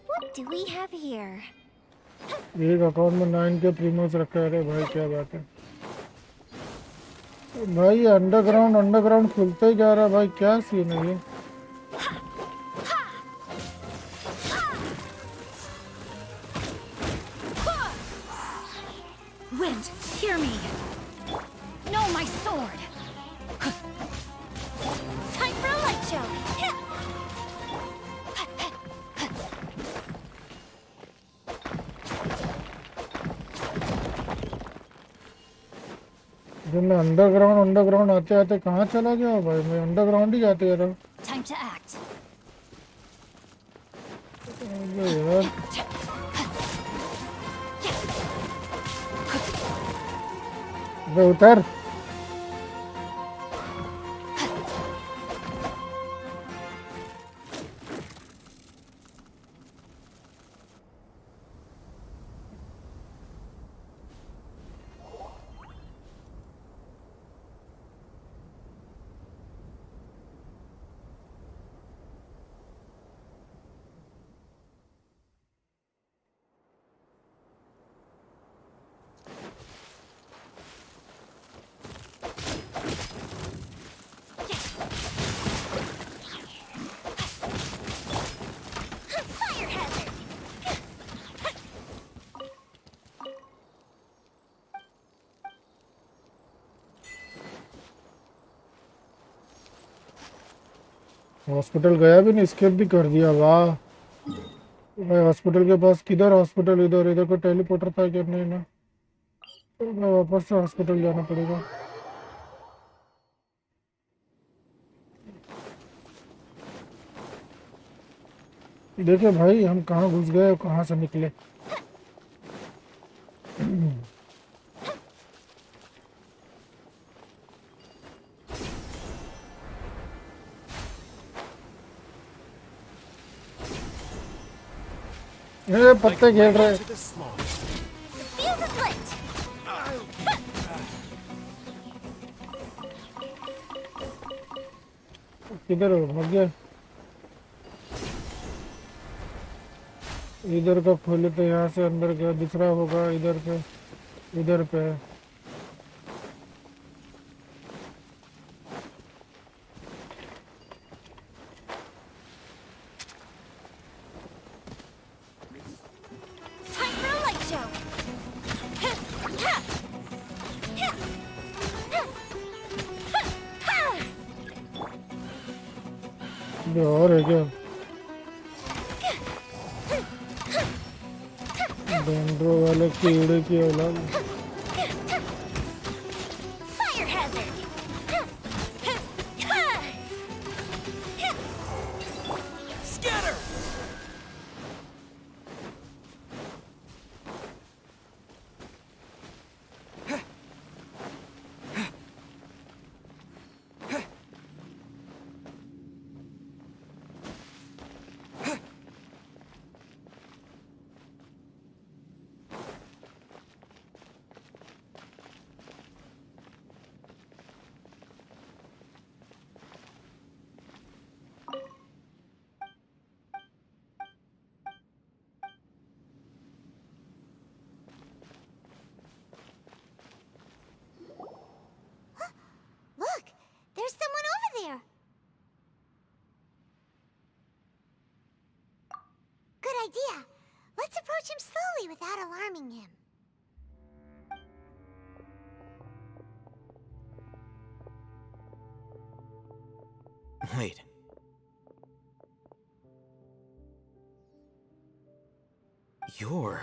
What do we have here? एक अकाउंट में 9 के प्रीमियम्स रखा है। अरे भाई क्या बात है भाई? अंडरग्राउंड खुलते ही जा रहा है भाई, क्या सीन है ये? Wind, hear me. No, my sword. Time for a light show. जब मैं अंडरग्राउंड आते आते कहाँ चला गया भाई? मैं अंडरग्राउंड ही जाते रहा। Time to act. अबे यार अबे उतर। Fire hazard. हॉस्पिटल गया भी नहीं, स्केप भी कर दिया। वाह भाई, हॉस्पिटल के पास किधर? हॉस्पिटल इधर, इधर को टेलीपोर्टर था कि नहीं ना? तो मैं वापस से हॉस्पिटल जाना पड़ेगा। देखिए भाई हम कहाँ घुस गए और कहाँ से निकले। ये पत्ते खेल रहे। The fuse is lit. किधर हो? मर गया। इधर का खोले तो यहाँ से अंदर गया, दूसरा होगा इधर पे, इधर पे है। Time for a light show. ये और है क्या? डेंड्रो वाले कीड़े की औलाद। Fire hazard. Scatter! Look, there's someone over there. Good idea. Let's approach him slowly without alarming him. Wait. You're...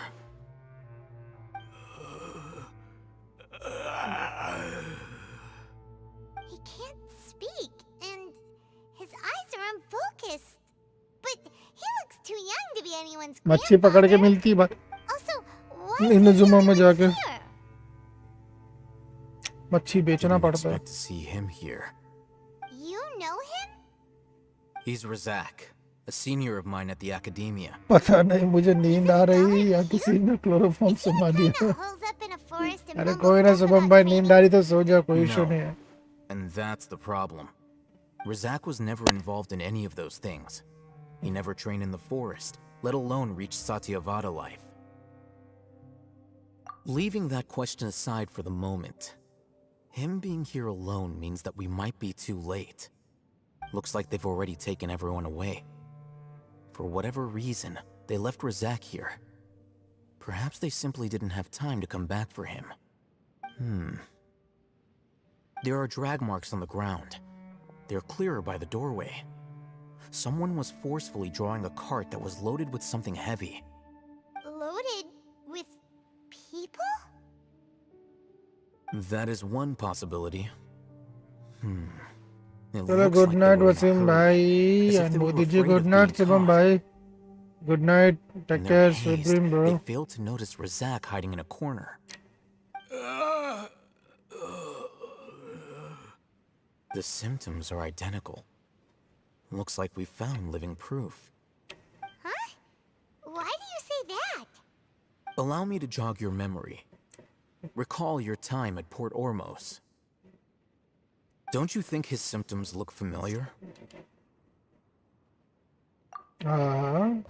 He can't speak, and his eyes are unfocused. But he looks too young to be anyone's मच्छी पकड़ के मिलती भाई। Also, why इनजुमा में जाके here? मच्छी बेचना Didn't पड़ता है। expect to see him here. You know him? He's Razak, a senior of mine at the academia. पता नहीं, मुझे नींद आ रही है या किसी ने क्लोरोफॉर्म सुना दिया। Holes up in a forest and अरे mumbles कोई ना stuff शुभम about भाई, training. नींद आ रही तो सो जा, कोई इशू No. नहीं है। And that's the problem. Razak was never involved in any of those things. He never trained in the forest, let alone reach Satyavada life. Leaving that question aside for the moment, him being here alone means that we might be too late. Looks like they've already taken everyone away. For whatever reason, they left Razak here. Perhaps they simply didn't have time to come back for him. There are drag marks on the ground. They're clearer by the doorway. Someone was forcefully drawing a cart that was loaded with something heavy. Loaded with people? That is one possibility. It चलो looks good like they night were in a Waseem hurry, भाई as if and they were Modi ji afraid good of night being Shivam caught. भाई good night In take their care sweet haste, dream bro they failed to notice Razak hiding in a corner. The symptoms are identical. Looks like we found living proof. Huh? Why do you say that? Allow me to jog your memory. Recall your time at Port Ormos. Don't you think his symptoms look familiar? हाँ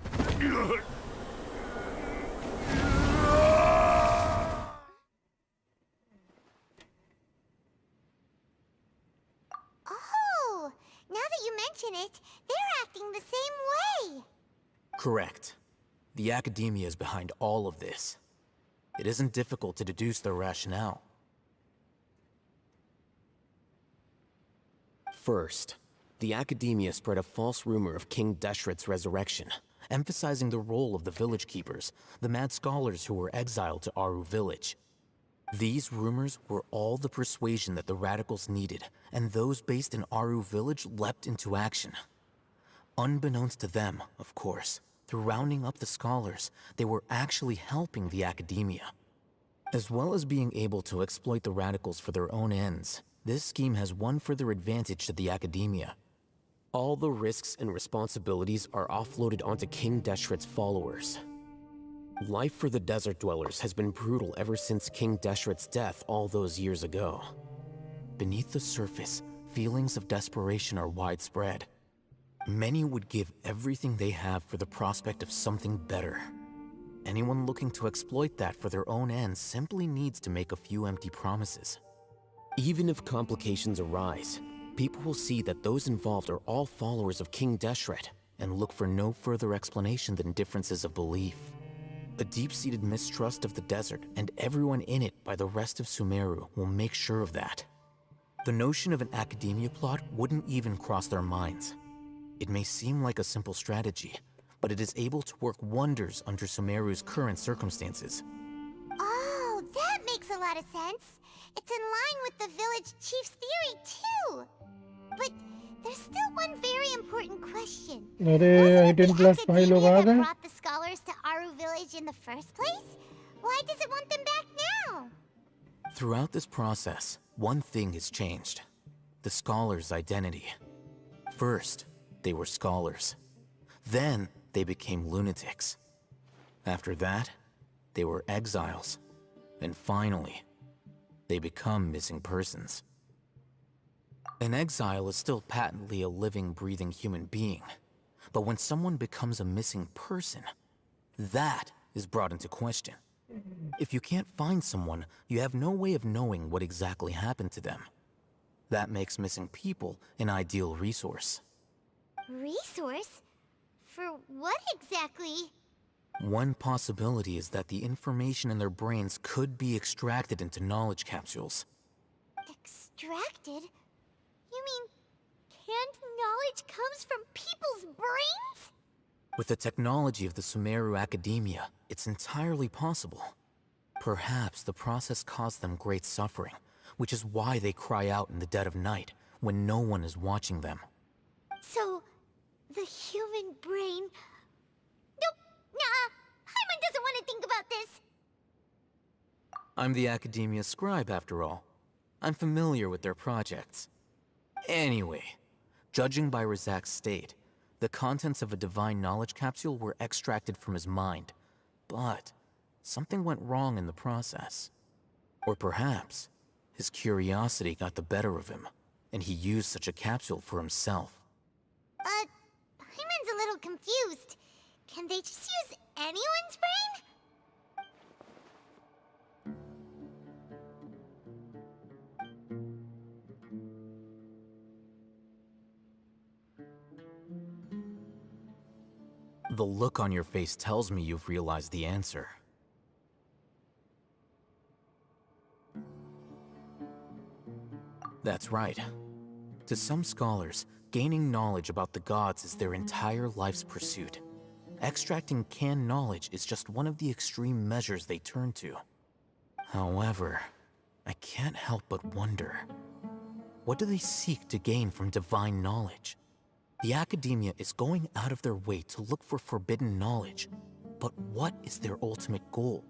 Oh, now that you mention it, they're acting the same way. Correct. The Academia is behind all of this. It isn't difficult to deduce their rationale. First, the Academia spread a false rumor of King Deshret's resurrection, emphasizing the role of the village keepers, the mad scholars who were exiled to Aru village. These rumors were all the persuasion that the radicals needed, and those based in Aru village leapt into action. Unbeknownst to them, of course, through rounding up the scholars, they were actually helping the Academia. As well as being able to exploit the radicals for their own ends, this scheme has one further advantage to the Academia. All the risks and responsibilities are offloaded onto King Deshret's followers. Life for the desert dwellers has been brutal ever since King Deshret's death all those years ago. Beneath the surface, feelings of desperation are widespread. Many would give everything they have for the prospect of something better. Anyone looking to exploit that for their own ends simply needs to make a few empty promises. Even if complications arise, people will see that those involved are all followers of King Deshret and look for no further explanation than differences of belief. A deep-seated mistrust of the desert and everyone in it by the rest of Sumeru will make sure of that. The notion of an Academia plot wouldn't even cross their minds. It may seem like a simple strategy, but it is able to work wonders under Sumeru's current circumstances. Oh, that makes a lot of sense. It's in line with the village chief's theory, too. But there's still one very important question. अरे 18 plus भाई लोग आ That गए brought the scholars to Aru village in the first place? Why does it want them back now? Throughout this process, one thing has changed. The scholars' identity. First, they were scholars. Then, they became lunatics. After that, they were exiles. And finally, they become missing persons. An exile is still patently a living, breathing human being. But when someone becomes a missing person, that is brought into question. If you can't find someone, you have no way of knowing what exactly happened to them. That makes missing people an ideal resource. Resource? For what exactly? One possibility is that the information in their brains could be extracted into knowledge capsules. Extracted? You mean canned knowledge comes from people's brains? With the technology of the Sumeru Academia, it's entirely possible. Perhaps the process caused them great suffering, which is why they cry out in the dead of night, when no one is watching them. So, the human brain... Nope, nah, Hyman doesn't want to think about this. I'm the Academia scribe, after all. I'm familiar with their projects. Anyway, judging by Razak's state, the contents of a divine knowledge capsule were extracted from his mind. But something went wrong in the process. Or perhaps his curiosity got the better of him, and he used such a capsule for himself. Hyman's a little confused. Can they just use anyone's brain? The look on your face tells me you've realized the answer. That's right. To some scholars, gaining knowledge about the gods is their entire life's pursuit. Extracting canned knowledge is just one of the extreme measures they turn to. However, I can't help but wonder, what do they seek to gain from divine knowledge? The academia is going out of their way to look for forbidden knowledge, but what is their ultimate goal?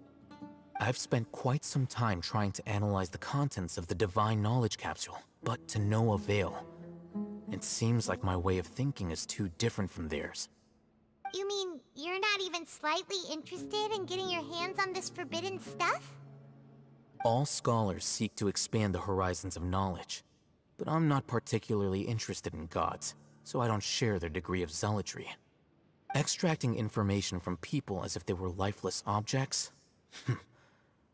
I've spent quite some time trying to analyze the contents of the divine knowledge capsule, but to no avail. It seems like my way of thinking is too different from theirs. You mean you're not even slightly interested in getting your hands on this forbidden stuff? All scholars seek to expand the horizons of knowledge, but I'm not particularly interested in gods, so I don't share their degree of zealotry. Extracting information from people as if they were lifeless objects?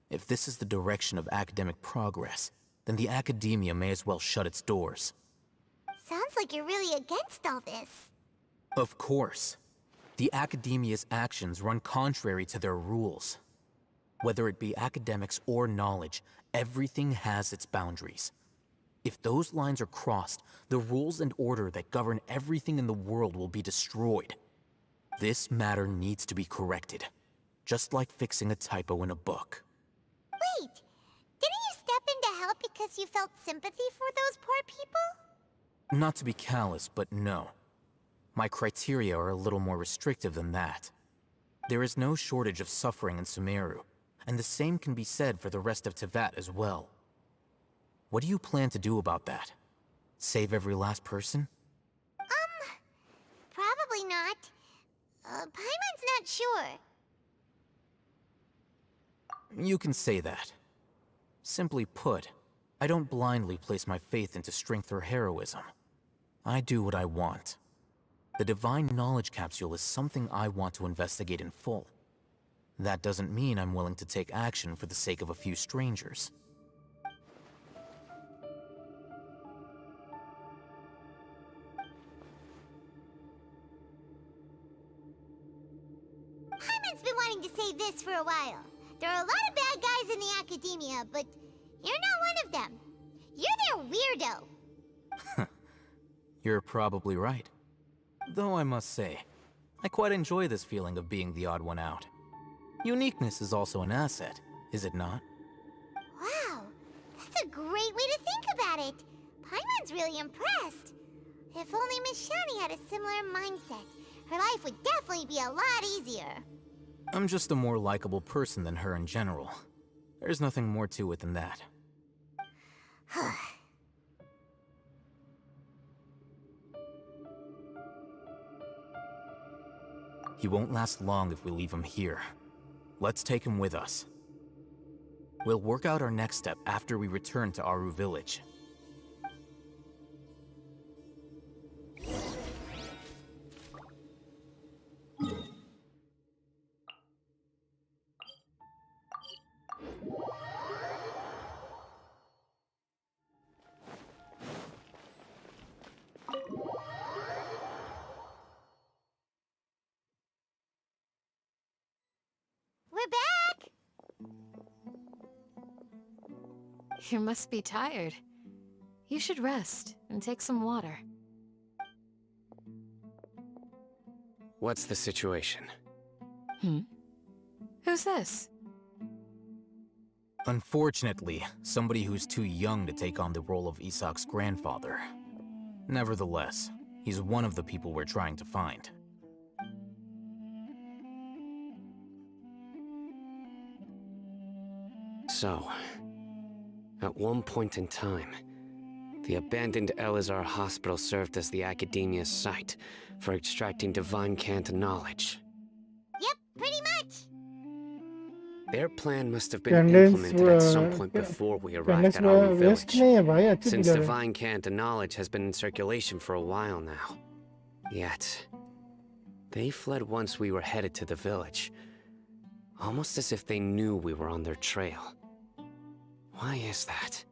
If this is the direction of academic progress, then the academia may as well shut its doors. Sounds like you're really against all this. Of course. The academia's actions run contrary to their rules. Whether it be academics or knowledge, everything has its boundaries. If those lines are crossed, the rules and order that govern everything in the world will be destroyed. This matter needs to be corrected, just like fixing a typo in a book. Wait, didn't you step in to help because you felt sympathy for those poor people? Not to be callous, but no. My criteria are a little more restrictive than that. There is no shortage of suffering in Sumeru, and the same can be said for the rest of Teyvat as well. What do you plan to do about that? Save every last person? Probably not. Paimon's not sure. You can say that. Simply put, I don't blindly place my faith into strength or heroism. I do what I want. The divine knowledge capsule is something I want to investigate in full. That doesn't mean I'm willing to take action for the sake of a few strangers. Paimon's been wanting to say this for a while. There are a lot of bad guys in the academia, but you're not one of them. You're their weirdo. You're probably right. Though I must say, I quite enjoy this feeling of being the odd one out. Uniqueness is also an asset, is it not? Wow, that's a great way to think about it. Paimon's really impressed. If only Miss Shani had a similar mindset, her life would definitely be a lot easier. I'm just a more likable person than her in general. There's nothing more to it than that. He won't last long if we leave him here. Let's take him with us. We'll work out our next step after we return to Aru Village. We're back! You must be tired. You should rest and take some water. What's the situation? Who's this? Unfortunately, somebody who's too young to take on the role of Isak's grandfather. Nevertheless, he's one of the people we're trying to find. So, at one point in time, the abandoned Elazar Hospital served as the academia's site for extracting divine canned knowledge. Yep, pretty much. Their plan must have been implemented at some point before we arrived at Aru Village, since divine canned knowledge has been in circulation for a while now. Yet, they fled once we were headed to the village, almost as if they knew we were on their trail. Why is that?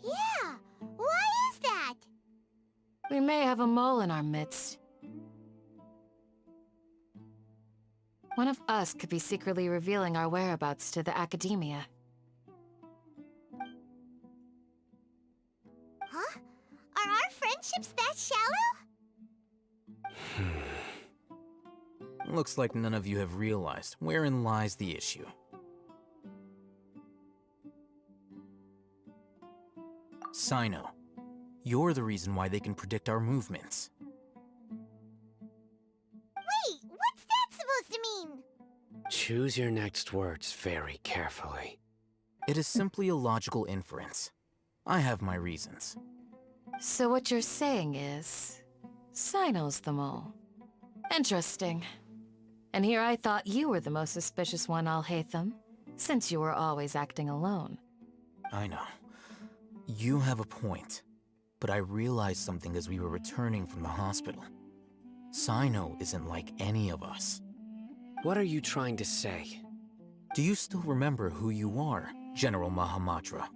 Yeah, why is that? We may have a mole in our midst. One of us could be secretly revealing our whereabouts to the academia. friendship's that shallow? Looks like none of you have realized wherein lies the issue. Sino, you're the reason why they can predict our movements. Wait, what's that supposed to mean? Choose your next words very carefully. It is simply a logical inference. I have my reasons. So what you're saying is, Sino's the mole. Interesting. And here I thought you were the most suspicious one, Al-Haytham, since you were always acting alone. I know. You have a point. But I realized something as we were returning from the hospital. Sino isn't like any of us. What are you trying to say? Do you still remember who you are, General Mahamatra?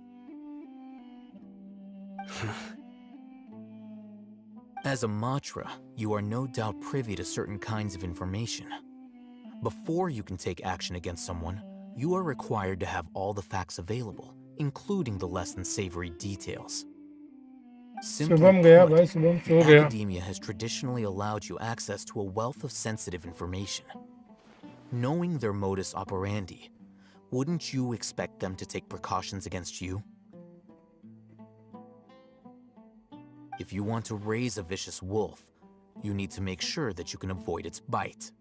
As a Matra, you are no doubt privy to certain kinds of information. Before you can take action against someone, you are required to have all the facts available, including the less than savory details. Simply put, academia has traditionally allowed you access to a wealth of sensitive information. Knowing their modus operandi, wouldn't you expect them to take precautions against you? If you want to raise a vicious wolf, you need to make sure that you can avoid its bite.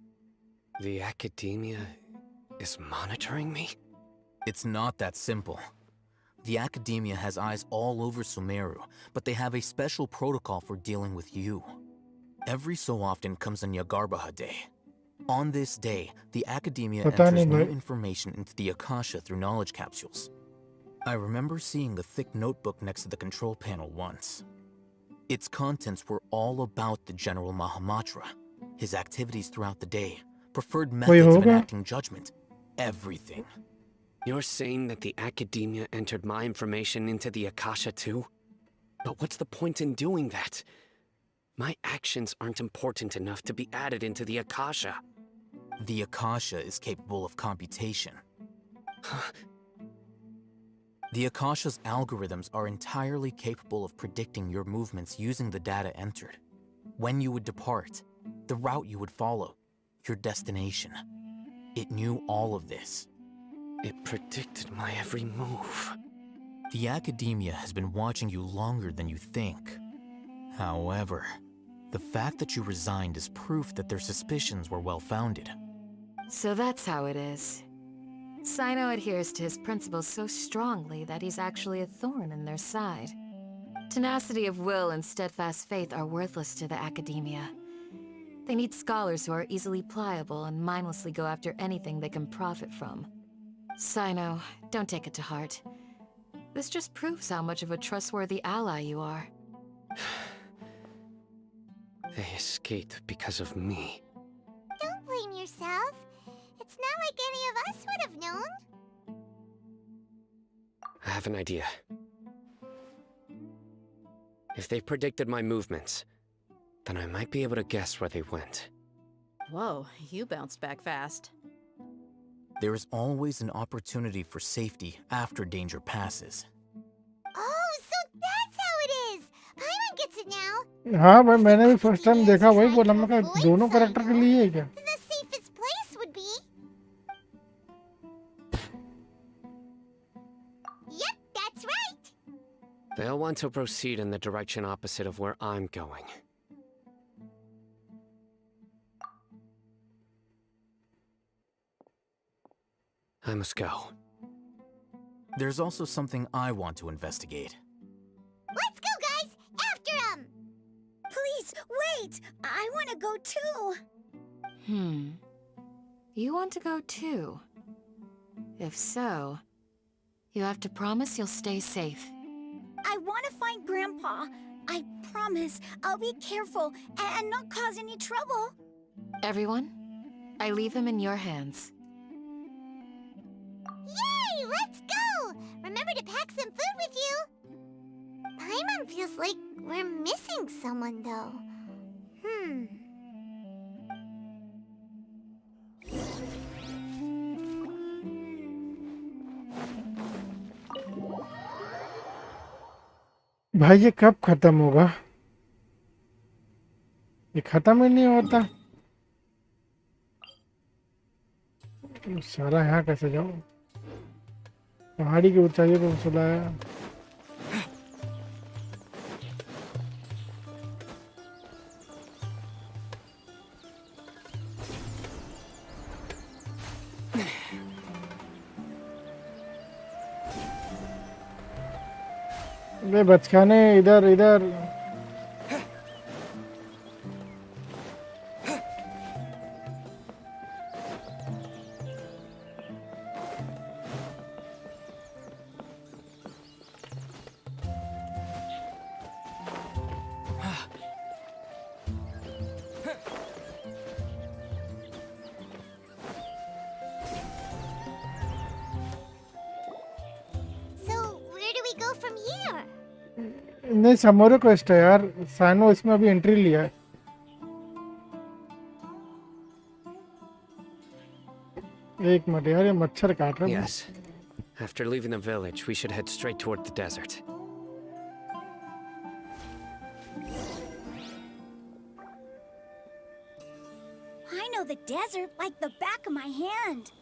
The academia is monitoring me? It's not that simple. The academia has eyes all over Sumeru, but they have a special protocol for dealing with you. Every so often comes on Yagarbaha Day. On this day, the academia enters new information into the Akasha through knowledge capsules. I remember seeing a thick notebook next to the control panel once. Its contents were all about the General Mahamatra, his activities throughout the day, preferred methods of enacting judgment, everything. You're saying that the academia entered my information into the Akasha too? But what's the point in doing that? My actions aren't important enough to be added into the Akasha. The Akasha is capable of computation. The Akasha's algorithms are entirely capable of predicting your movements using the data entered. When you would depart, the route you would follow, your destination. It knew all of this. It predicted my every move. The academia has been watching you longer than you think. However, the fact that you resigned is proof that their suspicions were well-founded. So that's how it is. Sino adheres to his principles so strongly that he's actually a thorn in their side. Tenacity of will and steadfast faith are worthless to the academia. They need scholars who are easily pliable and mindlessly go after anything they can profit from. Sino, don't take it to heart. This just proves how much of a trustworthy ally you are. They escaped because of me. Don't blame yourself. It's not like any of us would have known. I have an idea. If they predicted my movements, then I might be able to guess where they went. Whoa, you bounced back fast. There is always an opportunity for safety after danger passes. Oh, so that's how it is. Paimon gets it now. हाँ भाई मैंने भी first time देखा वही बोला मैं कहा दोनों कैरेक्टर के लिए है क्या? The safest place would be. Yep, that's right. They'll want to proceed in the direction opposite of where I'm going. I must go. There's also something I want to investigate. Let's go, guys! After him! Please, wait! I want to go too! You want to go too? If so, you have to promise you'll stay safe. I want to find Grandpa. I promise I'll be careful and not cause any trouble. Everyone, I leave him in your hands. Yay! Let's go! Remember to pack some food with you. Paimon feels like we're missing someone, though. भाई ये कब खत्म होगा? ये खत्म ही नहीं होता। सारा यहाँ कैसे जाऊँ? पहाड़ी की ऊंचाई पे सुलाया। मैं बचकाने इधर इधर। नहीं समोरे क्वेस्ट है यार। सानो इसमें अभी एंट्री लिया है। एक मिनट यार, ये मच्छर काट रहा है। Yes. After leaving the village, we should head straight toward the desert. I know the desert like the back of my hand.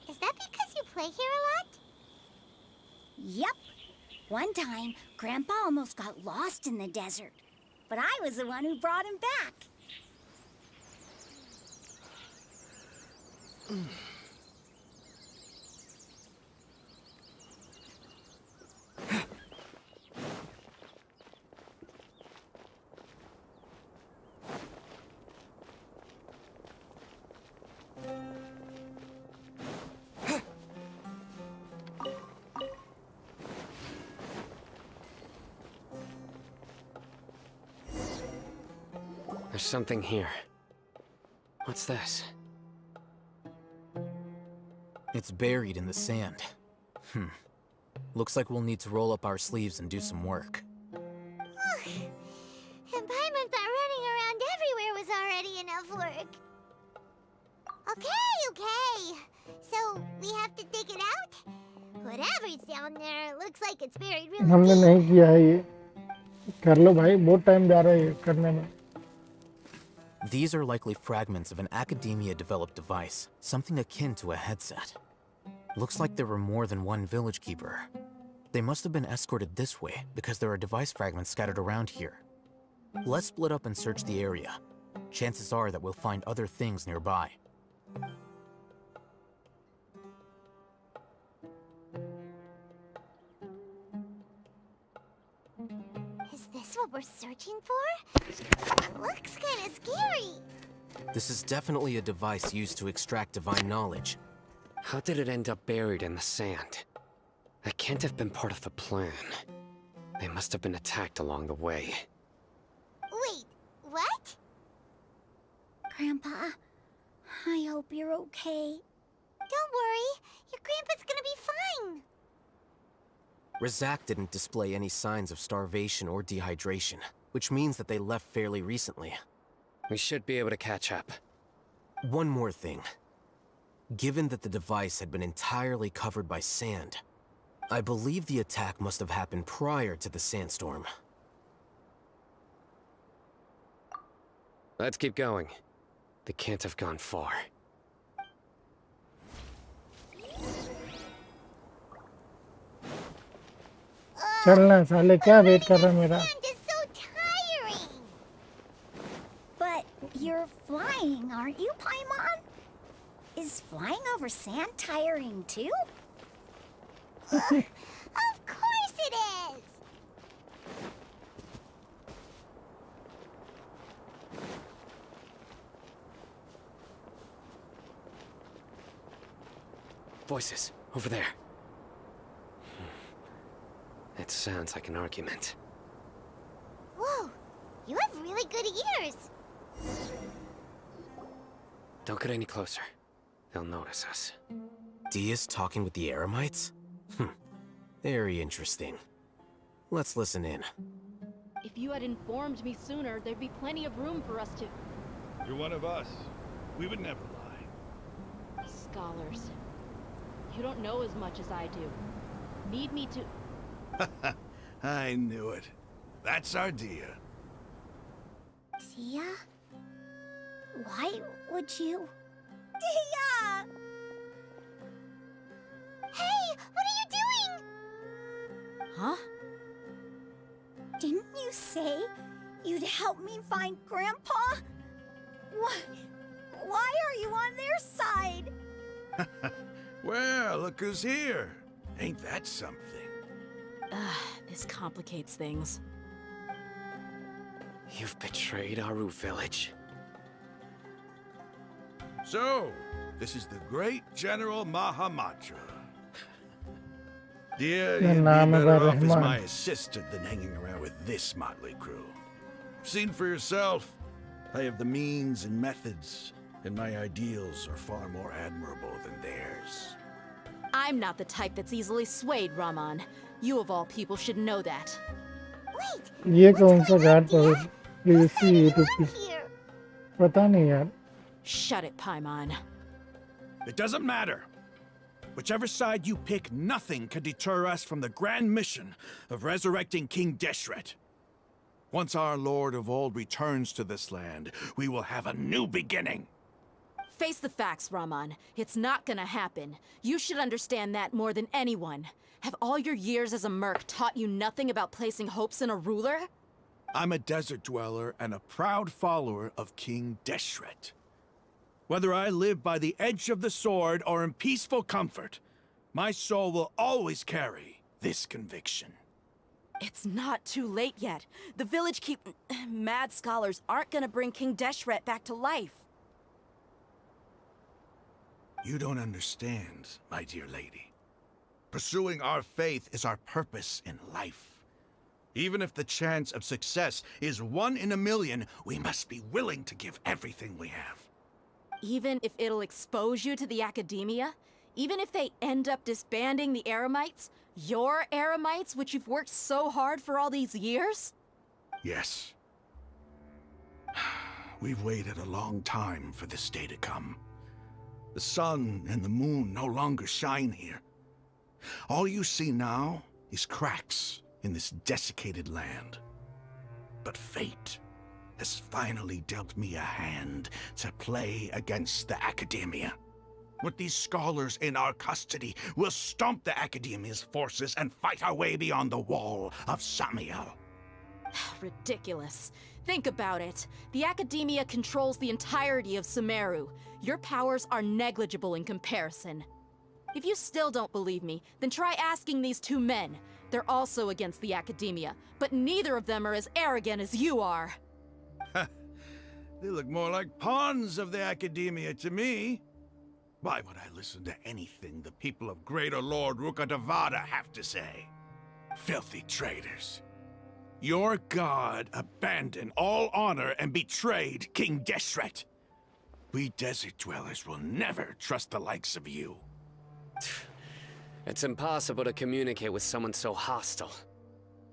Is that because you play here a lot? Yep. One time, Grandpa almost got lost in the desert, but I was the one who brought him back. There's something here. What's this? It's buried in the sand. Looks like we'll need to roll up our sleeves and do some work. And Paimon thought running around everywhere was already enough work. Okay. So, we have to dig it out? Whatever's down there, looks like it's buried really हमने deep. नहीं किया है ये। कर लो भाई, बहुत time जा रहा है ये करने में। These are likely fragments of an academia-developed device, something akin to a headset. Looks like there were more than one village keeper. They must have been escorted this way because there are device fragments scattered around here. Let's split up and search the area. Chances are that we'll find other things nearby. Is this what we're searching for? Looks kind of scary. This is definitely a device used to extract divine knowledge. How did it end up buried in the sand? That can't have been part of the plan. They must have been attacked along the way. Wait, what? Grandpa, I hope you're okay. Don't worry, your grandpa's gonna be fine. Razak didn't display any signs of starvation or dehydration, which means that they left fairly recently. We should be able to catch up. One more thing. Given that the device had been entirely covered by sand, I believe the attack must have happened prior to the sandstorm. Let's keep going. They can't have gone far. चलना साले, क्या wait कर रहा है मेरा? But you're flying, aren't you, Paimon? Is flying over sand tiring too? Of course it is! Voices, over there. It sounds like an argument. Whoa, you have really good ears. Don't get any closer. They'll notice us. Dia's talking with the Eremites? Very interesting. Let's listen in. If you had informed me sooner, there'd be plenty of room for us to... You're one of us. We would never lie. Scholars. You don't know as much as I do. Need me to... I knew it. That's our Dia. Tia? Why would you... Tia! Hey, what are you doing? Huh? Didn't you say you'd help me find Grandpa? Why are you on their side? Well, look who's here. Ain't that something? This complicates things. You've betrayed Aru Village. So, this is the great General Mahamatra. Dear, you'd be better off as my assistant than hanging around with this motley crew. Seen for yourself, I have the means and methods, and my ideals are far more admirable than theirs. I'm not the type that's easily swayed, Raman. You of all people should know that. ये कौन सा घाट पर BBC YouTube पे पता नहीं यार. Shut it, Paimon. It doesn't matter. Whichever side you pick, nothing can deter us from the grand mission of resurrecting King Deshret. Once our Lord of Old returns to this land, we will have a new beginning. Face the facts, Raman. It's not gonna happen. You should understand that more than anyone. Have all your years as a merc taught you nothing about placing hopes in a ruler? I'm a desert dweller and a proud follower of King Deshret. Whether I live by the edge of the sword or in peaceful comfort, my soul will always carry this conviction. It's not too late yet. The village mad scholars aren't gonna bring King Deshret back to life. You don't understand, my dear lady. Pursuing our faith is our purpose in life. Even if the chance of success is 1 in a million, we must be willing to give everything we have. Even if it'll expose you to the academia? Even if they end up disbanding the Eremites? Your Eremites, which you've worked so hard for all these years? Yes. We've waited a long time for this day to come. The sun and the moon no longer shine here. All you see now is cracks in this desiccated land. But fate has finally dealt me a hand to play against the Academia. With these scholars in our custody, we'll stomp the Academia's forces and fight our way beyond the wall of Samiel. Ridiculous. Think about it. The Academia controls the entirety of Sumeru. Your powers are negligible in comparison. If you still don't believe me, then try asking these 2 men. They're also against the Academia, but neither of them are as arrogant as you are. They look more like pawns of the Academia to me. Why would I listen to anything the people of Greater Lord Rukkhadevata have to say? Filthy traitors. Your god abandoned all honor and betrayed King Deshret. We desert dwellers will never trust the likes of you. It's impossible to communicate with someone so hostile.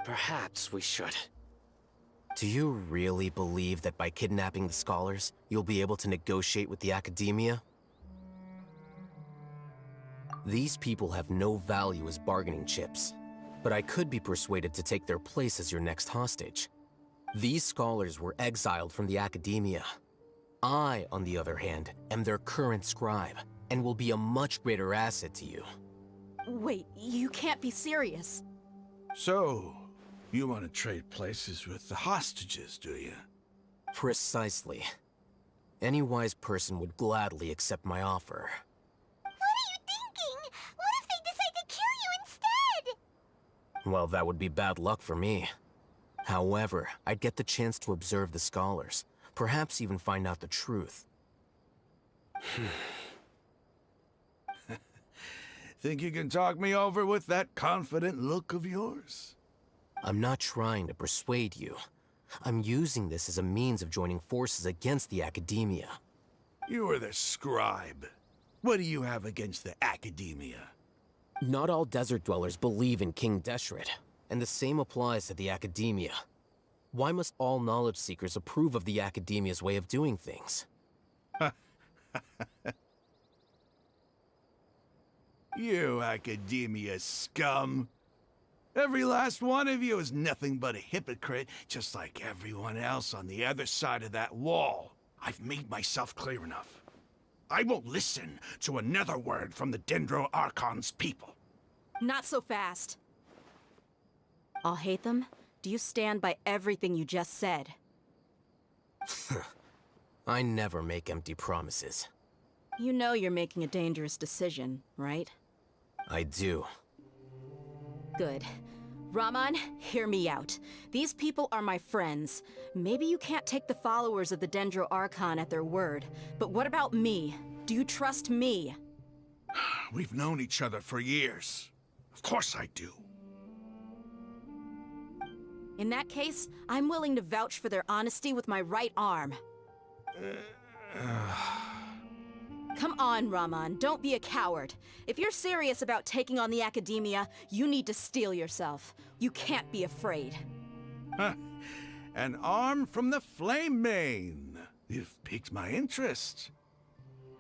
Perhaps we should. Do you really believe that by kidnapping the scholars, you'll be able to negotiate with the Academia? These people have no value as bargaining chips, but I could be persuaded to take their place as your next hostage. These scholars were exiled from the Academia. I, on the other hand, am their current scribe, and will be a much greater asset to you. Wait, you can't be serious. So, you want to trade places with the hostages, do you? Precisely. Any wise person would gladly accept my offer. What are you thinking? What if they decide to kill you instead? Well, that would be bad luck for me. However, I'd get the chance to observe the scholars, perhaps even find out the truth. Think you can talk me over with that confident look of yours? I'm not trying to persuade you. I'm using this as a means of joining forces against the Academia. You are the scribe. What do you have against the Academia? Not all desert dwellers believe in King Deshret, and the same applies to the Academia. Why must all knowledge seekers approve of the Academia's way of doing things? You Academia scum. Every last one of you is nothing but a hypocrite, just like everyone else on the other side of that wall. I've made myself clear enough. I won't listen to another word from the Dendro Archon's people. Not so fast. I'll hate them. Do you stand by everything you just said? I never make empty promises. You know you're making a dangerous decision, right? I do. Good. Raman, hear me out. These people are my friends. Maybe you can't take the followers of the Dendro Archon at their word, but what about me? Do you trust me? We've known each other for years. Of course I do. In that case, I'm willing to vouch for their honesty with my right arm. Come on, Raman, don't be a coward. If you're serious about taking on the Academia, you need to steel yourself. You can't be afraid. An arm from the Flame Mane. You've piqued my interest.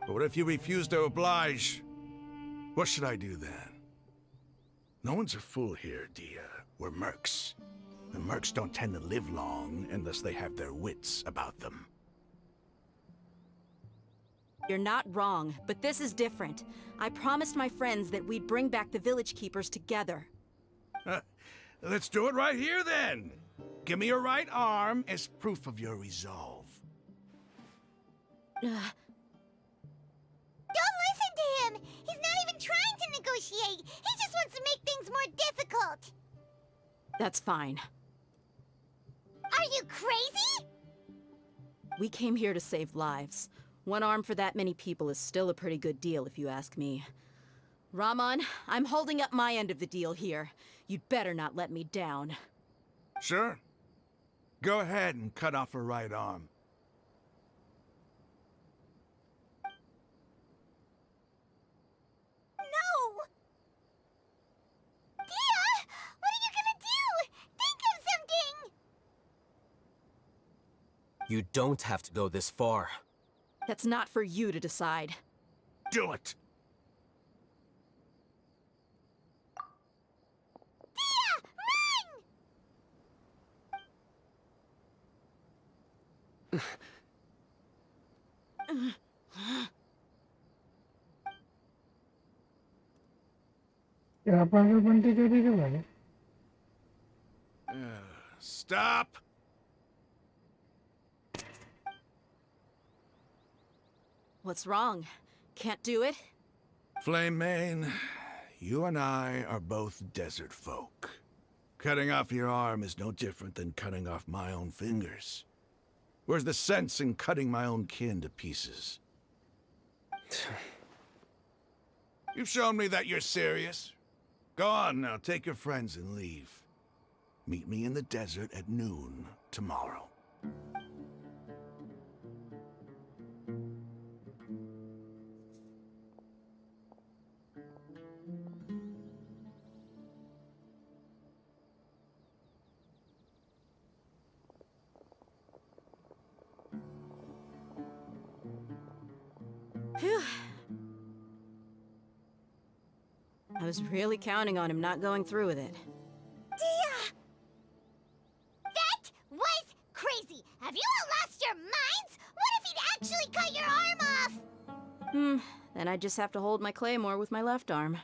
But what if you refuse to oblige? What should I do then? No one's a fool here, Dia. We're mercs. And mercs don't tend to live long unless they have their wits about them. You're not wrong, but this is different. I promised my friends that we'd bring back the Village Keepers together. Let's do it right here then. Give me your right arm as proof of your resolve. Don't listen to him! He's not even trying to negotiate! He just wants to make things more difficult! That's fine. Are you crazy? We came here to save lives. One arm for that many people is still a pretty good deal, if you ask me. Raman, I'm holding up my end of the deal here. You'd better not let me down. Sure. Go ahead and cut off her right arm. No! Dia! What are you gonna do? Think of something! You don't have to go this far. That's not for you to decide. Do it! Dia! Run! क्या पागल बंटी करेगा भाई? Stop! What's wrong? Can't do it? Flame Mane, you and I are both desert folk. Cutting off your arm is no different than cutting off my own fingers. Where's the sense in cutting my own kin to pieces? You've shown me that you're serious. Go on now, take your friends and leave. Meet me in the desert at noon tomorrow. Phew. I was really counting on him not going through with it. Dia! That was crazy! Have you all lost your minds? What if he'd actually cut your arm off? Then I just have to hold my claymore with my left arm.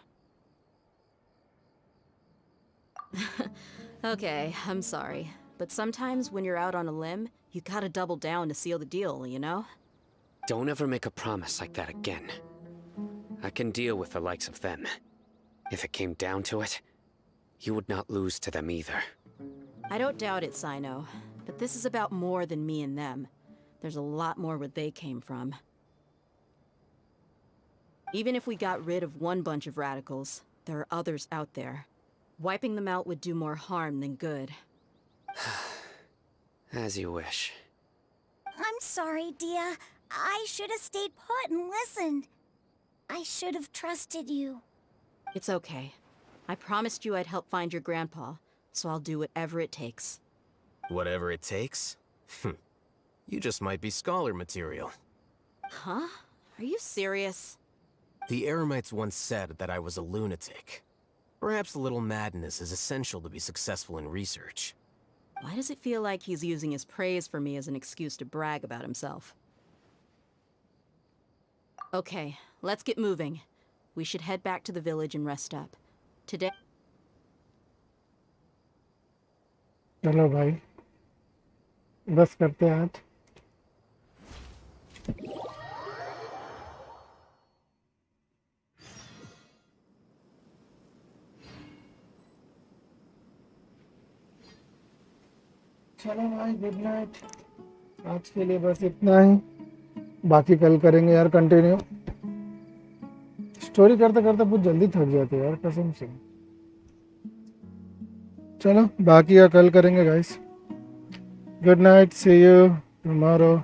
Okay, I'm sorry. But sometimes when you're out on a limb, you gotta double down to seal the deal, you know? Don't ever make a promise like that again. I can deal with the likes of them. If it came down to it, you would not lose to them either. I don't doubt it, Sino. But this is about more than me and them. There's a lot more where they came from. Even if we got rid of one bunch of radicals, there are others out there. Wiping them out would do more harm than good. As you wish. I'm sorry, Dia. I should have stayed put and listened. I should have trusted you. It's okay. I promised you I'd help find your grandpa, so I'll do whatever it takes. Whatever it takes? You just might be scholar material. Huh? Are you serious? The Eremites once said that I was a lunatic. Perhaps a little madness is essential to be successful in research. Why does it feel like he's using his praise for me as an excuse to brag about himself? Okay, let's get moving. We should head back to the village and rest up. Today... चलो भाई बस करते हैं आज चलो भाई good night आज के लिए बस इतना ही बाकी कल करेंगे यार कंटिन्यू स्टोरी करते करते बहुत जल्दी थक जाते हैं यार कसम से चलो बाकी का कल करेंगे guys good night see you tomorrow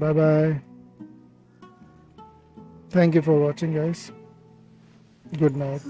bye bye thank you for watching guys good night